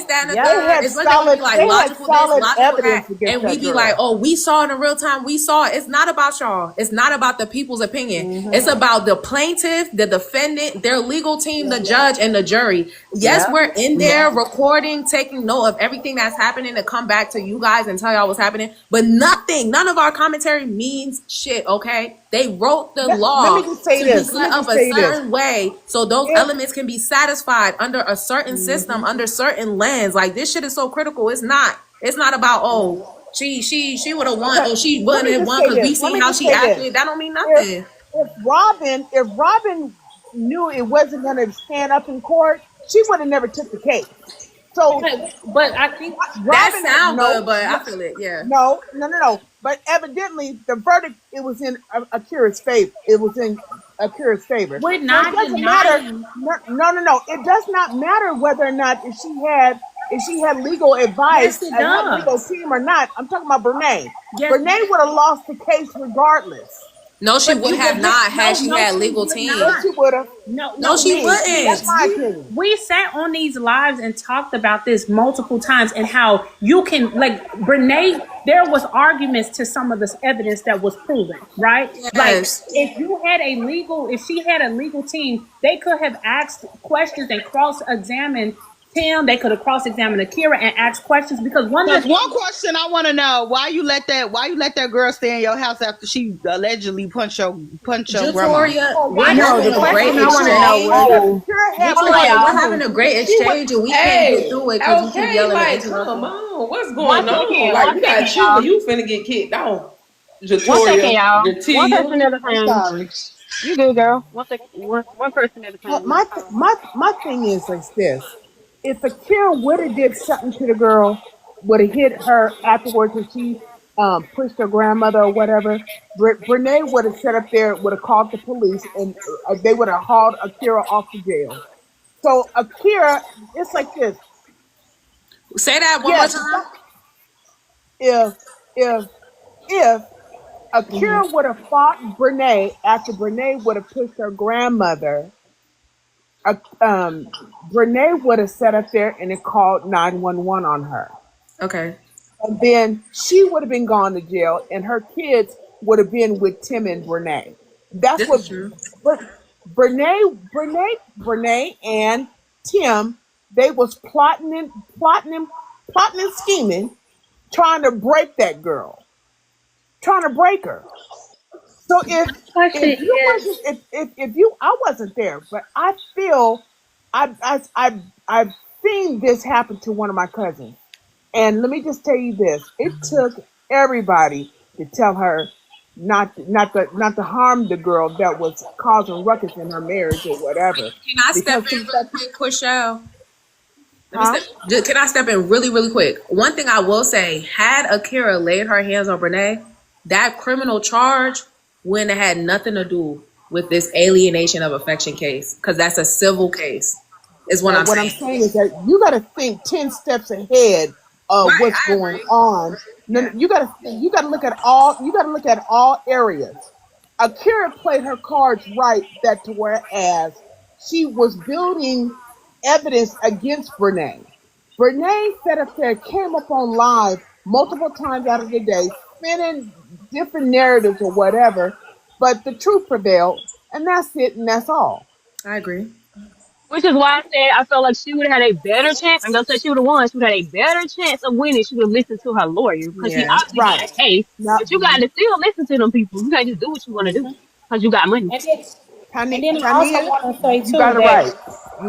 that, and the third, as much as we be like logical this, logical that, and we be like, oh, we saw it in real time, we saw it. It's not about y'all. It's not about the people's opinion. It's about the plaintiff, the defendant, their legal team, the judge, and the jury. Yes, we're in there recording, taking note of everything that's happening to come back to you guys and tell y'all what's happening. But none of our commentary means shit, okay? They wrote the law to be set up a certain way so those elements can be satisfied under a certain system, under certain lens. Like, this shit is so critical. It's not about, oh, she would have won, or she wouldn't have won because we see how she acted. That don't mean nothing. If Robin knew it wasn't going to stand up in court, she would have never took the case. So, but I think that sounds good, but I feel it, yeah. No. But evidently, the verdict, it was in Akira's favor. It was in Akira's favor. We're not denying. No. It does not matter whether or not if she had if she had legal advice Yes, it and had a legal does. team or not. I'm talking about Brene. Yes, Brene would have lost the case regardless. No, she but would you have would not had no, she no, had she legal would team. Yes, not. she would have. No, To she No. me, that's wouldn't. my opinion. We sat on these lives and talked about this multiple times and how you can like Brene, there was arguments to some of this evidence that was proven, right? Like Yes. if she had a legal team, they could have asked questions and cross-examined Tim. They could have cross-examined Akira and asked questions because one of Because the one things question I want to know: why you let that girl stay in your house after she allegedly punched your grandma? Jatoria, Oh, we're why no, did having the a Akira great question I have want to to? know exchange. was Why did Akira have to Jatoria, we're sue? having a great She would. exchange and we can't get Hey, through it because you keep okay, yelling and like, come interrupting. on. What's One going second, on? one Like, we second, got Chilla, y'all. you finna get kicked off. One second, Jatoria, y'all. One Jatia. person at a I'm time. sorry. You good, girl. One second. One person at a Well, time. That's all. my thing is like this: if Akira would have did something to the girl, would have hit her afterwards, and she pushed her grandmother or whatever, Brene would have set up there, would have called the police, and they would have hauled Akira off to jail. So Akira, it's like this: Say that one more yes, time. if if if Akira would have fought Brene after Brene would have pushed her grandmother, uh, um, Brene would have sat up there and it called 911 on her. Okay. And then she would have been gone to jail and her kids would have been with Tim and Brene. That's This what is true. Brene and Tim, they was plotting and scheming, trying to break that girl, trying to break her. So question if you is wasn't if you I wasn't there, but I feel I've seen this happen to one of my cousins. And let me just tell you this: it took everybody to tell her not to harm the girl that was causing ruckus in her marriage or whatever. Can I step Because in see really that, quick, Quishelle? Let me huh? step. Can I step in really, really quick? One thing I will say: had Akira laid her hands on Brene, that criminal charge wouldn't have had nothing to do with this alienation of affection case, because that's a civil case. Is what But I'm what I'm saying. saying is that you got to think 10 steps ahead of Right, what's I going agree. on. No, no, Yeah, you got to look at all areas. Akira played her cards right that to whereas she was building evidence against Brene. Brene sat up there, came up on live multiple times out of the day, spinning different narratives or whatever, but the truth prevailed, and that's it, and that's all. I agree. Which is why I said I felt like she would have had a better chance. I'm gonna say she would have won. She would have had a better chance of winning. She would have listened to her lawyer because he Yeah. obviously got Right. a case. Now, But you got to still listen to them people. You can't just do what you want to do because you got money. and then, and then I also Tania, want to say you too got it that right.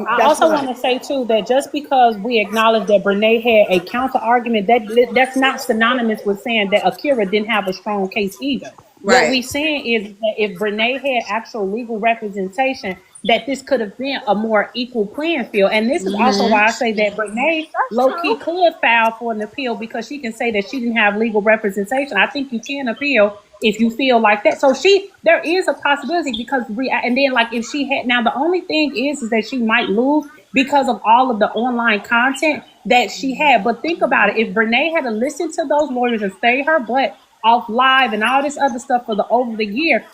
I That's also right. want to say too that just because we acknowledge that Brene had a counter argument, that's not synonymous with saying that Akira didn't have a strong case either. What Right. we saying is that if Brene had actual legal representation, that this could have been a more equal playing field. And this is also Mm-hmm. why I say that Brene That's low key true. could file for an appeal because she can say that she didn't have legal representation. I think you can appeal if you feel like that. So there is a possibility because and then like if she had now the only thing is that she might lose because of all of the online content that she had. But think about it: if Brene had to listen to those lawyers and stay her butt off live and all this other stuff for the over the year,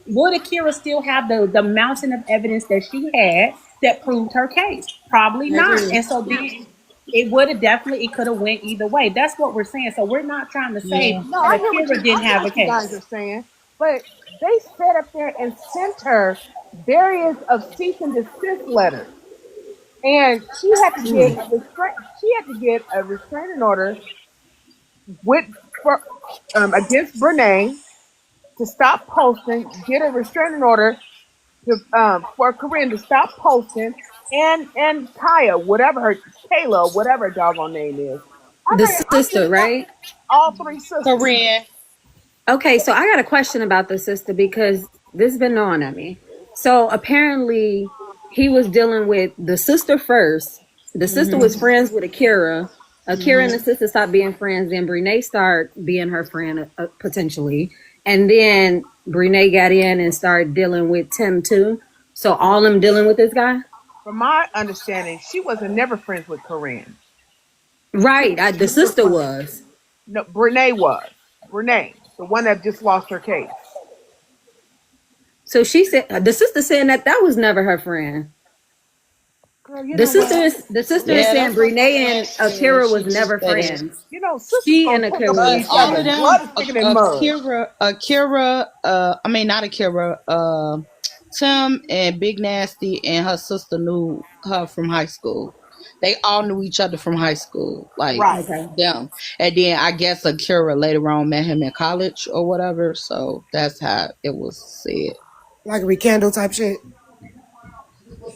would Akira still have the mountain of evidence that she had that proved her case? Probably I not. agree. And so then it would have definitely it could have went either way. That's what we're saying. So we're not trying to say Yeah. No, that I Akira didn't hear have a what you guys case. are saying, but they sat up there and sent her various of cease and desist letters, and she had to get a restraining order with for against Brene to stop posting, get a restraining order to for Corinne to stop posting, and Kaya, whatever her Kayla, whatever her doggone name is. The I just sister, want right? all three sisters. Corinne. Okay, so I got a question about the sister because this has been gnawing at me. So apparently he was dealing with the sister first. The sister was Mm-hmm. friends with Akira. Akira and the Mm-hmm. sister stopped being friends. Then Brene started being her friend potentially. And then Brene got in and started dealing with Tim too. So all them dealing with this guy? From my understanding, she wasn't never friends with Corinne. Right. The He was sister gonna. was. No, Brene was. Brene, the one that just lost her case. So she said the sister saying that was never her friend. Girl, you The know sister what? is the sister is Yeah, saying that's what my Brene friend and said. Akira She was just never said it. friends. You know, sisters She gonna and take up Akira for But was each all other. of friends. them, Blood is thicker than mud. I mean not Akira, Tim and Big Nasty and her sister knew her from high school. They all knew each other from high school, like Right. Okay. them. And then I guess Akira later on met him in college or whatever. So that's how it was said. Like a recandle type shit.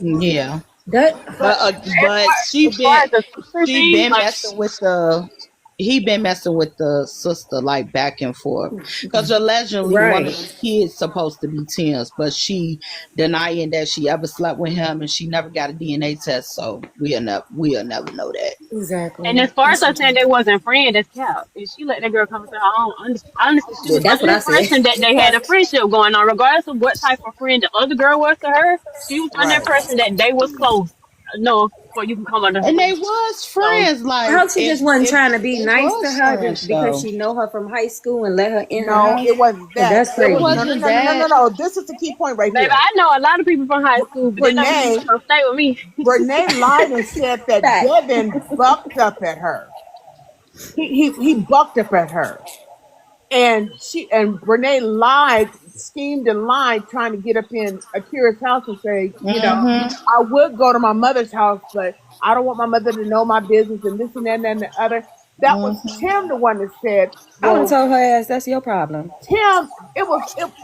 Yeah. That But But As far as the sister she thing, been like messing with the he been messing with the sister like back and forth because allegedly one of right. them kids supposed to be Tim's, but she denying that she ever slept with him and she never got a DNA test, so we'll never know that. and Exactly. as far as That's her what saying they wasn't friends, that's cap. And she let that girl come and say, I don't understand. Honestly, she was That's under what the I said. impression that they had a friendship going on, regardless of what type of friend the other girl was to her. She was under the right. impression that they was close enough for you can come under her And they roof. was So friends, I like hope she just wasn't if trying to be they nice to was her just friends because though. she know her from high school and let her in her No, house. it wasn't 'Cause that. that's It It was crazy. wasn't that. no. This is the key point right baby, here. I know a lot of people from high school, but that don't mean you Renee, gonna stay with me. Renee lied and said that Fact. Devin bucked up at her. He bucked up at her. And Renee lied, schemed and lied, trying to get up in Akira's house and say, Mm-hmm. I would go to my mother's house, but I don't want my mother to know my business and this and that and the other. That was Mm-hmm. Tim, the one that said, I would have "Well, told her ass that's your problem. Tim, it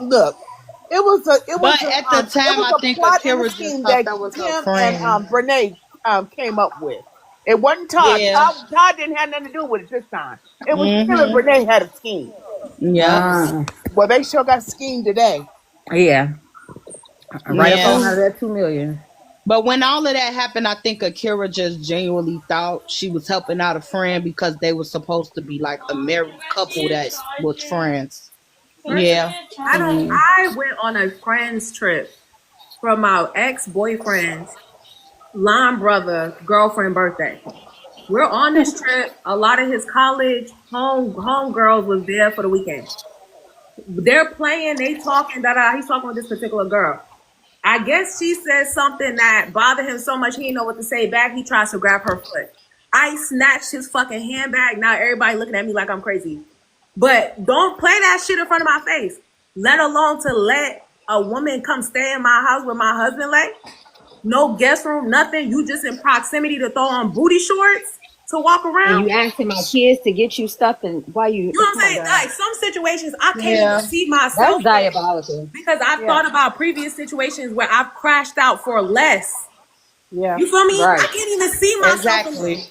look, But at the it time, was I a think plot and a Akira just scheme thought that that was her Tim and friend. Brene came up with. It wasn't Todd. Yeah. Todd didn't have nothing to do with it this time. It was Tim and Mm-hmm. Brene had a scheme. Yep. Uh, Well, they sure got schemed today. yeah. Right up on Yeah. out of that 2 million. But when all of that happened, I think Akira just genuinely thought she was helping out a friend because they were supposed to be like a married couple that was friends. Yeah. I don't. I went on a friends trip for my ex boyfriend's line brother girlfriend birthday. We're on this trip. A lot of his college home girls was there for the weekend. They're playing, they talking, he's talking with this particular girl. I guess she said something that bothered him so much he didn't know what to say back. He tries to grab her foot. I snatched his fucking handbag. Now everybody looking at me like I'm crazy. But don't play that shit in front of my face. Let alone to let a woman come stay in my house with my husband lay. No guest room, nothing. You just in proximity to throw on booty shorts to walk And around. you asking my kids to get you stuff and why you You know what come I'm on, saying? girl. Like some situations I can't even Yeah. see That's myself in diabolical. because I've Yeah, thought about previous situations where I've crashed out for less. yeah. You feel me? I Right. can't even see myself in Exactly. that.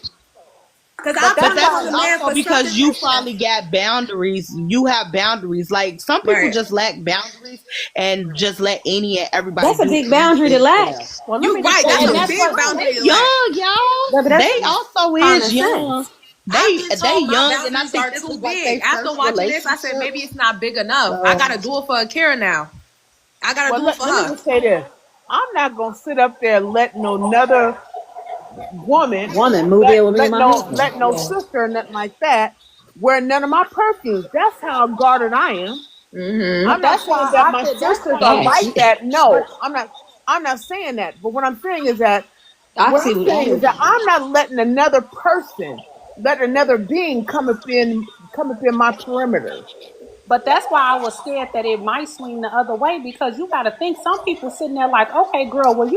Because But I But that's put up that's with why, a man also for something because you less. probably got boundaries. You have boundaries. Like some people Right. just lack boundaries and just let any and everybody That's a do big boundary to anything to lack. them. well, let You me just right. say That's And a this. that's big what boundary they to lack. young, y'all. Yeah, but They that's also common is young. sense. I've They been they told my young, and I boundaries think are this too is like big. their After first watching this, I said relationship. maybe it's not big enough. I So gotta do it for Akira now. I gotta Well, do it for let me her. just say this. I'm not gonna sit up there and let no another woman Woman, move in with me and let my husband. no Yeah. sister or nothing like that wear none of my perfumes. That's how guarded I am. Mm-hmm. I'm But not that's saying why that I my said that's sisters why are you like should. that. But No, I'm not. I'm not saying that. But what I'm saying is that I what see I'm what saying is you. that I'm not letting another person, let another being come up in my perimeter. But that's why I was scared that it might swing the other way because you got to think some people sitting there like, okay, girl, well,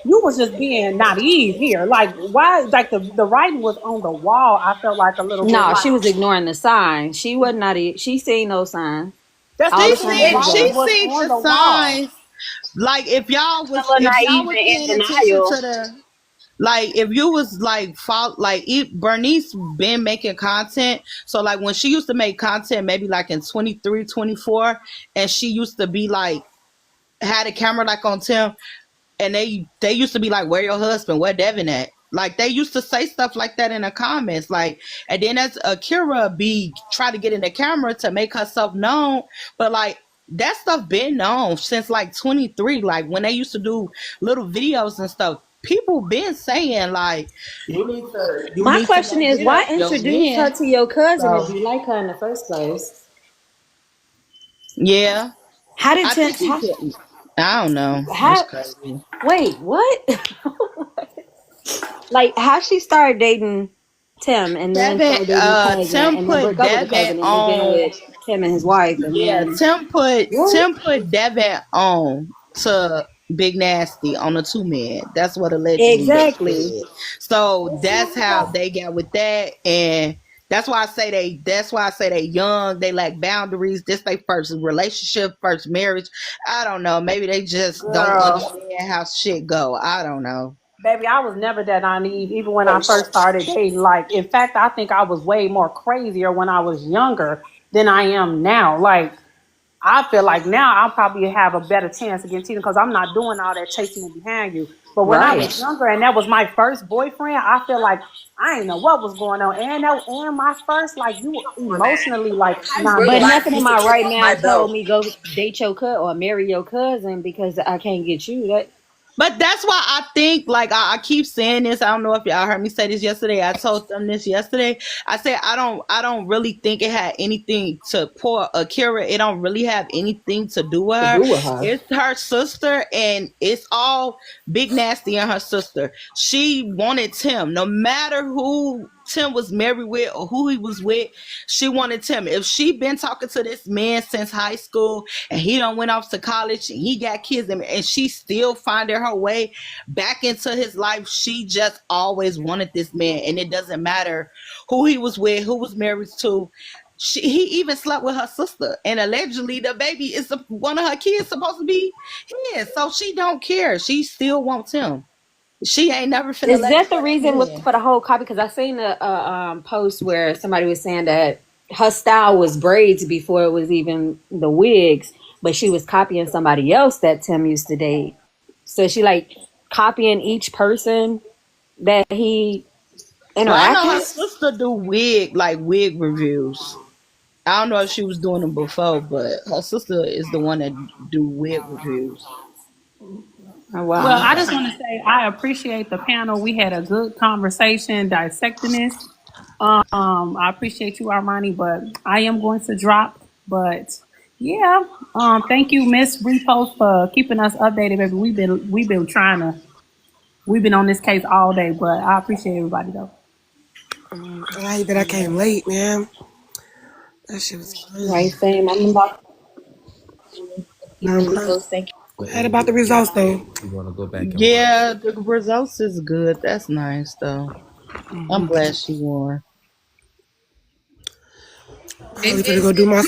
you was just being naive here. Like, why? Like the writing was on the wall. I felt like a little bit No, like, she was ignoring the signs. She wasn't not. She seen no signs. That's All the the thing. signs the was writing she there. was seen on the the wall. signs. Like Hella if y'all naive was and in paying attention denial. to the like if you was like Bernice been making content, so like when she used to make content maybe like in 23, 24, and she used to be like had a camera like on Tim, and they used to be like, where your husband, where Devin at, like they used to say stuff like that in the comments, like, and then as Akira be try to get in the camera to make herself known, but like that stuff been known since like 23, like when they used to do little videos and stuff. people been saying like you My need to question go is, get her why your introduce her man. to your cousin if So you like her in the first place? yeah, How did I Tim? think he could. I don't know. It's How? crazy. Wait, what? Like, how she started dating Tim and then Devin, started dating the cousin Tim and then put break up with the Devin cousin and move in on. with Tim and his wife and Yeah, then what? Tim put Devin on to Big Nasty on a two man. That's what allegedly they Exactly. said. So that's how they got with that, and that's why I say they young. They lack boundaries. This they first relationship, first marriage. I don't know. Maybe they just don't Girl, understand how shit go. I don't know. Baby, I was never that naive, even when I first started dating. Like, in fact, I think I was way more crazier when I was younger than I am now. Like, I feel like now I'll probably have a better chance against cheating because I'm not doing all that chasing it behind you. But when I was right. younger and that was my first boyfriend, I feel like I didn't know what was going on. And my first, like, you were emotionally like I ain't really But like non-existent. nothing in used to my get right on my mind told belt. me go date your cousin or marry your cousin because I can't get you. That But that's why I think, like, I keep saying this. I don't know if y'all heard me say this yesterday. I told them this yesterday. I said I don't really think it had anything to poor Akira. It don't really have anything to do with to her. do with her. It's her sister, and it's all Big Nasty and her sister. She wanted Tim, no matter who Tim was married with or who he was with. She wanted Tim. If she been talking to this man since high school, and he done went off to college and he got kids, and she still finding her way back into his life. She just always wanted this man, and it doesn't matter who he was with, who was married to. He even slept with her sister, and allegedly the baby is one of her kids supposed to be his. So she don't care. She still wants him. She ain't never finna Is let him that the go reason again. for the whole copy? Because I seen a post where somebody was saying that her style was braids before it was even the wigs, but she was copying somebody else that Tim used to date. So she like copying each person that he Well, I interact know her with. sister do wig reviews. I don't know if she was doing them before, but her sister is the one that do wig reviews. Oh Well, wow. I just want to say I appreciate the panel. We had a good conversation dissecting this. I appreciate you, Armani, but I am going to drop. But yeah, thank you, Miss Repost, for keeping us updated, baby. We've been trying to we've been on this case all day, but I appreciate everybody though. I hate that I came late, man. That shit was Right, crazy. same. I'm about I'm glad about the results though. You want to go back and watch. Yeah, the results is good. That's nice though. I'm glad she won. Probably gonna go do my